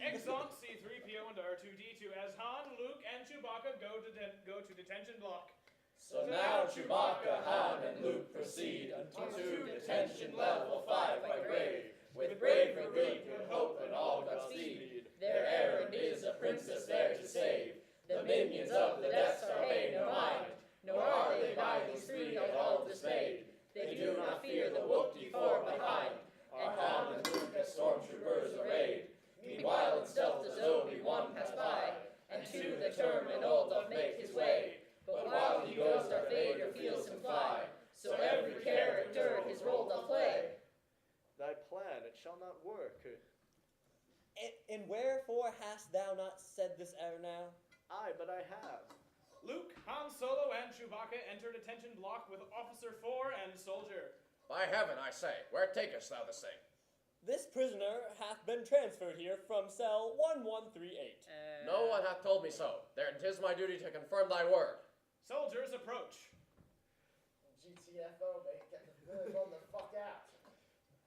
A: Exeunt C-3PO and R2-D2 as Han, Luke, and Chewbacca go to detention block.
D: So now Chewbacca, Han, and Luke proceed unto detention level 5 by grave. With bravery, good hope, and all God's speed. Their errand is a princess there to save. The minions of the Death Star pay no mind, nor are they by these three at all dismayed. They do not fear the Wookiee far behind. Our Han and Luke as stormtroopers arrayed. Meanwhile in stealth as Obi-Wan passed by, and to the terminal doth make his way. But while he goes, Darth Vader feels him fly, so every character his role doth play.
O: Thy plan, it shall not work.
L: And wherefore hast thou not said this ere now?
O: Aye, but I have.
A: Luke, Han Solo, and Chewbacca enter detention block with Officer 4 and Soldier.
N: By heaven, I say, where takest thou this thing?
L: This prisoner hath been transferred here from cell 1138.
N: No one hath told me so. There, 'tis my duty to confirm thy word.
A: Soldiers approach.
J: GTFO, mate. Get the fuck out.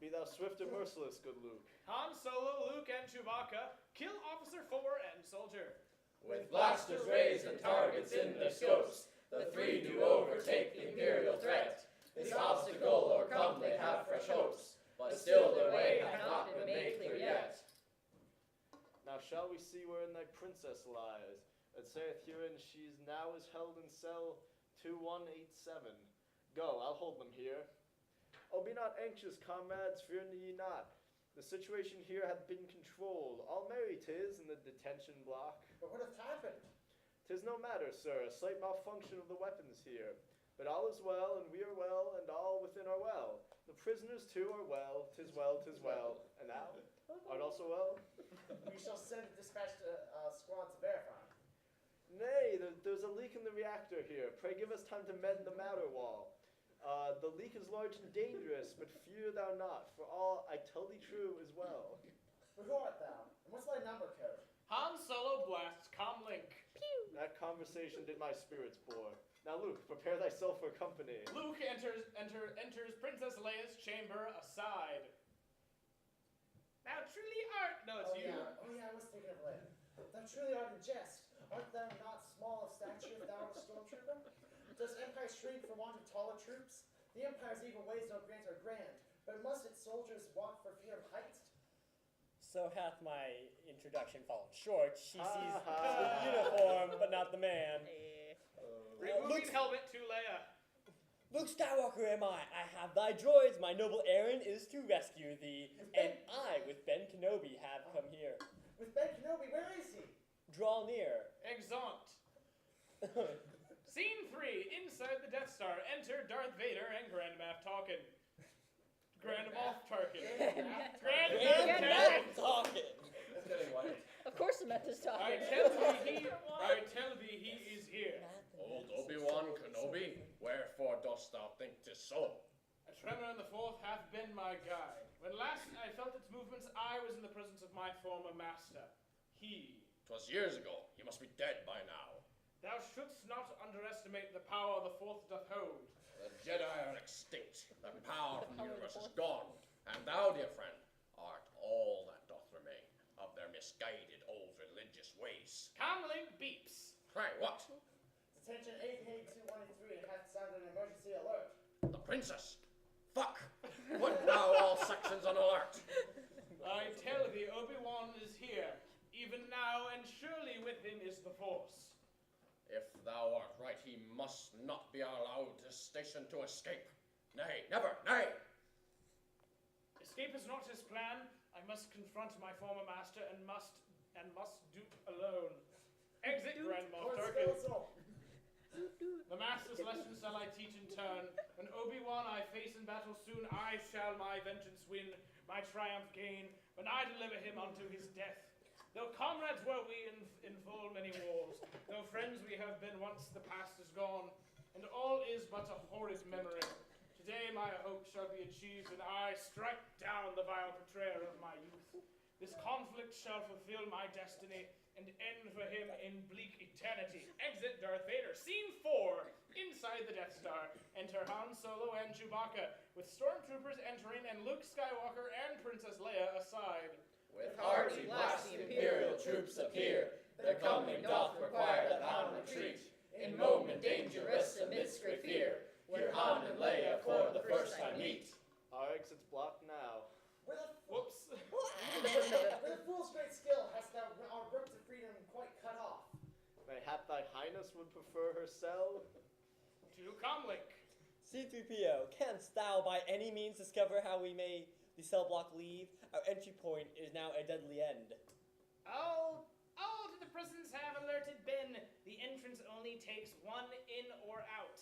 O: Be thou swift and merciless, good Luke.
A: Han Solo, Luke, and Chewbacca kill Officer 4 and Soldier.
D: With blasters raised and targets in their scopes, the three do overtake the Imperial threat. This obstacle o'ercome they have fresh hopes, but still their way hath not been made clear yet.
O: Now shall we see wherein thy princess lies? It saith herein she's now is held in cell 2187. Go, I'll hold them here. Oh, be not anxious, comrades, fear ye not. The situation here hath been controlled. All merry 'tis in the detention block.
J: But what hath happened?
O: 'Tis no matter, sir, a slight malfunction of the weapons here. But all is well, and we are well, and all within are well. The prisoners too are well, 'tis well, 'tis well. And thou art also well?
J: We shall send a dispatch to squad to verify.
O: Nay, there's a leak in the reactor here. Pray give us time to mend the matter wall. The leak is large and dangerous, but fear thou not, for all I tell thee true is well.
J: But who art thou? And what's thy number code?
A: Han Solo blasts comlink.
E: Pew!
O: That conversation did my spirits bore. Now Luke, prepare thyself for company.
A: Luke enters Princess Leia's chamber aside. Thou truly art. No, it's you.
J: Oh yeah, I was thinking of Leia. Thou truly art in jest. Art thou not small of stature if thou art a stormtrooper? Does empire shrink for want of taller troops? The empire's evil ways don't grant her grand. But must its soldiers walk for fear of height?
L: So hath my introduction fallen short. She sees the uniform, but not the man.
A: Removing helmet to Leia.
L: Luke Skywalker am I. I have thy droids. My noble errand is to rescue thee. And I, with Ben Kenobi, have come here.
J: With Ben Kenobi, where is he?
L: Draw near.
A: Exeunt. Scene 3. Inside the Death Star. Enter Darth Vader and Grand Moff Tarkin. Grand Moff Tarkin. Grand Moff
L: Tarkin.
N: It's getting late.
E: Of course the meth is talking.
A: I tell thee he is here.
N: Old Obi-Wan Kenobi, wherefore dost thou think 'tis so?
A: A tremor in the fourth hath been my guide. When last I felt its movements, I was in the presence of my former master. He.
N: 'Twas years ago. He must be dead by now.
A: Thou shouldst not underestimate the power the fourth doth hold.
N: The Jedi are extinct. The power from the universe is gone. And thou, dear friend, art all that doth remain of their misguided old religious ways.
A: Comlink beeps.
N: Pray, what?
J: Attention 88213 hath sounded an emergency alert.
N: The princess. Fuck. Put now all sections on alert.
A: I tell thee, Obi-Wan is here, even now, and surely with him is the Force.
N: If thou art right, he must not be allowed this station to escape. Nay, never, nay.
A: Escape is not his plan. I must confront my former master and must do it alone. Exit, Grand Moff Tarkin. The master's lessons shall I teach in turn. When Obi-Wan I face in battle soon, I shall my vengeance win, my triumph gain, when I deliver him unto his death. Though comrades were we in full many wars, though friends we have been once, the past is gone, and all is but a horrid memory. Today my hope shall be achieved, and I strike down the vile betrayer of my youth. This conflict shall fulfill my destiny, and end for him in bleak eternity. Exit Darth Vader. Scene 4. Inside the Death Star. Enter Han Solo and Chewbacca, with stormtroopers entering and Luke Skywalker and Princess Leia aside.
D: With hearty blast the Imperial troops appear. Their coming doth require that Han retreat. In moment dangerous amidst great fear. Here Han and Leia for the first time meet.
O: Our exit's blocked now.
A: Whoops.
J: With a fool's great skill hast thou our road to freedom quite cut off.
O: Mayhap thy highness would prefer her cell?
A: To Comlink.
L: C-3PO, canst thou by any means discover how we may the cell block leave? Our entry point is now a deadly end.
A: All to the prisons have alerted been. The entrance only takes one in or out.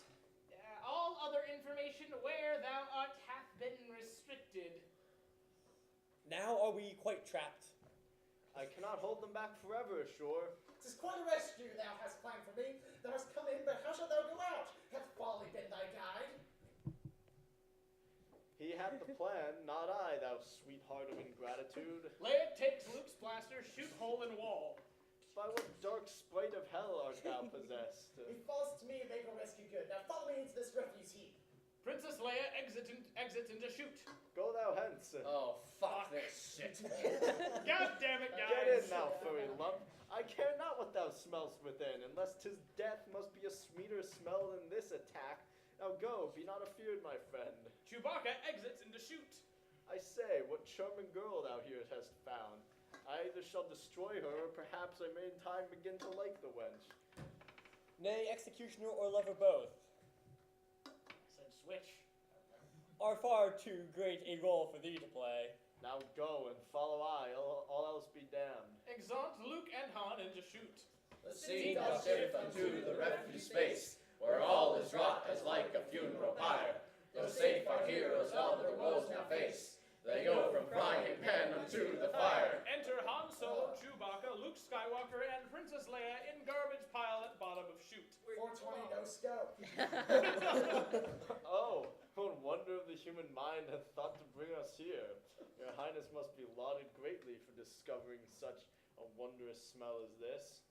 A: All other information where thou art hath been restricted.
L: Now are we quite trapped?
O: I cannot hold them back forever, sure.
J: 'Tis quite a rescue thou hast planned for me. Thou hast come in, but how shalt thou go out? Hath folly been thy guide?
O: He had the plan, not I, thou sweetheart of ingratitude.
A: Leia takes Luke's blaster, shoot hole in wall.
O: By what dark sprite of hell art thou possessed?
J: Be false to me and make our rescue good. Now follow me into this refuse heap.
A: Princess Leia exits into chute.
O: Go thou hence.
N: Oh, fuck this shit.
A: God damn it, guys.
O: Get in now, furry lump. I care not what thou smellst within, unless 'tis death must be a sweeter smell than this attack. Now go, be not afeared, my friend.
A: Chewbacca exits into chute.
O: I say, what charming girl thou here hast found. I either shall destroy her, or perhaps I may in time begin to like the wench.
L: Nay, executioner or lover both.
A: Said switch.
L: Are far too great a role for thee to play.
O: Now go, and follow I, all else be damned.
A: Exeunt Luke and Han into chute.
D: The scene doth shift unto the refuse space, where all is wrought as like a funeral pyre. Though safe our heroes all their woes now face, they go from frying pan unto the fire.
A: Enter Han Solo, Chewbacca, Luke Skywalker, and Princess Leia in garbage pile at bottom of chute.
J: 420, no scope.
O: Oh, what wonder of the human mind hath thought to bring us here. Your Highness must be lauded greatly for discovering such a wondrous smell as this.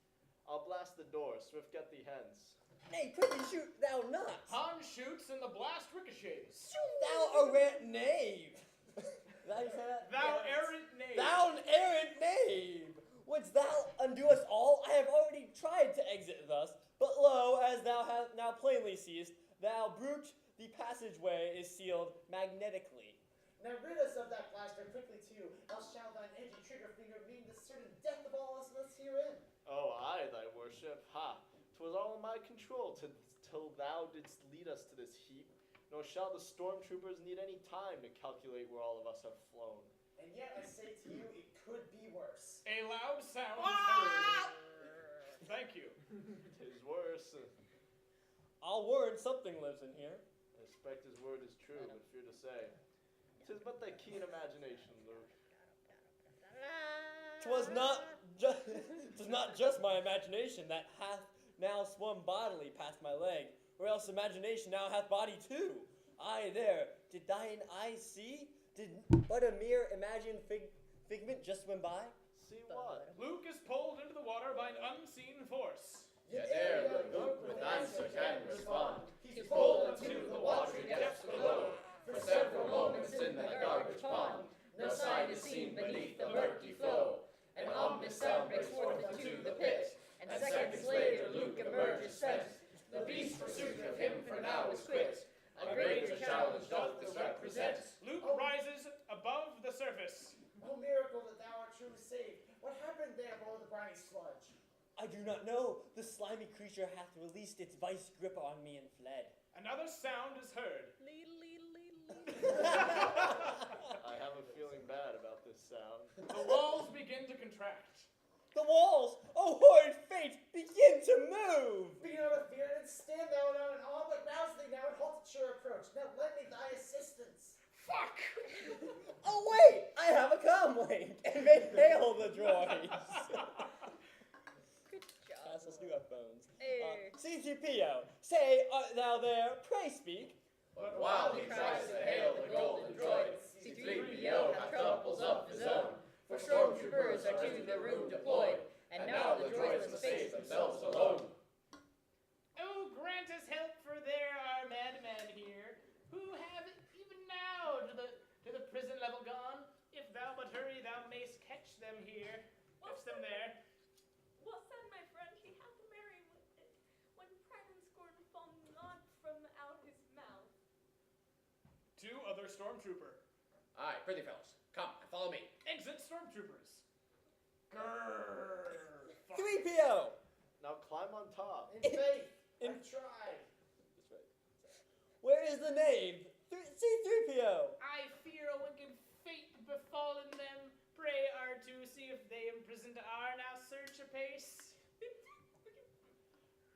O: I'll blast the door, swift get thee hence.
L: Nay, quickly shoot thou not!
A: Han shoots and the blast ricochets.
L: Thou errant knave! Is that how you say that?
A: Thou errant knave.
L: Thou errant knave! Wouldst thou undo us all? I have already tried to exit thus, but lo, as thou hast now plainly seest, thou brute, the passageway is sealed magnetically.
J: Now rid us of that blaster quickly too, else shall thine edgy trigger finger mean the certain death of all us herein.
O: Oh, aye, thy worship. Ha! 'Twas all in my control till thou didst lead us to this heap, nor shall the stormtroopers need any time to calculate where all of us have flown.
J: And yet I say to you, it could be worse.
A: A loud sound is heard. Thank you.
O: 'Tis worse.
L: I'll warrant something lives in here.
O: I expect his word is true, but fear to say, 'tis but thy keen imagination, Luke.
L: 'Twas not just my imagination that hath now swum bodily past my leg, or else imagination now hath body too. Aye, there, did thine eyes see? Did but a mere imagined figment just swim by?
O: See what?
A: Luke is pulled into the water by an unseen force.
N: Yet ere the Luke with answer can respond, he's pulled into the watery depths below. For several moments in that garbage pond, no sign is seen beneath the murky flow. An ominous sound breaks forth into the pit, and seconds later Luke emerges spent. The beast pursuit of him for now is quit. A greater challenge doth this represent.
A: Luke rises above the surface.
J: Oh miracle that thou art truly saved. What happened there below the briny sludge?
L: I do not know. The slimy creature hath released its vice grip on me and fled.
A: Another sound is heard.
O: I have a feeling bad about this sound.
A: The walls begin to contract.
L: The walls, oh horrid fate, begin to move!
J: Be not afeard, and stand thou not in awe, but rouse thee now and halt at your approach. Now lend me thy assistance.
A: Fuck!
L: Oh wait, I have a comm link, and may hail the droids.
E: Good job.
L: Castles do have phones.
E: Hey.
L: C3PO, say, art thou there? Pray speak.
N: But while he tries to hail the golden droid, C3PO hath troubles of his own. For stormtroopers are to the room deployed, and now the droids must face themselves alone.
A: Oh, grant us help, for there are madmen here, who have even now to the prison level gone. If thou but hurry, thou mayst catch them here. Catch them there.
G: Well said, my friend. He hath married when pride and scorn fall not from out his mouth.
A: Two other stormtrooper.
N: Aye, prithee fellows, come and follow me.
A: Exit stormtroopers. Grrr. Fuck.
L: 3PO!
O: Now climb on top.
J: In faith,
L: In-
J: I've tried.
L: That's right. Where is the name? C3PO!
A: I fear a wicked fate befallen them. Pray R2, see if they imprisoned are now search apace.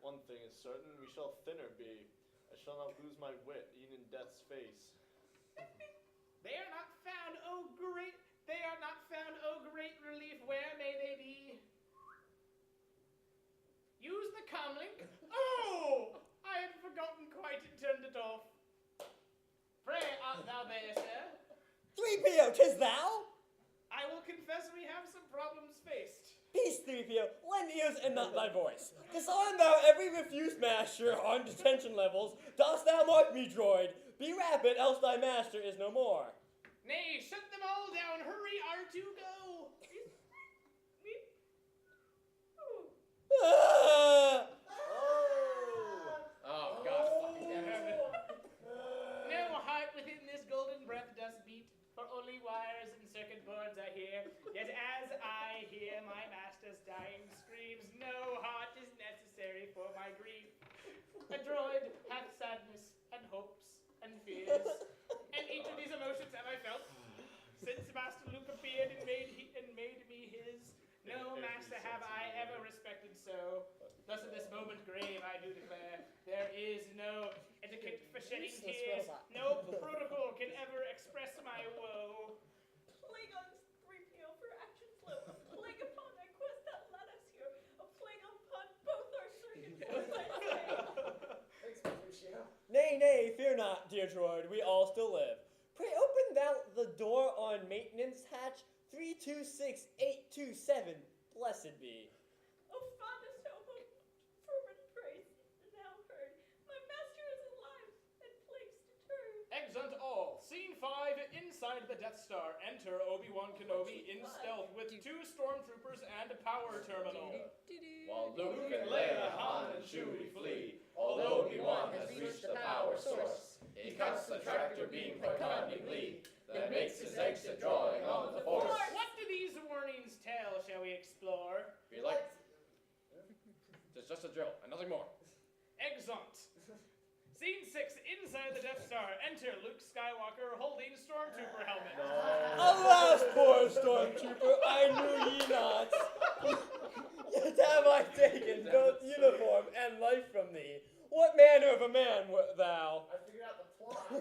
O: One thing is certain, we shall thinner be. I shall not lose my wit, e'en in death's face.
A: They are not found, oh great relief, where may they be? Use the comlink. Oh! I had forgotten quite and turned it off. Pray, art thou there, sir?
L: 3PO, 'tis thou?
A: I will confess we have some problems faced.
L: Peace, 3PO, lend ears and not thy voice. Disarm thou every refused master on detention levels. Dost thou mark me, droid? Be rapid, else thy master is no more.
A: Nay, shut them all down. Hurry, R2, go.
L: Ah!
N: Oh, God fucking damn it.
A: No heart within this golden breath does beat, for only wires and circuit boards I hear. Yet as I hear my master's dying screams, no heart is necessary for my grief. A droid hath sadness and hopes and fears, and each of these emotions have I felt since Master Luke appeared and made me his. No master have I ever respected so. Thus in this moment grave I do declare, there is no etiquette for shedding
E: Useless
A: tears.
E: robot.
A: No protocol can ever express my woe.
G: Plague on 3PO for action slow. A plague upon our quest that led us here. A plague upon both our circuit boards, I say.
J: Thanks, Patricio.
L: Nay, fear not, dear droid, we all still live. Pray open thou the door on maintenance hatch 326827, blessed be.
G: Oh, fondest hope of fervent praise, now heard. My master is alive and plagues deterred.
A: Exeunt all. Scene 5, inside the Death Star. Enter Obi-Wan Kenobi in stealth with 2 stormtroopers and a power terminal.
N: While Luke and Leia, Han, and Chewie flee, although Obi-Wan has reached the power source, he cuts the tractor beam for cunningly, then makes a drawing on the force.
A: What do these warnings tell? Shall we explore?
N: Be like, it's just a drill and nothing more.
A: Excellent. Scene 6, inside the Death Star. Enter Luke Skywalker holding Stormtrooper helmet.
L: Alas, poor Stormtrooper, I knew ye not. Yet have I taken both uniform and life from thee. What manner of a man wert thou?
J: I figured out the plot.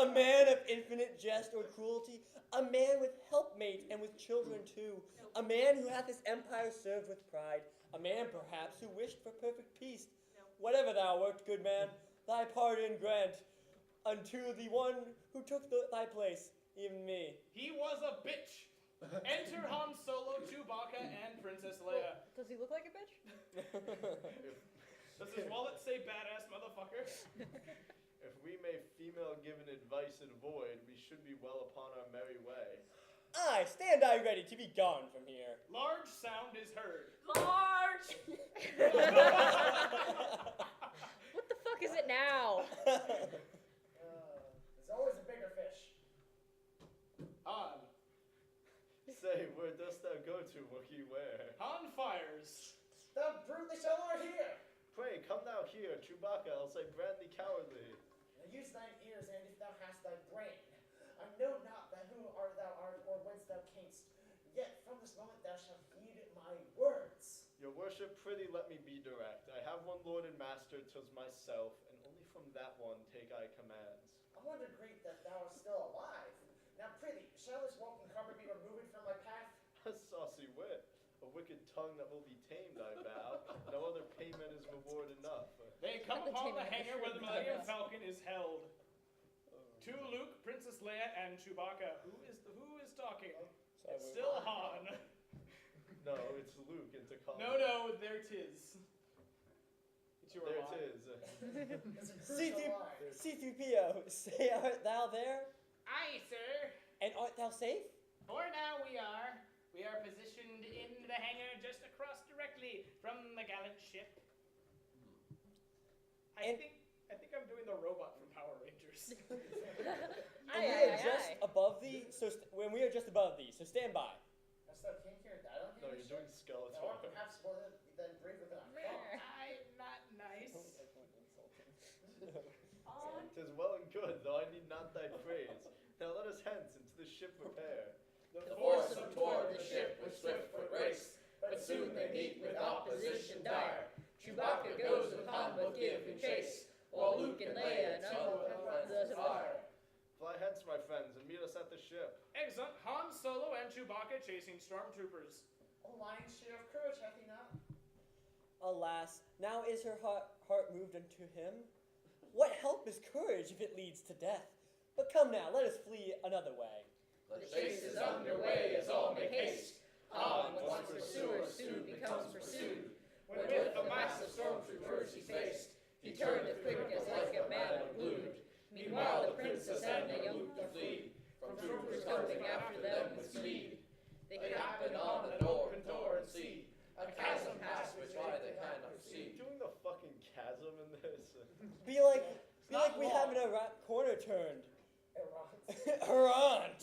L: A man of infinite jest or cruelty, a man with helpmate and with children too, a man who hath his empire served with pride, a man perhaps who wished for perfect peace. Whatever thou wert, good man, thy pardon grant unto the one who took thy place, even me.
A: He was a bitch. Enter Han Solo, Chewbacca, and Princess Leia.
E: Does he look like a bitch?
A: Does his wallet say badass motherfucker?
O: If we may female given advice avoid, we should be well upon our merry way.
L: Aye, stand I ready to be gone from here.
A: Large sound is heard.
G: Large!
E: What the fuck is it now?
J: There's always a bigger fish.
A: Han.
O: Say, where dost thou go to, Wookiee, where?
A: Han fires.
J: The brute they shall not hear.
O: Pray, come thou here, Chewbacca, else I brand thee cowardly.
J: Now use thine ears, and if thou hast thy brain, I know not that who thou art, or whence thou camest. Yet from this moment thou shalt heed my words.
O: Your worship, prithee let me be direct. I have one lord and master, 'tis myself, and only from that one take I commands.
J: I wonder great that thou art still alive. Now prithee, shall this walking carpet be removed from my path?
O: A saucy wit, a wicked tongue that will be tamed, I vow. No other payment is reward enough.
A: They come upon the hangar where the Millennium Falcon is held. To Luke, Princess Leia, and Chewbacca. Who is talking? It's still Han.
O: No, it's Luke and Takal.
A: No, there 'tis. It's your
O: There
A: line.
O: 'tis.
L: C-3PO, say art thou there?
A: Aye, sir.
L: And art thou safe?
A: For now we are. We are positioned in the hangar just across directly from the gallant ship. I think I'm doing the robot from Power Rangers.
L: And we are just above thee, when we are just above thee, so stand by.
J: Hast thou came here and died on
O: No,
J: him?
O: you're doing Skeletor.
J: Thou art perhaps more than braver than I thought.
A: I'm not nice.
O: Tis well and good, though I need not thy praise. Now let us hence into the ship repair.
D: The force them toward the ship with swift foot race, but soon they meet with opposition dire. Chewbacca goes with Han both give and chase, while Luke and Leia and others fire.
O: Fly hence, my friends, and meet us at the ship.
A: Excellent. Han Solo and Chewbacca chasing stormtroopers.
J: A lion's share of courage hath he not?
L: Alas, now is her heart moved unto him? What help is courage if it leads to death? But come now, let us flee another way.
D: The chase is underway as all make haste. Han, once pursuer, soon becomes pursued. When with a mass of stormtroopers he faced, he turned as quick as like a man unglued. Meanwhile the princess and the young to flee, from troopers coming after them with speed. They happen on an open door and see a chasm past which by they cannot see.
O: Doing the fucking chasm in this.
L: Be like we have an Iraq corner turned. Errant.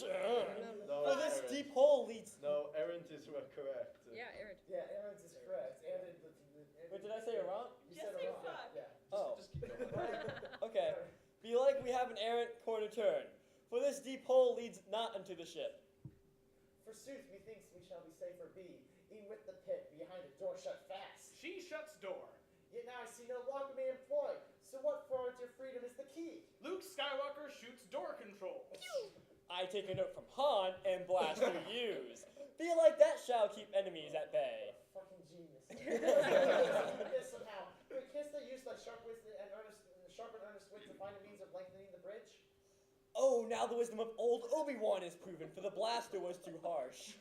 O: No,
L: For this
O: errant.
L: deep hole leads.
O: No, errant is correct.
E: Yeah, Aaron.
J: Yeah, Aaron's is correct. And
L: Wait, did I say errant?
J: You
G: Just
J: said
G: say
J: Iran.
G: fuck.
J: Yeah.
L: Oh.
N: Just keep going.
L: Okay. Be like we have an errant corner turn. For this deep hole leads not unto the ship.
J: Forsooth, methinks we shall be safer be, e'en with the pit behind a door shut fast.
A: She shuts door.
J: Yet now I see no lock may employ, so what for unto your freedom is the key?
A: Luke Skywalker shoots door control.
L: I take a note from Han and blast to use. Be like that shall keep enemies at bay.
J: Fucking genius. This somehow. Wait, canst thou use thy sharp and earnest wit to find a means of lengthening the bridge?
L: Oh, now the wisdom of old Obi-Wan is proven, for the blaster was too harsh.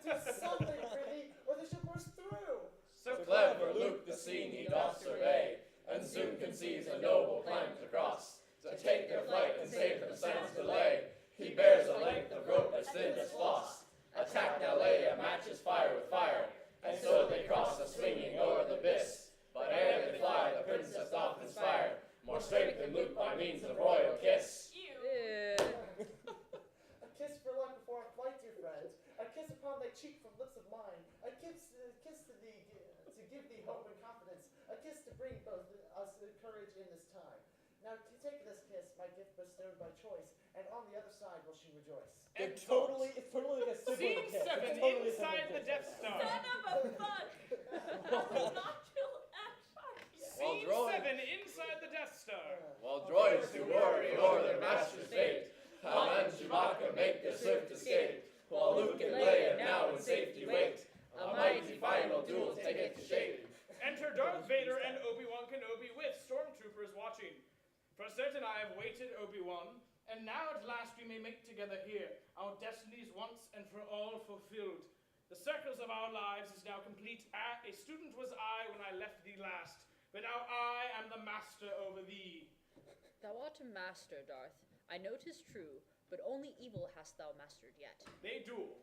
J: Do something, pretty, or the ship bursts through.
N: So clever Luke the scene he doth survey, and soon conceives a noble plan to cross, to take their flight and save themselves delay. He bears a length of rope as thin as floss. Attack now Leia matches fire with fire, and so they cross a swinging o'er the abyss. But ere they fly, the princess doth inspire more strength than Luke by means of royal kiss.
J: A kiss bring both us courage in this time. Now take this kiss, my gift bestowed by choice, and on the other side will she rejoice.
L: It's totally like a sibling
A: Scene
L: kiss.
A: 7,
L: It's totally a
A: inside
L: sibling
A: the
L: kiss.
A: Death Star.
G: Son of a fuck! I will not kill Ash.
A: Scene
N: droid.
A: 7, inside the Death Star.
N: While droids do worry o'er their master's fate, Han and Chewbacca make their swift escape, while Luke and Leia now in safety wait. A mighty final duel taketh shape.
A: Enter Darth Vader and Obi-Wan Kenobi with stormtroopers watching. For certain I have waited, Obi-Wan, and now at last we may make together here, our destinies once and for all fulfilled. The circles of our lives is now complete. A student was I when I left thee last, but now I am the master over thee.
E: Thou art a master, Darth. I know 'tis true, but only evil hast thou mastered yet.
A: They duel.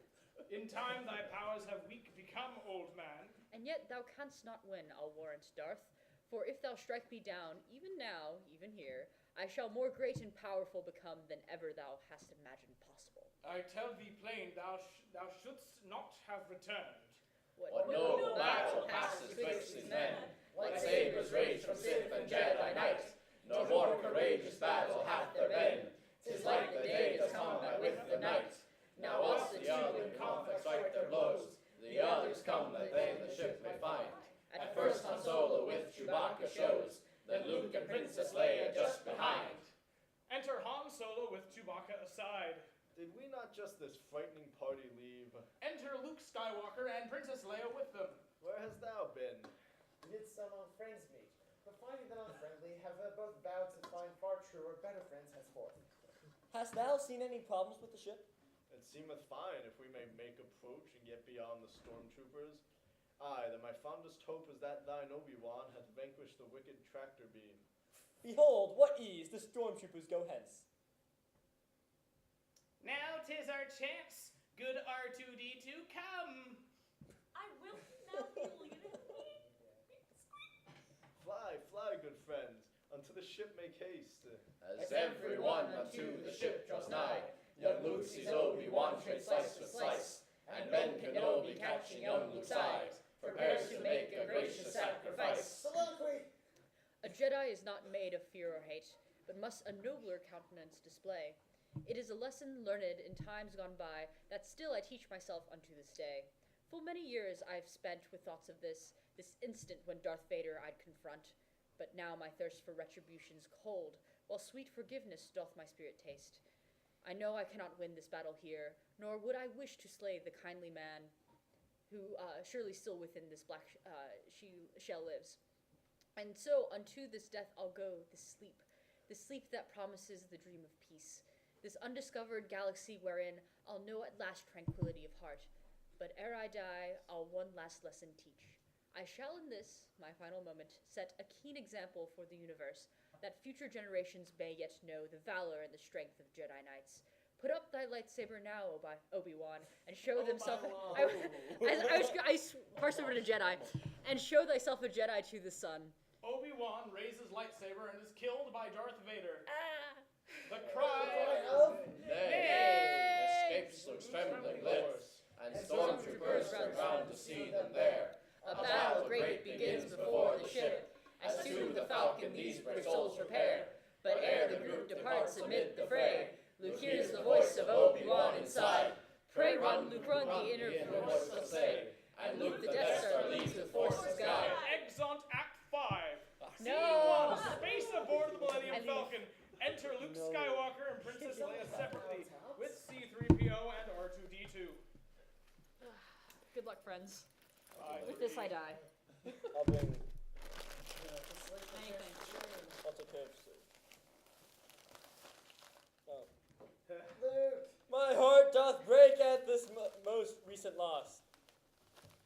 A: In time thy powers have weak become, old man.
E: And yet thou canst not win, I'll warrant, Darth. For if thou strike me down, even now, even here, I shall more great and powerful become than ever thou hast imagined possible.
A: I tell thee plain, thou shouldst not have returned.
N: What noble battle passes twixt these men, like sabers rage from Sith and Jedi Knight, no more courageous battle hath there been. 'Tis like the day does combat with the night. Now us the two in conflict strike their blows, the others come that they the ship may find. At first Han Solo with Chewbacca shows, then Luke and Princess Leia just behind.
A: Enter Han Solo with Chewbacca aside.
O: Did we not just this frightening party leave?
A: Enter Luke Skywalker and Princess Leia with them.
O: Where hast thou been?
J: We did some friends meet, but finding them unfriendly, have both vowed to find far truer, better friends henceforth.
L: Hast thou seen any problems with the ship?
O: It seemeth fine if we may make approach and get beyond the stormtroopers. Aye, that my fondest hope is that thine Obi-Wan hath vanquished the wicked tractor beam.
L: Behold, what ease the stormtroopers go hence.
A: Now 'tis our chance. Good R2-D2, come.
G: I will now be leading me.
O: Fly, fly, good friends, unto the ship make haste.
N: As every one unto the ship draws nigh, young Luke sees Obi-Wan trade slice with slice, and Ben Kenobi catching young Luke's eyes, prepares to make a gracious sacrifice.
J: Soliloquy!
E: A Jedi is not made of fear or hate, but must a nobler countenance display. It is a lesson learned in times gone by, that still I teach myself unto this day. Full many years I have spent with thoughts of this instant when Darth Vader I'd confront, but now my thirst for retribution's cold, while sweet forgiveness doth my spirit taste. I know I cannot win this battle here, nor would I wish to slay the kindly man who surely still within this black shell lives. And so unto this death I'll go, this sleep that promises the dream of peace, this undiscovered galaxy wherein I'll know at last tranquility of heart. But ere I die, I'll one last lesson teach. I shall in this, my final moment, set a keen example for the universe, that future generations may yet know the valor and the strength of Jedi Knights. Put up thy lightsaber now, Obi-Wan, and show themself. I parsed over to Jedi, and show thyself a Jedi to the sun.
A: Obi-Wan raises lightsaber and is killed by Darth Vader.
E: Ah!
A: The cry
J: of
N: Nay, escapes Luke's trembling lips, and stormtroopers turn round to see them there.
E: A battle great begins before the ship, as to the falcon these brave souls prepare. But ere the group departs amid the fray, Luke hears the voice of Obi-Wan inside. Pray run, Luke, run, the inner force will say, and Luke the Death Star leads with force's guide.
A: Exeunt Act 5.
E: No!
A: Scene 1, space aboard the Millennium Falcon. Enter Luke Skywalker and Princess Leia separately, with C-3PO and R2-D2.
E: Good luck, friends.
A: Bye.
E: With this I die.
L: I'll bring
E: Many thanks.
L: lots of curves. Oh.
J: Luke!
L: My heart doth break at this most recent loss.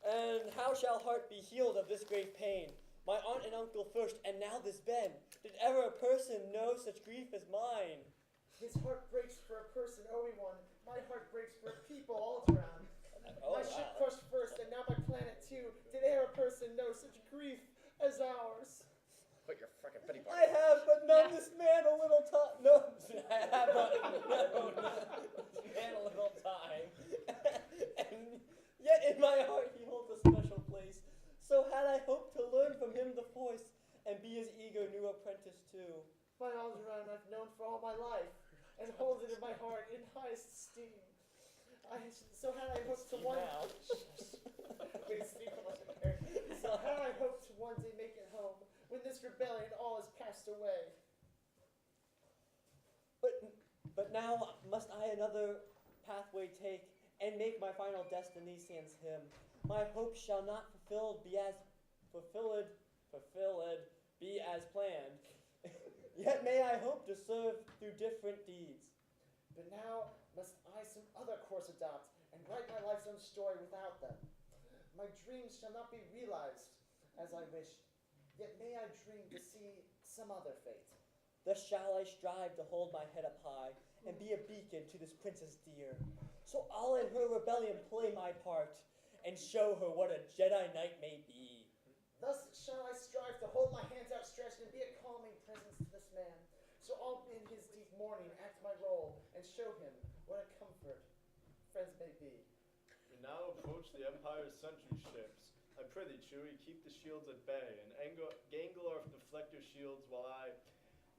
L: And how shall heart be healed of this great pain? My aunt and uncle first, and now this Ben. Did ever a person know such grief as mine?
J: His heart breaks for a person, Obi-Wan. My heart breaks for people all around. My ship crushed first, and now my planet too. Did ever a person know such grief as ours?
N: Put your frickin' pity
L: I have but known this man a little time. No, I have but known this man a little time. And yet in my heart he holds a special place. So had I hoped to learn from him the force,
J: highest esteem. So had I hoped to one
L: now.
J: Wait, Steve, so had I hoped to one day make it home, when this rebellion all is passed away.
L: But now must I another pathway take, and make my final destiny sans him. My hope shall not fulfilled be as planned. Yet may I hope to serve through different deeds.
J: But now must I some other course adopt, and write my life's own story without them. My dreams shall not be realized as I wished, yet may I dream to see some other fate.
L: Thus shall I strive to hold my head up high, and be a beacon to this princess dear. So I'll in her rebellion play my part, and show her what a Jedi Knight may be.
J: Thus shall I strive to hold my hands outstretched and be a calming presence to this man. So I'll in his deep mourning act my role, and show him what a comfort friends may be.
O: We now approach the Empire's sentry ships. I prithee, Chewie, keep the shields at bay, and gangle our deflector shields while I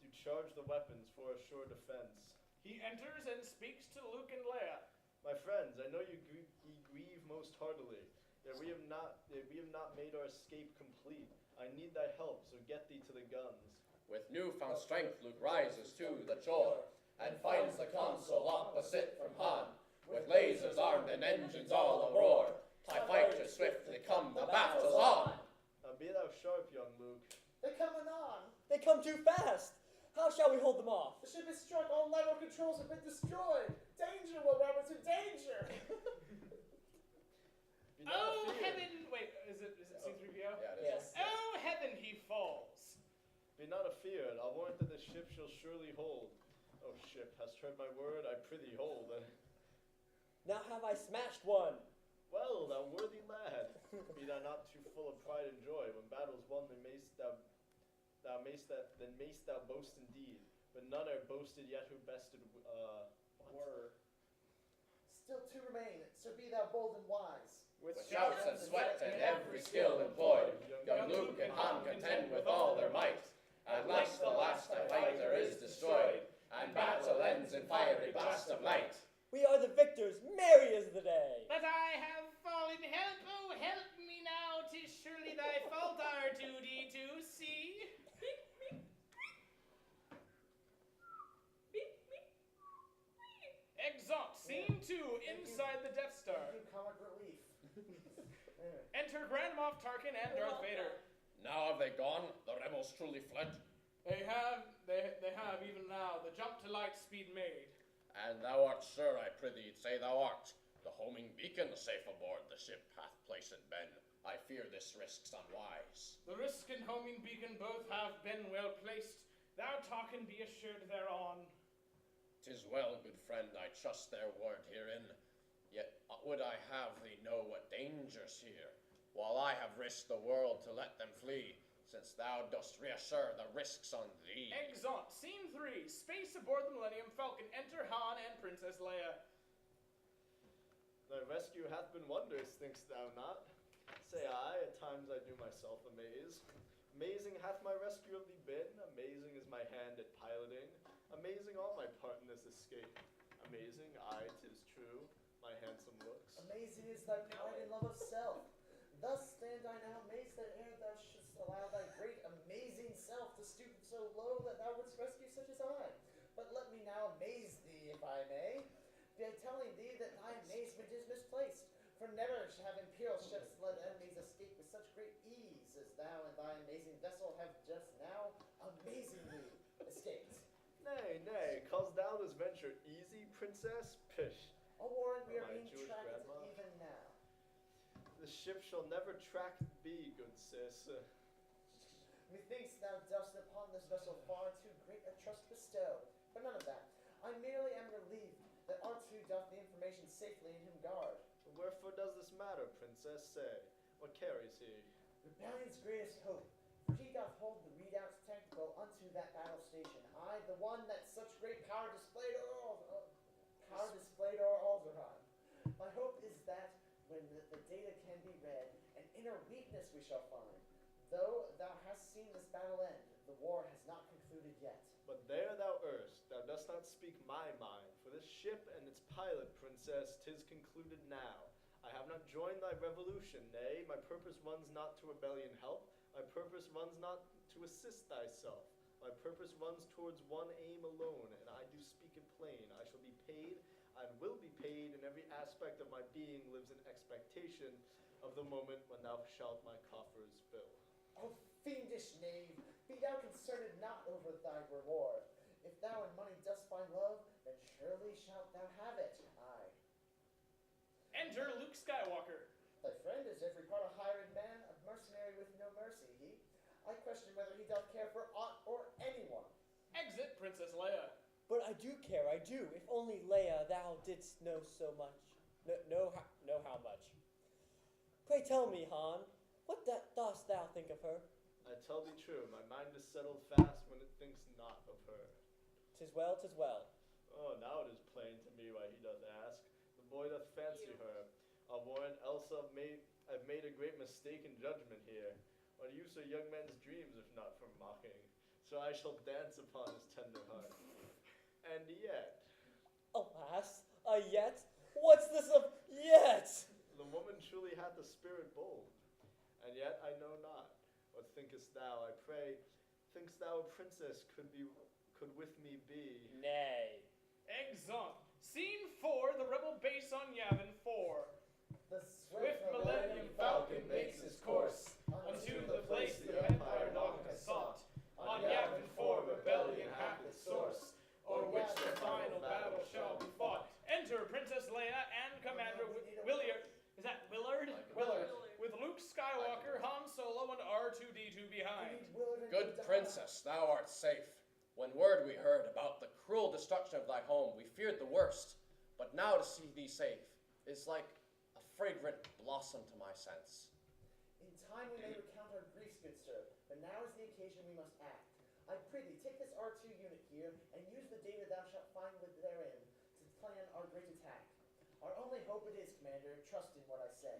O: do charge the weapons for a sure defense.
A: He enters and speaks to Luke and Leia.
O: My friends, I know ye grieve most heartily, yet we have not made our escape complete. I need thy help, so get thee to the guns.
N: With newfound strength, Luke rises to the chore, and finds the console opposite from Han, with lasers armed and engines all a-roar. TIE fighters swiftly come, the battle's on!
O: Now be thou sharp, young Luke.
J: They're coming on!
L: They come too fast! How shall we hold them off?
J: The ship is struck, all lateral controls have been destroyed! Danger, Will Robertson, danger!
A: Oh, heaven! Wait, is it C-3PO?
N: Yeah, it is.
L: Yes.
A: Oh, heaven, he falls!
O: Be not afeared, I'll warrant that the ship shall surely hold. Oh, ship, hast heard my word? I prithee hold.
L: Now have I smashed one.
O: Well, thou worthy lad, be thou not too full of pride and joy. When battle's won, then mayst thou boast indeed. But none are boasted yet who bested were.
J: Still two remain, so be thou bold and wise.
N: With shouts and sweat and every skill employed, young Luke and Han contend with all their might. At last the last fighter is destroyed, and battle ends in fiery blast of light.
L: We are the victors, merry is the day.
A: But I have fallen, help, oh help me now, 'tis surely thy fault our duty to see. Exalt, scene 2, inside the Death Star.
J: Comic relief.
A: Enter Grand Moff Tarkin and Darth Vader.
N: Now have they gone? The rebels truly fled?
A: They have, even now, the jump to light speed made.
N: And thou art sure, I prithee, say thou art. The homing beacon safe aboard the ship hath placed been. I fear this risk's unwise.
A: The risk and homing beacon both have been well placed. Thou Tarkin be assured thereon.
N: 'Tis well, good friend, I trust their word herein. Yet would I have thee know what danger's here, while I have risked the world to let them flee, since thou dost reassure the risks on thee.
A: Exalt, scene 3, space aboard the Millennium Falcon. Enter Han and Princess Leia.
O: Thy rescue hath been wondrous, thinkst thou not? Say I, at times I do myself amaze. Amazing hath my rescue of thee been, amazing is my hand at piloting, amazing all my part in this escape. Amazing, aye, 'tis true, my handsome looks.
J: Amazing is thy pride and love of self. Thus stand I now amazed that ere thou shouldst allow thy great amazing self to stoop so low that thou wouldst rescue such as I. But let me now amaze thee, if I may, by telling thee that thy amazement is misplaced. For never have imperial ships let enemies escape with such great ease as thou and thy amazing vessel have just now amazingly escaped.
O: Nay, nay, calls thou this venture easy, princess? Pish.
J: A warrant we are
O: My
J: being
O: Jewish
J: tracked
O: grandma.
J: even now.
O: The ship shall never track thee, good sis.
J: Methinks thou dost upon this vessel far too great a trust bestow. But none of that. I merely am relieved that R2 doth the information safely in him guard.
O: Wherefore does this matter, princess? Say, what carries he?
J: Rebellion's greatest hope, for he doth hold the readouts technical unto that battle station. I, the one that such great power displayed o'er Alderaan. My hope is that when the data can be read, an inner weakness we shall find. Though thou hast seen this battle end, the war has not concluded yet.
O: But there thou erst, thou dost not speak my mind, for this ship and its pilot, princess, 'tis concluded now. I have not joined thy revolution, nay, my purpose runs not to rebellion help, my purpose runs not to assist thyself. My purpose runs towards one aim alone, and I do speak it plain. I shall be paid, and will be paid, and every aspect of my being lives in expectation of the moment when thou shalt my coffers fill.
J: O fiendish knave, be thou concerned not over thy reward. If thou in money dost find love, then surely shalt thou have it. Aye.
A: Enter Luke Skywalker.
J: Thy friend is every part a hired man, a mercenary with no mercy, he. I question whether he doth care for aught or anyone.
A: Exit Princess Leia.
L: But I do care, I do. If only, Leia, thou didst know so much. Know how much. Pray tell me, Han, what dost thou think of her?
O: I tell thee true, my mind is settled fast when it thinks not of her.
L: 'Tis well, 'tis well.
O: Oh, now it is plain to me why he doth ask. The boy doth fancy her. I'll warrant else I've made a great mistake in judgment here. What use are young men's dreams if not for mocking? So I shall dance upon his tender heart. And yet...
L: Alas, a yet? What's this of yet?
O: The woman truly hath a spirit bold. And yet I know not. What thinkest thou, I pray? Think'st thou a princess could with me be?
L: Nay.
A: Exeunt. Scene 4, the rebel base on Yavin 4.
J: The
A: Swift Millennium Falcon makes his course unto the place the Empire long has sought. On Yavin 4 rebellion hath its source, o'er which the final battle shall be fought. Enter Princess Leia and Commander Willard. Is that Willard? Willard. With Luke Skywalker, Han Solo, and R2-D2 behind.
N: Good princess, thou art safe. When word we heard about the cruel destruction of thy home, we feared the worst. But now to see thee safe is like a fragrant blossom to my sense.
J: In time we may recount our griefs, good sir, but now is the occasion we must act. I prithee, take this R2 unit here, and use the data thou shalt find therein to plan our great attack. Our only hope it is, Commander, trust in what I say.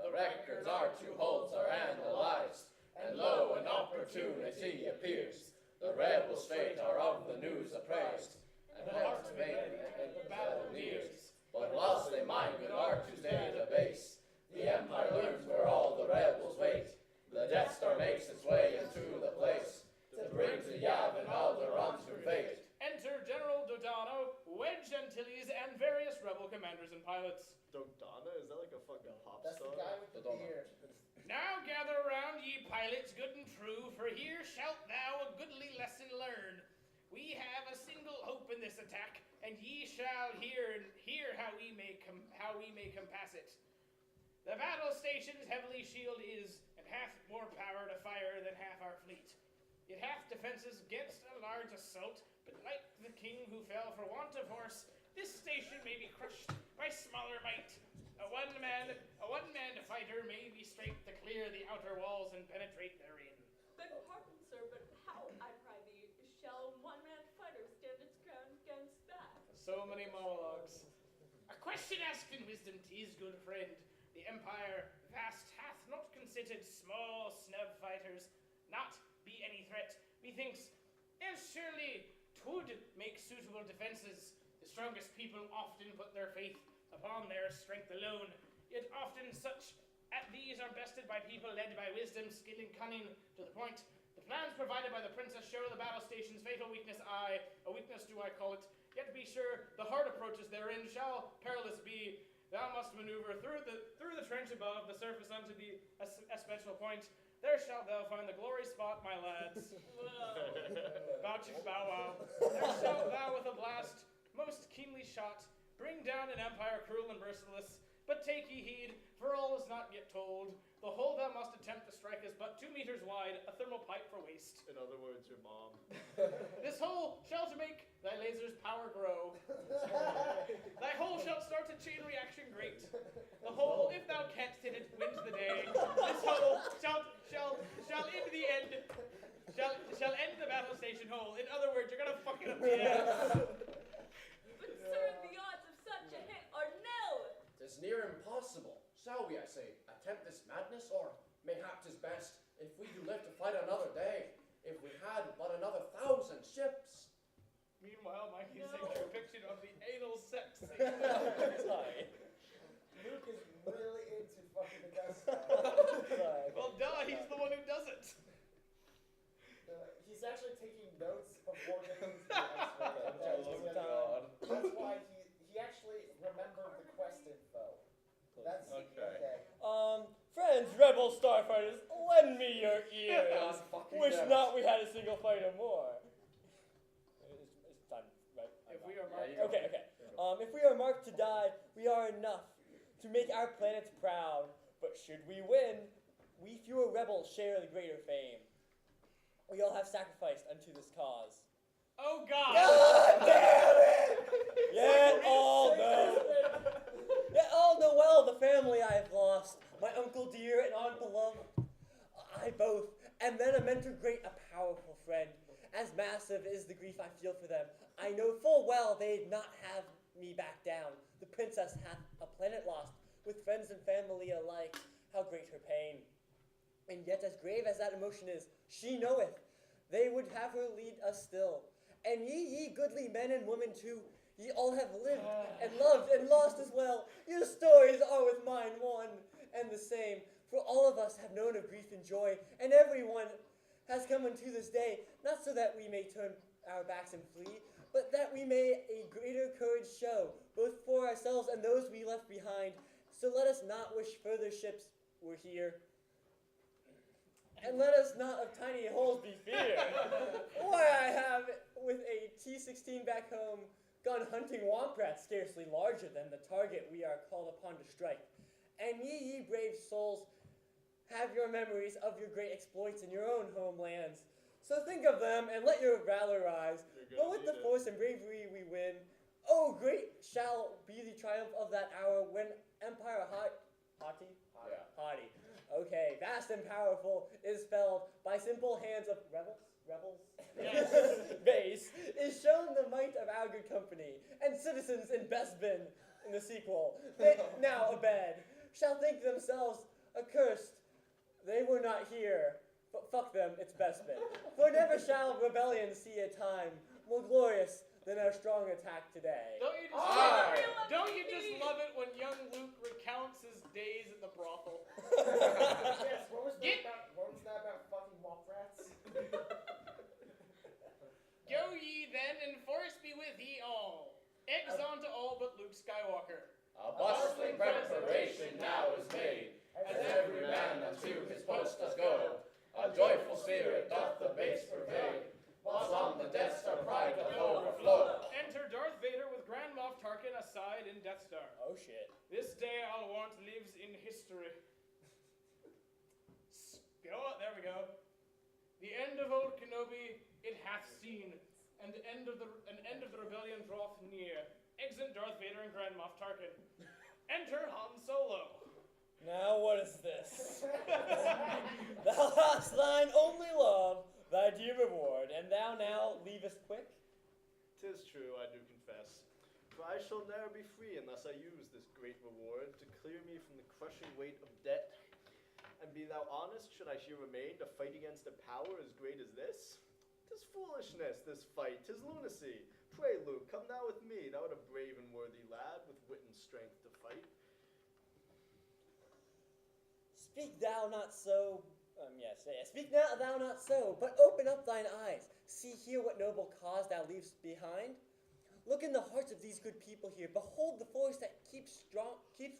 N: The records R2 holds are analyzed, and lo, an opportunity appears. The rebels straight are of the news appraised, and hearts vain and the battle nears. But whilst they mine good R2's database, the Empire learns where all the rebels wait. The Death Star makes its way into the place to bring to Yavin Alderaan to fate.
A: Enter General Dodano, Wedge Antilles, and various rebel commanders and pilots.
O: Dodana? Is that like a fucking pop
J: That's
O: star?
J: the guy with the beard.
A: Now gather round, ye pilots, good and true, for here shalt thou a goodly lesson learn. We have a single hope in this attack, and ye shall hear how we may compass it. The battle station's heavily shield is, and hath more power to fire than half our fleet. It hath defenses against a large assault, but like the king who fell for want of horse, this station may be crushed by smaller might. A one-man fighter may be straight to clear the outer walls and penetrate therein.
G: Then pardon, sir, but how, I prythee, shall one-man fighter stand its ground against that?
A: So many monologues. A question asked in wisdom, 'tis good friend. The Empire vast hath not considered small snub fighters not be any threat. Methinks, as surely 'twould make suitable defenses. The strongest people often put their faith upon their strength alone, yet often such at these are bested by people led by wisdom, skill, and cunning. To the point, the plans provided by the princess show the battle station's fatal weakness. Aye, a weakness do I call it. Yet be sure the hard approaches therein shall perilous be. Thou must maneuver through the trench above the surface unto the especial point. There shalt thou find the glory spot, my lads. Bow chick bow wow. There shalt thou with a blast most keenly shot bring down an empire cruel and merciless. But take ye heed, for all is not yet told. The hole thou must attempt to strike is but 2 meters wide, a thermal pipe for waste.
O: In other words, your mom.
A: This hole shall to make thy laser's power grow. Thy hole shall start a chain reaction great. The hole, if thou canst hit it, wins the day. This hole shall end the end. Shall end the battle station hole. In other words, you're gonna fuck it up the ass.
G: But sir, the odds of such a hit are nil.
N: 'Tis near impossible. Shall we, I say, attempt this madness, or mayhap 'tis best if we do live to fight another day, if we had but another 1,000 ships?
A: Meanwhile, Mikey's a depiction of the anal
J: That's
N: Okay.
L: Friends, rebel starfighters, lend me your ears.
N: God fucking
L: Wish
N: damn it.
L: not we had a single fighter more. It's time, right?
A: If we are
N: Yeah,
A: marked,
N: you go.
L: Okay, okay. If we are marked to die, we are enough to make our planets proud. But should we win, we fewer rebels share the greater fame. We all have sacrificed unto this cause.
A: oh God!
L: God damn it! Yet all know. Yet all know well the family I have lost. My uncle dear and aunt beloved. I both. And then a mentor great, a powerful friend. As massive is the grief I feel for them, I know full well they'd not have me back down. The princess hath a planet lost, with friends and family alike. How great her pain. And yet as grave as that emotion is, she knoweth they would have her lead us still. And ye goodly men and women too, ye all have lived and loved and lost as well. Your stories are with mine one and the same. For all of us have known of grief and joy, and everyone has come unto this day, not so that we may turn our backs and flee, but that we may a greater courage show, both for ourselves and those we left behind. So let us not wish further ships were here, and let us not of tiny holes be feared. Why I have, with a T-16 back home, gone hunting womp rats scarcely larger than the target we are called upon to strike. And ye brave souls, have your memories of your great exploits in your own homelands. So think of them and let your valor rise. But with the force and bravery we win, oh, great shall be the triumph of that hour when Empire Haughty?
N: Yeah.
L: Haughty. Okay, vast and powerful is felled by simple hands of rebels?
A: Yes.
L: Base is shown the might of our good company, and citizens in Bespin in the sequel, they now abed, shall think themselves accursed. They were not here, but fuck them, it's Bespin. For never shall rebellion see a time more glorious than our strong attack today.
A: Don't you just love it when young Luke recounts his days at the brothel?
J: Yes, what was that about fucking womp rats?
A: Go ye then, and force be with ye all. Exon to all but Luke Skywalker.
N: A bustling preparation now is made, as every man unto his post does go. A joyful spirit doth the base pervade, whilst on the Death Star pride doth overflow.
A: Enter Darth Vader with Grand Moff Tarkin aside in Death Star.
L: Oh shit.
A: This day I'll warrant lives in history. There we go. The end of old Kenobi it hath seen, and the end of the rebellion draweth near. Exit Darth Vader and Grand Moff Tarkin. Enter Han Solo.
L: Now what is this? Thou hast thine only love, thy dear reward, and thou now leavest quick?
O: 'Tis true, I do confess. For I shall ne'er be free unless I use this great reward to clear me from the crushing weight of debt. And be thou honest, should I here remain to fight against a power as great as this? 'Tis foolishness, this fight, 'tis lunacy. Pray, Luke, come thou with me, thou art a brave and worthy lad, with wit and strength to fight.
L: Speak thou not so, speak thou not so, but open up thine eyes. See here what noble cause thou leavest behind. Look in the hearts of these good people here. Behold the force that keeps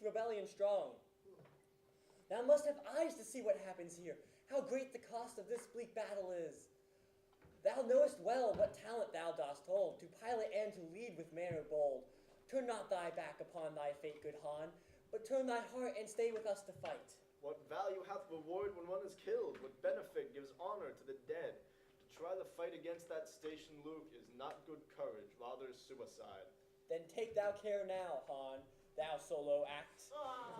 L: rebellion strong. Thou must have eyes to see what happens here, how great the cost of this bleak battle is. Thou knowest well what talent thou dost hold, to pilot and to lead with manner bold. Turn not thy back upon thy fate, good Han, but turn thy heart and stay with us to fight.
O: What value hath reward when one is killed? What benefit gives honor to the dead? To try the fight against that station, Luke, is not good courage, rather suicide.
L: Then take thou care now, Han, thou solo act.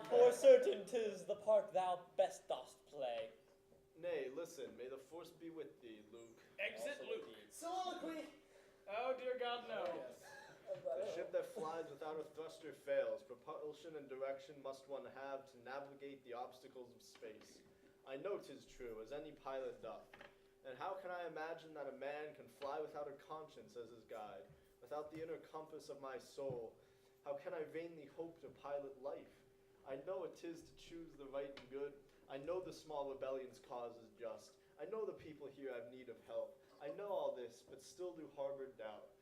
L: For certain 'tis the part thou best dost play.
O: Nay, listen, may the force be with thee, Luke.
A: Exit
O: Also
A: Luke.
O: indeed.
J: Soliloquy!
A: Oh, dear God, no.
O: The ship that flies without a thruster fails. Propulsion and direction must one have to navigate the obstacles of space. I know 'tis true, as any pilot doth. And how can I imagine that a man can fly without a conscience as his guide, without the inner compass of my soul? How can I vainly hope to pilot life? I know it is to choose the right and good. I know the small rebellion's cause is just. I know the people here have need of help. I know all this, but still do harbor doubt.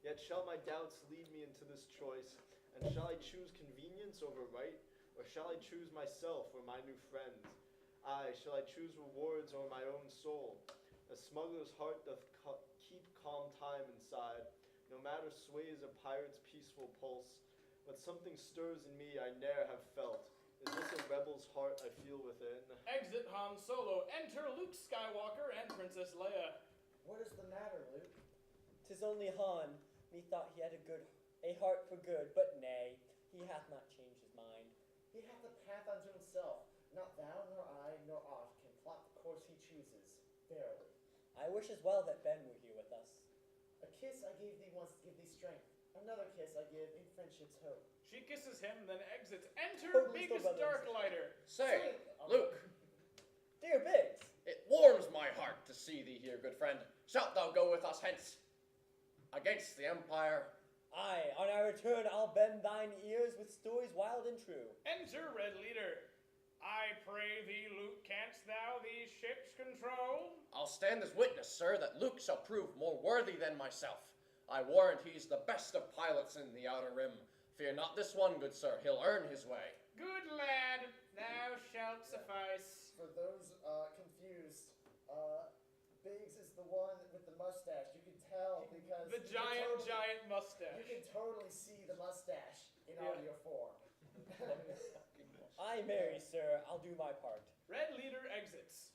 O: Yet shall my doubts lead me into this choice, and shall I choose convenience over right? Or shall I choose myself or my new friends? Aye, shall I choose rewards or my own soul? A smuggler's heart doth keep calm time inside, no matter sways a pirate's peaceful pulse. But something stirs in me I ne'er have felt. Is this a rebel's heart I feel within?
A: Exit Han Solo. Enter Luke Skywalker and Princess Leia.
J: What is the matter, Luke?
L: 'Tis only Han. Methought he had a heart for good, but nay, he hath not changed his mind.
J: He hath a path unto himself. Not thou, nor I, nor aught can plot the course he chooses. Verily.
L: I wish as well that Ben were here with us.
J: A kiss I gave thee once to give thee strength. Another kiss I give in friendship's hope.
A: She kisses him, then exits. Enter
L: Totally
A: Biggest
L: still brothers.
A: Darklighter.
N: Say, Luke,
L: Dear Biggs,
N: it warms my heart to see thee here, good friend. Shalt thou go with us hence? Against the Empire?
L: aye, on our return I'll bend thine ears with stories wild and true.
A: Enter Red Leader. I pray thee, Luke, canst thou these ships control?
N: I'll stand as witness, sir, that Luke shall prove more worthy than myself. I warrant he's the best of pilots in the outer rim. Fear not this one, good sir, he'll earn his way.
A: Good lad, thou shalt suffice.
J: For those confused, Biggs is the one with the mustache. You can tell because
A: The giant mustache.
J: You can totally see the mustache in audio form.
L: Aye, marry, sir, I'll do my part.
A: Red Leader exits.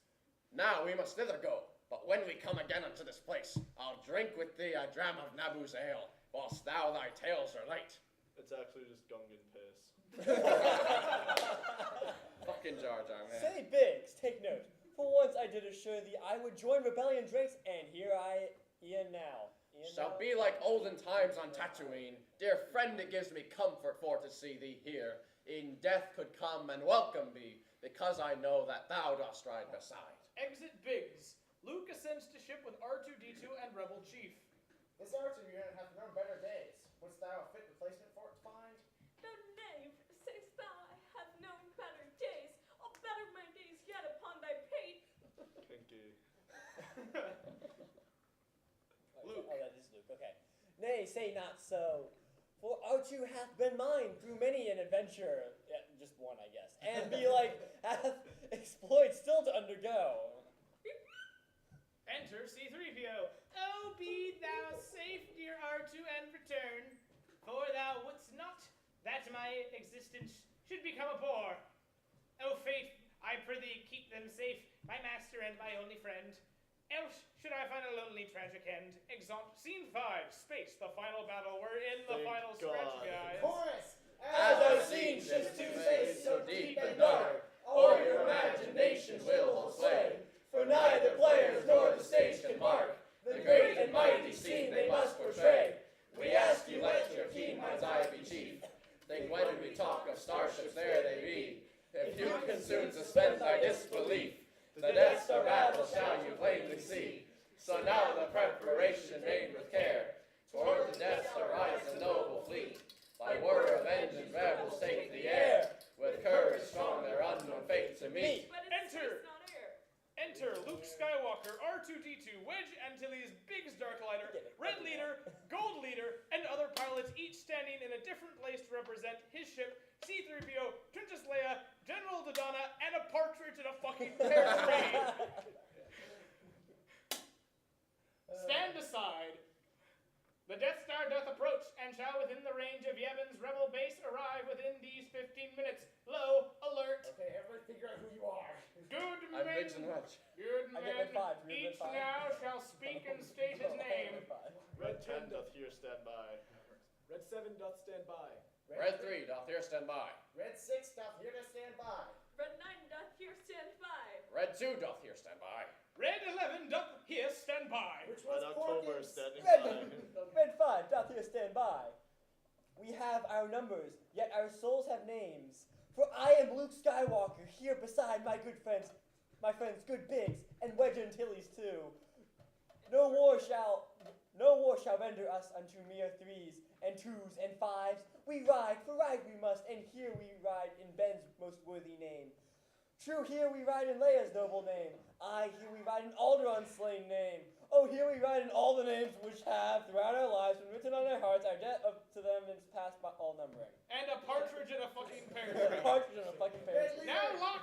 N: Now we must thither go, but when we come again unto this place, I'll drink with thee a dram of Naboo's ale, whilst thou thy tales relate.
O: It's actually just Gungan piss.
N: Fucking Jar Jar, man.
L: Say, Biggs, take note. For once I did assure thee I would join rebellion's ranks, and here I am now.
N: Shall be like olden times on Tatooine. Dear friend, it gives me comfort for to see thee here. In death could come and welcome me, because I know that thou dost ride beside.
A: Exit Biggs. Luke ascends to ship with R2-D2 and Rebel Chief.
J: This Archer unit hath known better days. Wouldst thou a fit replacement for it to find?
G: Thou knave, say'st thou I have known better days? I'll better my days yet upon thy pate.
O: Kinky.
L: Luke. Oh, that is Luke, okay. Nay, say not so. For R2 hath been mine through many an adventure. Yeah, just one, I guess. And belike hath exploits still to undergo.
A: Enter C-3PO. Oh, be thou safe, dear R2, and return. For thou wouldst not that my existence should become a bore. O fate, I prithee keep them safe, my master and my only friend. Else should I find a lonely tragic end. Exeunt. Scene 5. Space, the final battle. We're in the
O: Thank
A: final stretch,
O: God.
A: guys.
J: Chorus!
D: As I've seen ships to space so deep and dark, o'er your imagination will hold sway. For neither players nor the stage can mark the great and mighty scene they must portray. We ask you, let your keen mind's eye be chief. Think when we talk of starships, there they be. If you can soon suspend thy disbelief, the Death Star battle shall you plainly see. So now the preparation made with care, toward the Death Star rides a noble fleet. By whir of engines rebels take the air, with courage strong their unknown fate to meet.
G: But it's
A: Enter.
G: space, not air.
A: Enter Luke Skywalker, R2-D2, Wedge Antilles, Biggs Darklighter, Red Leader, Gold Leader, and other pilots, each standing in a different place to represent his ship, C-3PO, Princess Leia, General Dodonna, and a partridge in a fucking pear tree. Stand aside. The Death Star doth approach, and shall within the range of Yevon's rebel base arrive within these 15 minutes. Low alert.
J: Okay, everybody figure out who you are.
A: Good
N: I'm
A: men.
N: Biggs and Wedge.
A: Good
L: I
A: men.
L: get red 5. You're
A: Each
L: red 5.
A: now shall speak and state his name.
O: Red 10 doth here stand by.
F: Red 7 doth stand by.
N: Red 3 doth here stand by.
J: Red 6 doth here to stand by.
G: Red 9 doth here stand by.
N: Red 2 doth here stand by.
A: Red 11 doth here stand by.
J: Which
O: An
J: one's
O: October
J: Porkins?
O: standing
L: Red,
O: by.
L: Red 5 doth here stand by. We have our numbers, yet our souls have names. For I am Luke Skywalker, here beside my good friends, good Biggs, and Wedge Antilles too. No war shall render us unto mere 3s and 2s and 5s. We ride, for ride we must, and here we ride in Ben's most worthy name. True, here we ride in Leia's noble name. Aye, here we ride in Alderon's slain name. Oh, here we write in all the names which have, throughout our lives, been written on our hearts. Our debt to them is passed by all numbering.
A: And a partridge in a fucking pear
L: A
A: tree.
L: partridge in a fucking pear tree.
A: Now lock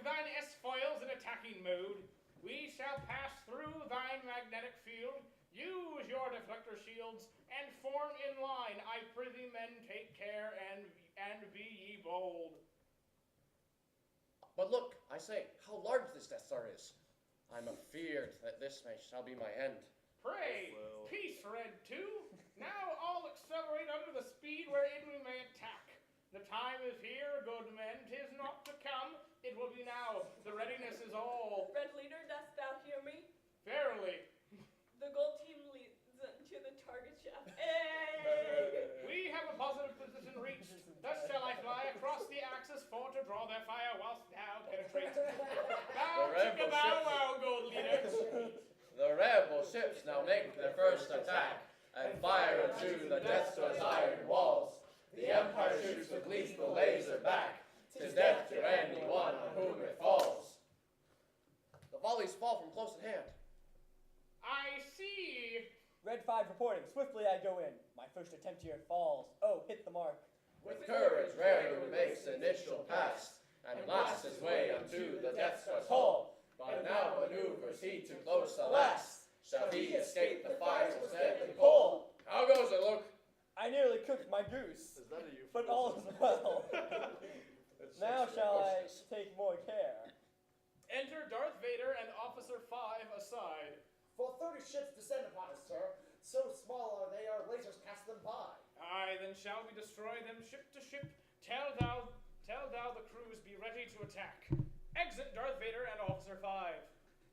A: thine S-foils in attacking mode. We shall pass through thine magnetic field. Use your deflector shields and form in line. I prithee men take care and be ye bold.
N: But look, I say, how large this Death Star is. I'm afeared that this shall be my end.
A: Pray, peace, Red 2. Now all accelerate under the speed wherein we may attack. The time is here, good men. 'Tis not to come. It will be now. The readiness is all.
G: Red Leader, dost thou hear me?
A: Verily.
G: The gold team leads into the target shaft.
A: We have a positive position reached. Thus shall I fly across the axis for to draw their fire whilst thou penetrate. Bow, chicka, bow, wow, gold leaders.
N: The rebel ships now make their first attack and fire into the Death Star's iron walls. The Empire shoots with lethal laser back. 'Tis death to anyone on whom it falls. The volleys fall from close at hand.
A: I see.
L: Red 5 reporting. Swiftly I go in. My first attempt here falls. Oh, hit the mark.
N: With courage rare who makes initial pass and blasts his way unto the Death Star's hull. But now maneuvers he too close, alas. Shall he escape the fire's deadly pull? How goes it, Luke?
L: I nearly cooked my goose.
O: Is that a euphemism?
L: But all is well. Now shall I take more care.
A: Enter Darth Vader and Officer 5 aside.
J: Full 30 ships descend upon us, sir. So small are they, our lasers pass them by.
A: Aye, then shall we destroy them ship to ship. Tell thou the crews be ready to attack. Exit Darth Vader and Officer 5.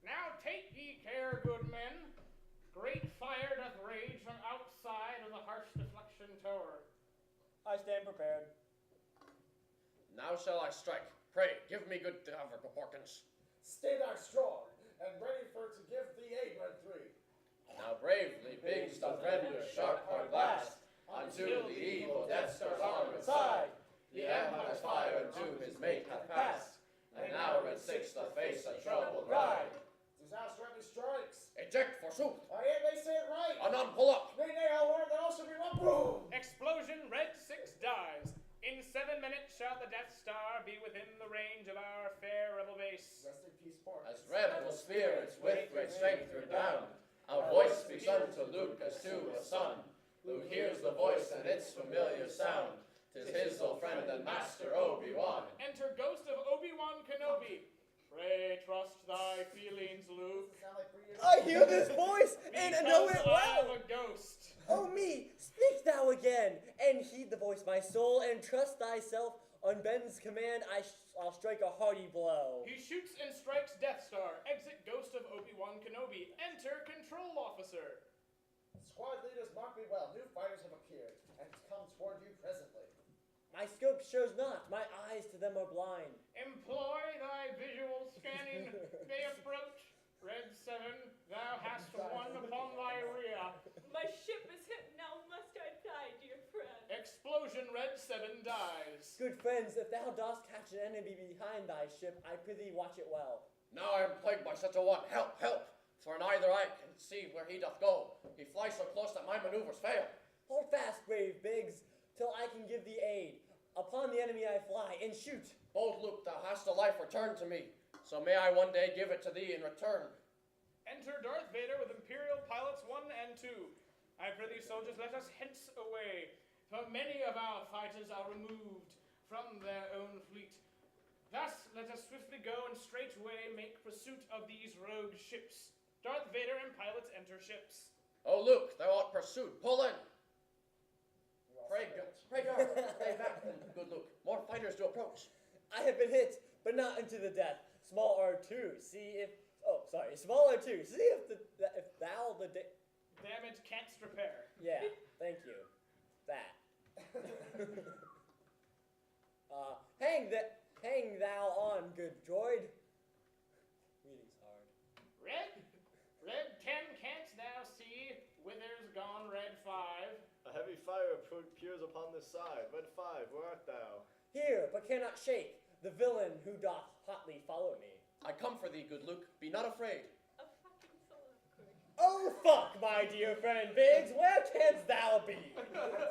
A: Now take ye care, good men. Great fire doth rage from outside of the harsh deflection tower.
L: I stand prepared.
N: Now shall I strike. Pray, give me good cover, Porkins.
J: Stay thou strong, and ready for to give thee aid, Red 3.
N: Now bravely Biggs doth render sharp hard blast until the evil Death Star's armored side. The Empire's fire unto his mate hath passed, and now Red 6 doth face a troubled ride.
J: Disaster at his strikes.
N: Eject, forsooth!
J: I am, they say it right.
N: Anon, pull up!
J: Nay, I'll warn that all shall be one boom!
A: Explosion, Red 6 dies. In 7 minutes shall the Death Star be within the range of our fair rebel base.
J: Rest in peace, Pork.
N: As rebel spirits with great strength redound, a voice speaks unto Luke as to a son. Luke hears the voice and its familiar sound. 'Tis his old friend and master Obi-Wan.
A: Enter Ghost of Obi-Wan Kenobi. Pray trust thy feelings, Luke.
L: I hear this voice and know it
A: I
L: well.
A: am a ghost.
L: Oh me, speak thou again, and heed the voice, my soul, and trust thyself. On Ben's command, I'll strike a hearty blow.
A: He shoots and strikes Death Star. Exit Ghost of Obi-Wan Kenobi. Enter Control Officer.
J: Squad leaders, mark me well. New fighters have appeared, and come toward you presently.
L: My scope shows not, my eyes to them are blind.
A: Employ thy visual scanning. They approach. Red 7, thou hast won upon thy rear.
G: My ship is hit, now must I die, dear friend.
A: Explosion, Red 7 dies.
L: Good friends, if thou dost catch an enemy behind thy ship, I prithee watch it well.
N: Now I am plagued by such a one. Help, help! For neither eye can see where he doth go. He flies so close that my maneuvers fail.
L: Hold fast, brave Biggs, till I can give thee aid. Upon the enemy I fly, and shoot.
N: Bold Luke, thou hast a life returned to me, so may I one day give it to thee in return.
A: Enter Darth Vader with Imperial pilots 1 and 2. I prithee, soldiers, let us hence away, for many of our fighters are removed from their own fleet. Thus, let us swiftly go and straightway make pursuit of these rogue ships. Darth Vader and pilots enter ships.
N: Oh, Luke, thou art pursued. Pull in. Pray God, stay back, good Luke. More fighters to approach.
L: I have been hit, but not unto the death. Small R2, see if... Oh, sorry, small R2, see if thou the...
A: Damage canst repair.
L: Yeah, thank you. That. Hang thou on, good droid. Reading's hard.
A: Red 10, canst thou see? Whither's gone Red 5?
O: A heavy fire appears upon this side. Red 5, where art thou?
L: Here, but cannot shake, the villain who doth hotly follow me.
N: I come for thee, good Luke. Be not afraid.
G: A fucking solo, of course.
L: Oh fuck, my dear friend Biggs, where canst thou be?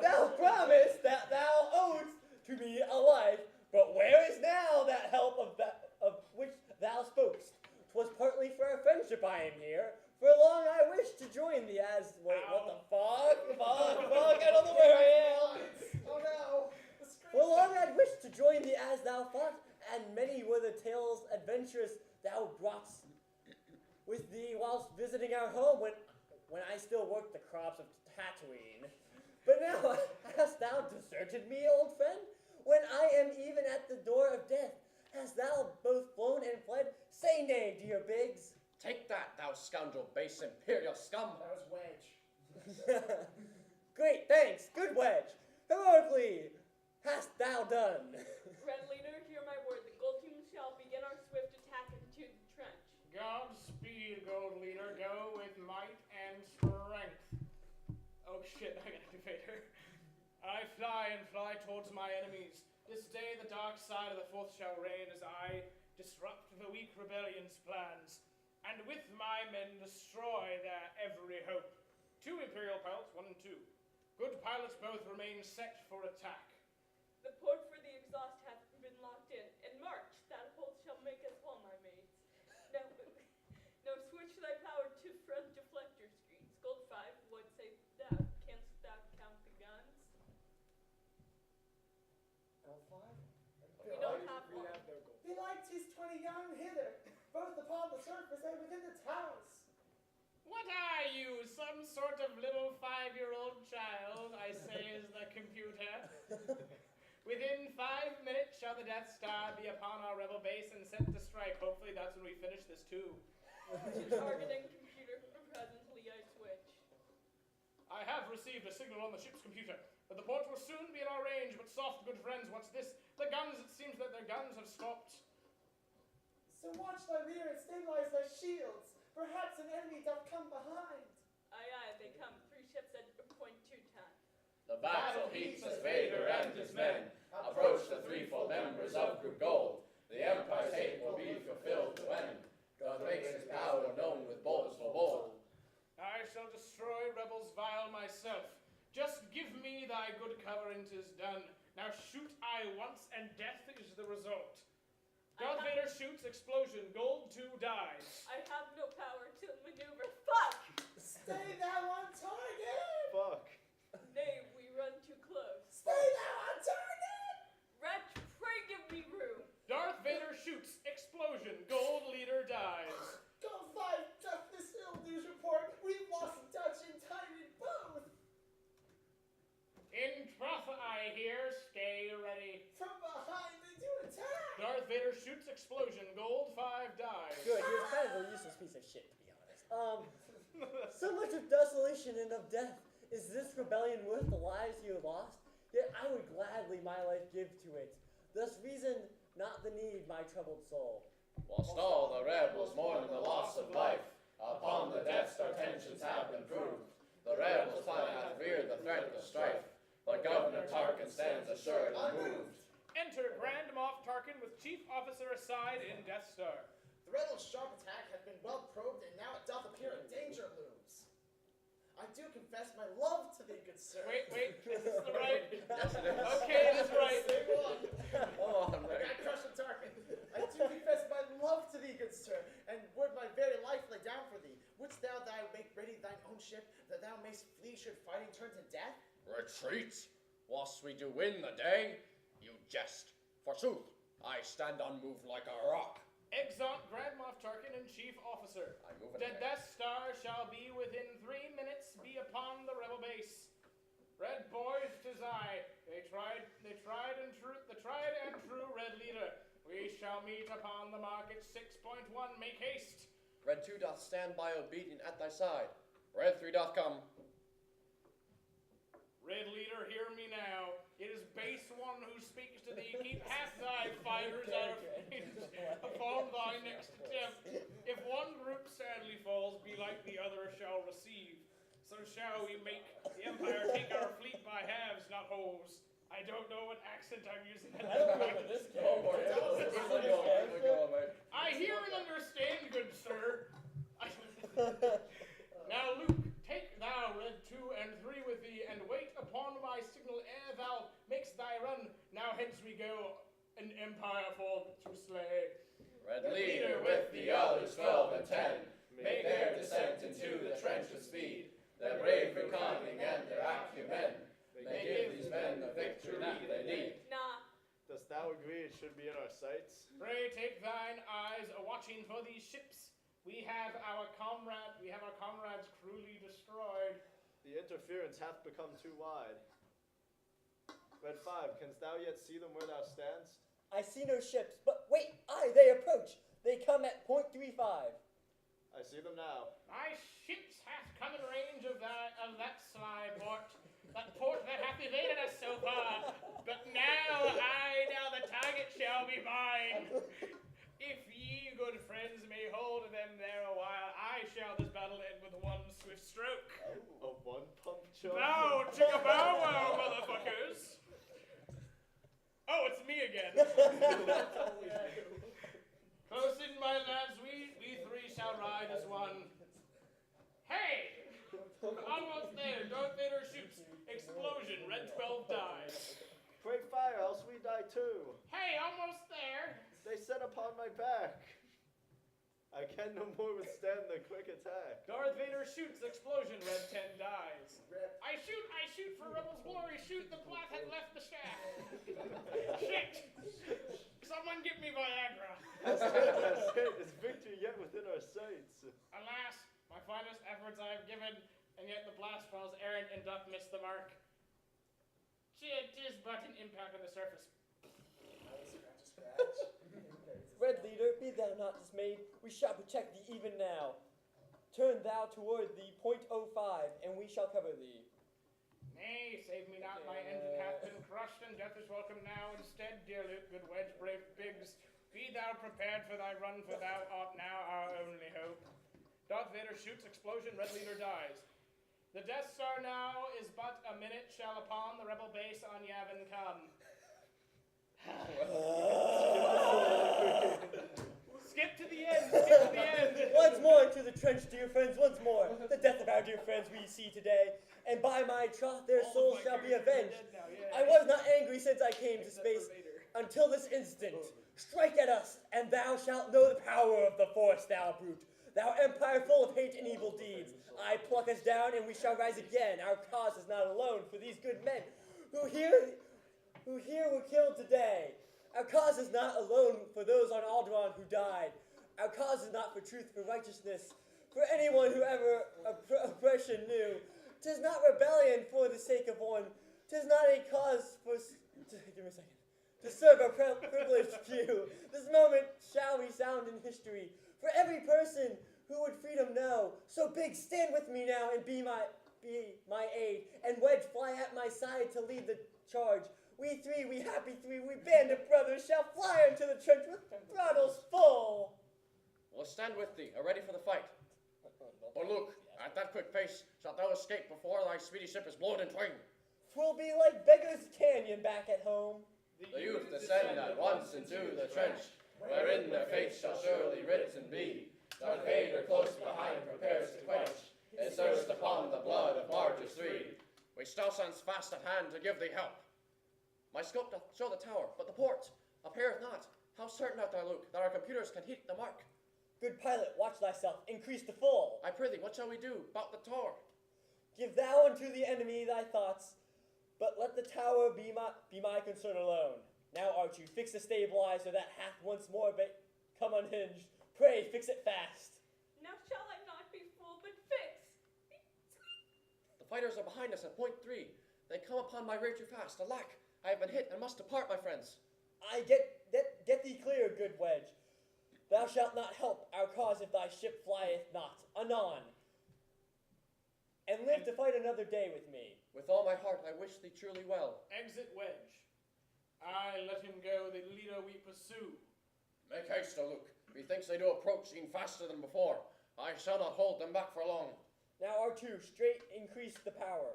L: Thou promised that thou owest to me a life, but where is now that help of which thou spokest? 'Twas partly for our friendship I am here, for long I wished to join thee as wait, what the fuck? I don't know where I am.
J: Oh no!
L: For long I'd wished to join thee as thou thought, and many were the tales adventurous thou broughtst with thee whilst visiting our home when I still worked the crops of Tatooine. But now hast thou deserted me, old friend? When I am even at the door of death, hast thou both flown and fled? Say nay, dear Biggs.
N: Take that, thou scoundrel, base imperial scum!
J: That was Wedge.
L: Great, thanks, good Wedge. Heroically hast thou done.
G: Red Leader, hear my word. The Gold Team shall begin our swift attack into the trench.
A: Godspeed, Gold Leader. Go with might and strength. Oh shit, I got activator. I fly towards my enemies. This day the dark side of the Fourth shall reign as I disrupt the weak rebellion's plans, and with my men destroy their every hope. 2 Imperial pilots, 1 and 2. Good pilots both remain set for attack.
G: The port for the exhaust hath been locked in. And march, that hold shall make us well, my mates. Now switch thy power to front deflector screens. Gold 5, what sayest thou? Canst thou count the guns?
J: Gold 5?
G: We don't have one.
J: Belike 'tis 20 young hither, both upon the surface and within the towers.
A: What are you, some sort of little 5-year-old child, I say is the computer. Within 5 minutes shall the Death Star be upon our rebel base and set to strike. Hopefully that's when we finish this too.
G: Targeting computer, presently I switch.
A: I have received a signal on the ship's computer that the port will soon be in our range, but soft, good friends, what's this? The guns, it seems that their guns have stopped.
J: So watch thy rear and stabilize thy shields. Perhaps an enemy doth come behind.
G: Aye, aye, they come. 3 ships at point 2 time.
N: The battle heats as Vader and his men approach the threefold members of Group Gold. The Empire's hate will be fulfilled to end. God makes his power known with bolts so bold.
A: I shall destroy rebels vile myself. Just give me thy good cover and 'tis done. Now shoot I once and death is the result. Darth Vader shoots, explosion, Gold 2 dies.
G: I have no power to maneuver. Fuck!
J: Stay thou on target!
O: Fuck.
G: Nay, we run too close.
J: Stay thou on target!
G: Wretch, pray give me room.
A: Darth Vader shoots, explosion, Gold Leader dies.
J: Gold 5 doth this ill news report. We've lost Dutch and Tyrant both.
A: In troth, I hear, stay ready.
J: From behind they do attack.
A: Darth Vader shoots, explosion, Gold 5 dies.
L: Good, he was kind of a useless piece of shit, to be honest. So much of desolation and of death. Is this rebellion worth the lives you have lost? Yet I would gladly my life give to it. Thus reason, not the need, my troubled soul.
N: Whilst all the rebels mourn the loss of life, upon the Death Star tensions have been proved. The rebels' plan hath reared the threat of strife, but Governor Tarkin stands assured unmoved.
A: Enter Grand Moff Tarkin with Chief Officer aside in Death Star.
J: The rebels' sharp attack hath been well probed, and now it doth appear a danger looms. I do confess my love to thee, good sir.
A: Wait, is this the right?
N: Yes, it is.
A: Okay, it is right.
J: Same one.
N: Come on,
J: I
N: Rick.
J: got crushed on Tarkin. I do confess my love to thee, good sir, and would my very life lay down for thee. Wouldst thou make ready thine own ship, that thou mayst flee should fighting turn to death?
N: Retreat, whilst we do win the day. You jest. Forsooth, I stand unmoved like a rock.
A: Exeunt Grand Moff Tarkin and Chief Officer.
N: I move
A: The
N: it.
A: Death Star shall be within 3 minutes be upon the rebel base. Red boys, 'tis I. The tried and true Red Leader. We shall meet upon the mark at 6.1. Make haste.
N: Red 2 doth stand by obedient at thy side. Red 3 doth come.
A: Red Leader, hear me now. It is base 1 who speaks to thee. Keep half thy fighters out of range upon thy next attempt. If one group sadly falls, be like the other shall receive. So shall we make the Empire take our fleet by halves, not wholes. I don't know what accent I'm using.
L: I don't remember this
A: I hear and understand, good sir. Now we go, an empire for to slay.
N: Red leader with the others 12 and 10 make their descent into the trench with speed. Their bravery, cunning, and their acumen may give these men the victory that they need.
G: Nah.
O: Dost thou agree it should be in our sights?
A: Pray take thine eyes a watching for these ships. We have our comrades cruelly destroyed.
O: The interference hath become too wide. Red 5, canst thou yet see them where thou standst?
L: I see no ships, but wait, aye, they approach. They come at .35.
O: I see them now.
A: My ships hath come in range of that sly port, that port that hath evaded us so far. But now the target shall be mine. If ye, good friends, may hold them there a while, I shall this battle end with one swift stroke.
O: A one-pump choke?
A: Bow, chicka bow wow, motherfuckers. Oh, it's me again. Close in, my lads, we three shall ride as one. Hey! Almost there. Darth Vader shoots. Explosion. Red 12 dies.
O: Break fire, else we die too.
A: Hey, almost there.
O: They set upon my back. I can no more withstand their quick attack.
A: Darth Vader shoots. Explosion. Red 10 dies. I shoot for Rebel's glory. Shoot, the plot had left the shaft. Shit! Someone give me Viagra.
O: That's it. Is victory yet within our sights?
A: Alas, my finest efforts I have given, and yet the blast falls errant and doth miss the mark. It is but an impact on the surface.
L: Red leader, be thou not dismayed. We shall protect thee even now. Turn thou toward the .05, and we shall cover thee.
A: Nay, save me not, my engine hath been crushed, and death is welcome now. Instead, dear Luke, good wedge, brave Biggs, be thou prepared for thy run, for thou art now our only hope. Darth Vader shoots, explosion, Red Leader dies. The Death Star now is but a minute, shall upon the rebel base on Yavin come. Skip to the end, skip to the end.
L: Once more into the trench, dear friends, once more. The death of our dear friends we see today, and by my troth their souls shall be avenged. I was not angry since I came to space, until this instant. Strike at us, and thou shalt know the power of the Force, thou brute. Thou empire full of hate and evil deeds. I pluck us down, and we shall rise again. Our cause is not alone for these good men who here were killed today. Our cause is not alone for those on Alderaan who died. Our cause is not for truth, for righteousness, for anyone who ever oppression knew. 'Tis not rebellion for the sake of one. 'Tis not a cause for... Give me a second. To serve a privileged few. This moment shall resound in history for every person who would freedom know. So Big, stand with me now and be my aid, and Wedge, fly at my side to lead the charge. We three, we happy three, we band of brothers shall fly into the trench with throttles full.
N: We'll stand with thee, are ready for the fight. But look, at that quick pace, shalt thou escape before thy speedy ship is blown in twain.
L: 'Twill be like Beggar's Canyon back at home.
N: The youth descend at once into the trench, wherein their fates shall surely written be. Darth Vader close behind prepares to quench his thirst upon the blood of martyrs three. We still stands fast at hand to give thee help. My scope doth show the tower, but the port appeareth not. How certain art thou, Luke, that our computers can hit the mark?
L: Good pilot, watch thyself, increase the full.
N: I prithee, what shall we do about the tower?
L: Give thou unto the enemy thy thoughts, but let the tower be my concern alone. Now, Archie, fix the stabilizer that hath once more come unhinged. Pray, fix it fast.
G: Now shall I not be fool, but fix?
N: The fighters are behind us at .3. They come upon my rear too fast. Alack, I have been hit and must depart, my friends.
L: I get thee clear, good Wedge. Thou shalt not help our cause if thy ship flieth not. Anon. And live to fight another day with me.
N: With all my heart I wish thee truly well.
A: Exit Wedge. I let him go, the leader we pursue.
N: Make haste, O Luke. Methinks they do approach e'en faster than before. I shall not hold them back for long.
L: Now, R2, straight increase the power.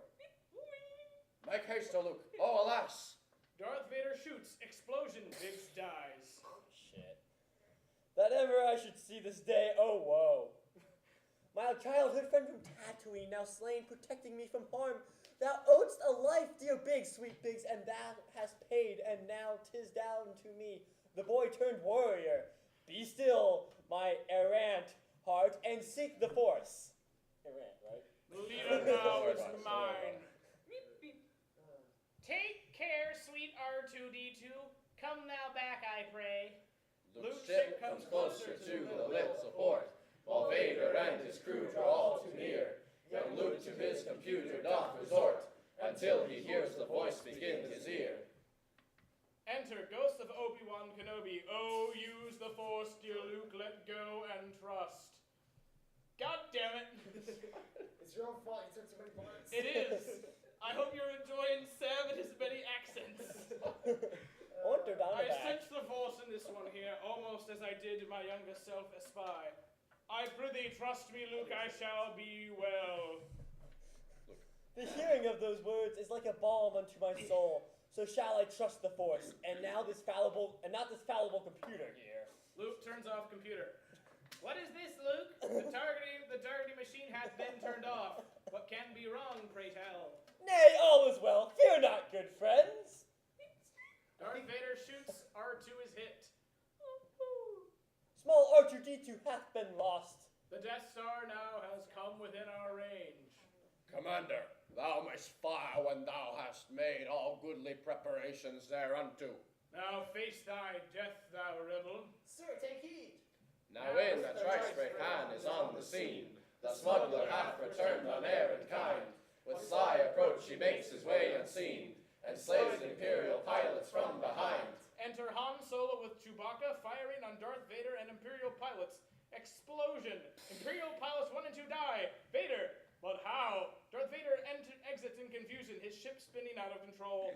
N: Make haste, O Luke. Oh, alas!
A: Darth Vader shoots. Explosion. Biggs dies.
L: Shit. That ever I should see this day, oh woe. My childhood friend from Tatooine, now slain, protecting me from harm. Thou owest a life, dear Biggs, sweet Biggs, and thou hast paid, and now 'tis down to me, the boy turned warrior. Be still, my errant heart, and seek the force. Errant, right?
A: The leader now is mine.
C: Take care, sweet R2D2. Come now back, I pray.
N: Luke's ship comes closer to the lips of port, while Vader and his crew draw all too near. Young Luke to his computer doth resort, until he hears the voice begin his ear.
A: Enter Ghost of Obi-Wan Kenobi. Oh, use the Force, dear Luke, let go and trust. God damn it.
J: It's your own fault. You took too many parts.
A: It is. I hope you're enjoying Sam and his many accents. I sense the Force in this one here, almost as I did my younger self espy. I prithee, trust me, Luke, I shall be well.
L: The hearing of those words is like a balm unto my soul. So shall I trust the Force, and now this fallible, and not this fallible computer here.
A: Luke turns off computer.
C: What is this, Luke?
A: The targeting machine hath been turned off. What can be wrong, pray tell?
L: Nay, all is well. Fear not, good friends.
A: Darth Vader shoots, R2 is hit.
L: Small R2D2 hath been lost.
A: The Death Star now has come within our range.
N: Commander, thou mayst fire when thou hast made all goodly preparations thereunto.
A: Now face thy death, thou rebel.
J: Sir, take heed.
N: Now in the Trispray Khan is on the scene. The smuggler hath returned on errand kind. With sly approach he makes his way unseen, and slays Imperial pilots from behind.
A: Enter Han Solo with Chewbacca firing on Darth Vader and Imperial pilots. Explosion! Imperial pilots 1 and 2 die. Vader! But how? Darth Vader exits in confusion, his ship spinning out of control.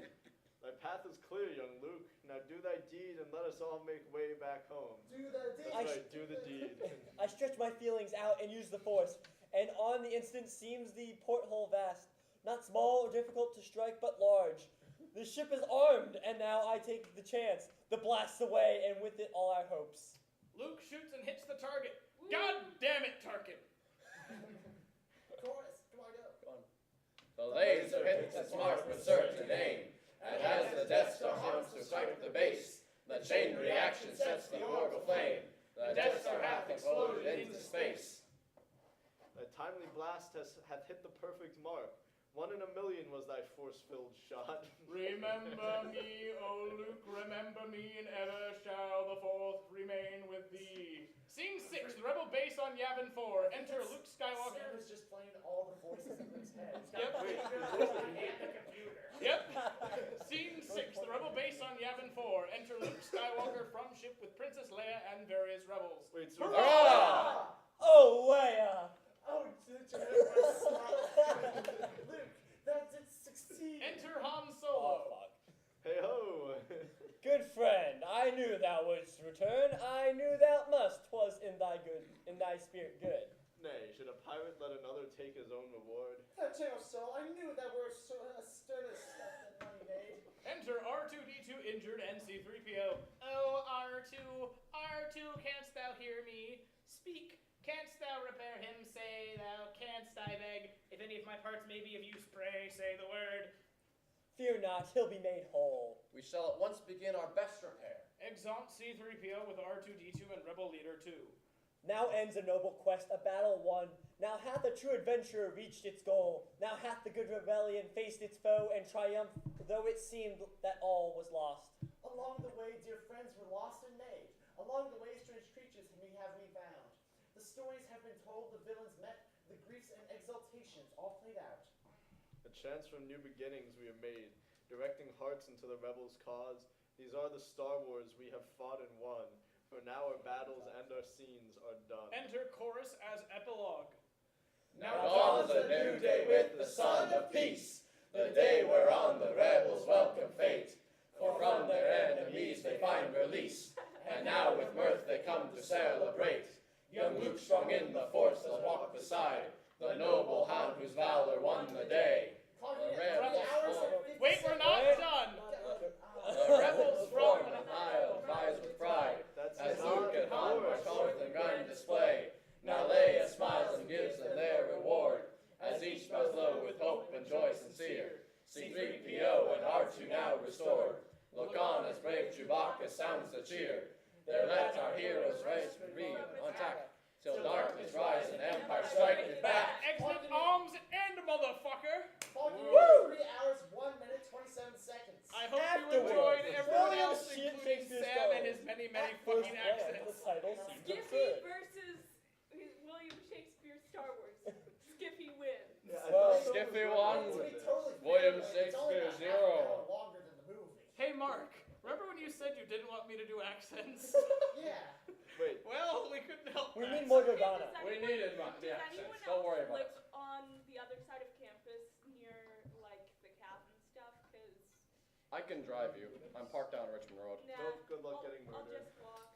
O: Thy path is clear, young Luke. Now do thy deed and let us all make way back home.
J: Do the deed.
O: That's right, do the deed.
L: I stretch my feelings out and use the Force, and on the instant seems the porthole vast, not small or difficult to strike, but large. The ship is armed, and now I take the chance. The blast's away, and with it all our hopes.
A: Luke shoots and hits the target. God damn it, Tarkin!
J: Chorus, come on, go.
N: Come on. The laser hits its mark with certain aim, and as the Death Star hums to strike the base, the chain reaction sets the orb aflame. The Death Star hath exploded into space.
O: Thy timely blast hath hit the perfect mark. 1 in a million was thy force-filled shot.
A: Remember me, O Luke, remember me, and ever shall the Fourth remain with thee. Scene 6, the rebel base on Yavin 4. Enter Luke Skywalker.
J: Sam is just playing all the voices in his head.
A: Yep.
J: And the computer.
A: Yep. Scene 6, the rebel base on Yavin 4. Enter Luke Skywalker from ship with Princess Leia and various rebels.
O: Wait, so
L: Hurrah! Oh, Leia!
J: Oh, did you Luke, that did succeed.
A: Enter Han Solo.
L: Oh, fuck.
O: Hey ho!
L: Good friend, I knew thou wouldst return. I knew thou must. 'Twas in thy spirit good.
O: Nay, should a pirate let another take his own reward?
J: That channel soul, I knew that were sternest stuff that money made.
A: Enter R2D2 injured and C3PO.
C: Oh, R2, canst thou hear me? Speak, canst thou repair him? Say thou, canst I beg? If any of my parts may be of use, pray say the word.
L: Fear not, he'll be made whole.
N: We shall at once begin our best repair.
A: Exalt C3PO with R2D2 and Rebel Leader 2.
L: Now ends a noble quest, a battle won. Now hath a true adventurer reached its goal. Now hath the good rebellion faced its foe and triumphed, though it seemed that all was lost.
J: Along the way, dear friends, were lost and made. Along the way, strange creatures have we found. The stories have been told, the villains met, the griefs and exultations all played out.
O: A chance from new beginnings we have made, directing hearts into the rebels' cause. These are the Star Wars we have fought and won, for now our battles and our scenes are done.
A: Enter Chorus as epilogue.
N: Now dawns a new day with the sun of peace, the day whereon the rebels welcome fate. For from their enemies they find release, and now with mirth they come to celebrate. Young Luke strong in the Force does walk beside the noble hound whose valor won the day. The rebels
A: Wait, we're not done!
N: The rebels from the Nile rise with pride, as Luke and Han march forth in grand display. Now Leia smiles and gives them their reward, as each bows low with hope and joy sincere. brave Chewbacca sounds the cheer. There let our heroes race free on tack, till darkness rise and empire striketh back.
A: Exit arms and motherfucker!
J: Woo! 3 hours, 1 minute, 27 seconds.
A: I hope you
L: Afterwards,
A: enjoyed everyone
L: William
A: else,
L: Shakespeare
A: including
L: Shakespeare
A: Sam and
L: Stone.
A: his many, many
L: At first
A: fucking
L: glance,
A: accents.
L: the title seems
G: Skiffy
L: absurd.
G: versus William Shakespeare Star Wars. Skiffy wins.
L: Well,
N: Skiffy won,
J: To be totally fair,
N: William
J: it's only
N: Shakespeare
J: about half an hour
N: 0.
J: longer than the movie.
A: Hey, Mark, remember when you said you didn't want me to do accents?
J: Yeah.
O: Wait,
A: Well, we couldn't help
L: We
A: that.
L: need more
G: Okay,
L: Gargano.
G: does
N: We
G: anyone-
N: needed the
G: Does
N: accents.
G: anyone
N: Don't worry
G: else
N: about
G: live
N: it.
G: on the other side of campus near, like, the cap and stuff? Because,
N: I can drive you. I'm parked down Richmond Road.
G: nah,
O: good luck
G: I'll,
O: getting
G: I'll
O: murdered.
G: just walk.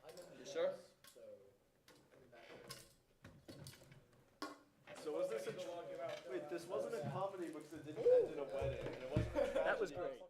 F: I'm in the
N: You sure?
F: so I'll be back there.
O: so was this a...
F: Walking out,
O: Wait, this wasn't a comedy because it didn't end in a wedding, and it wasn't a tragedy.
L: That was great.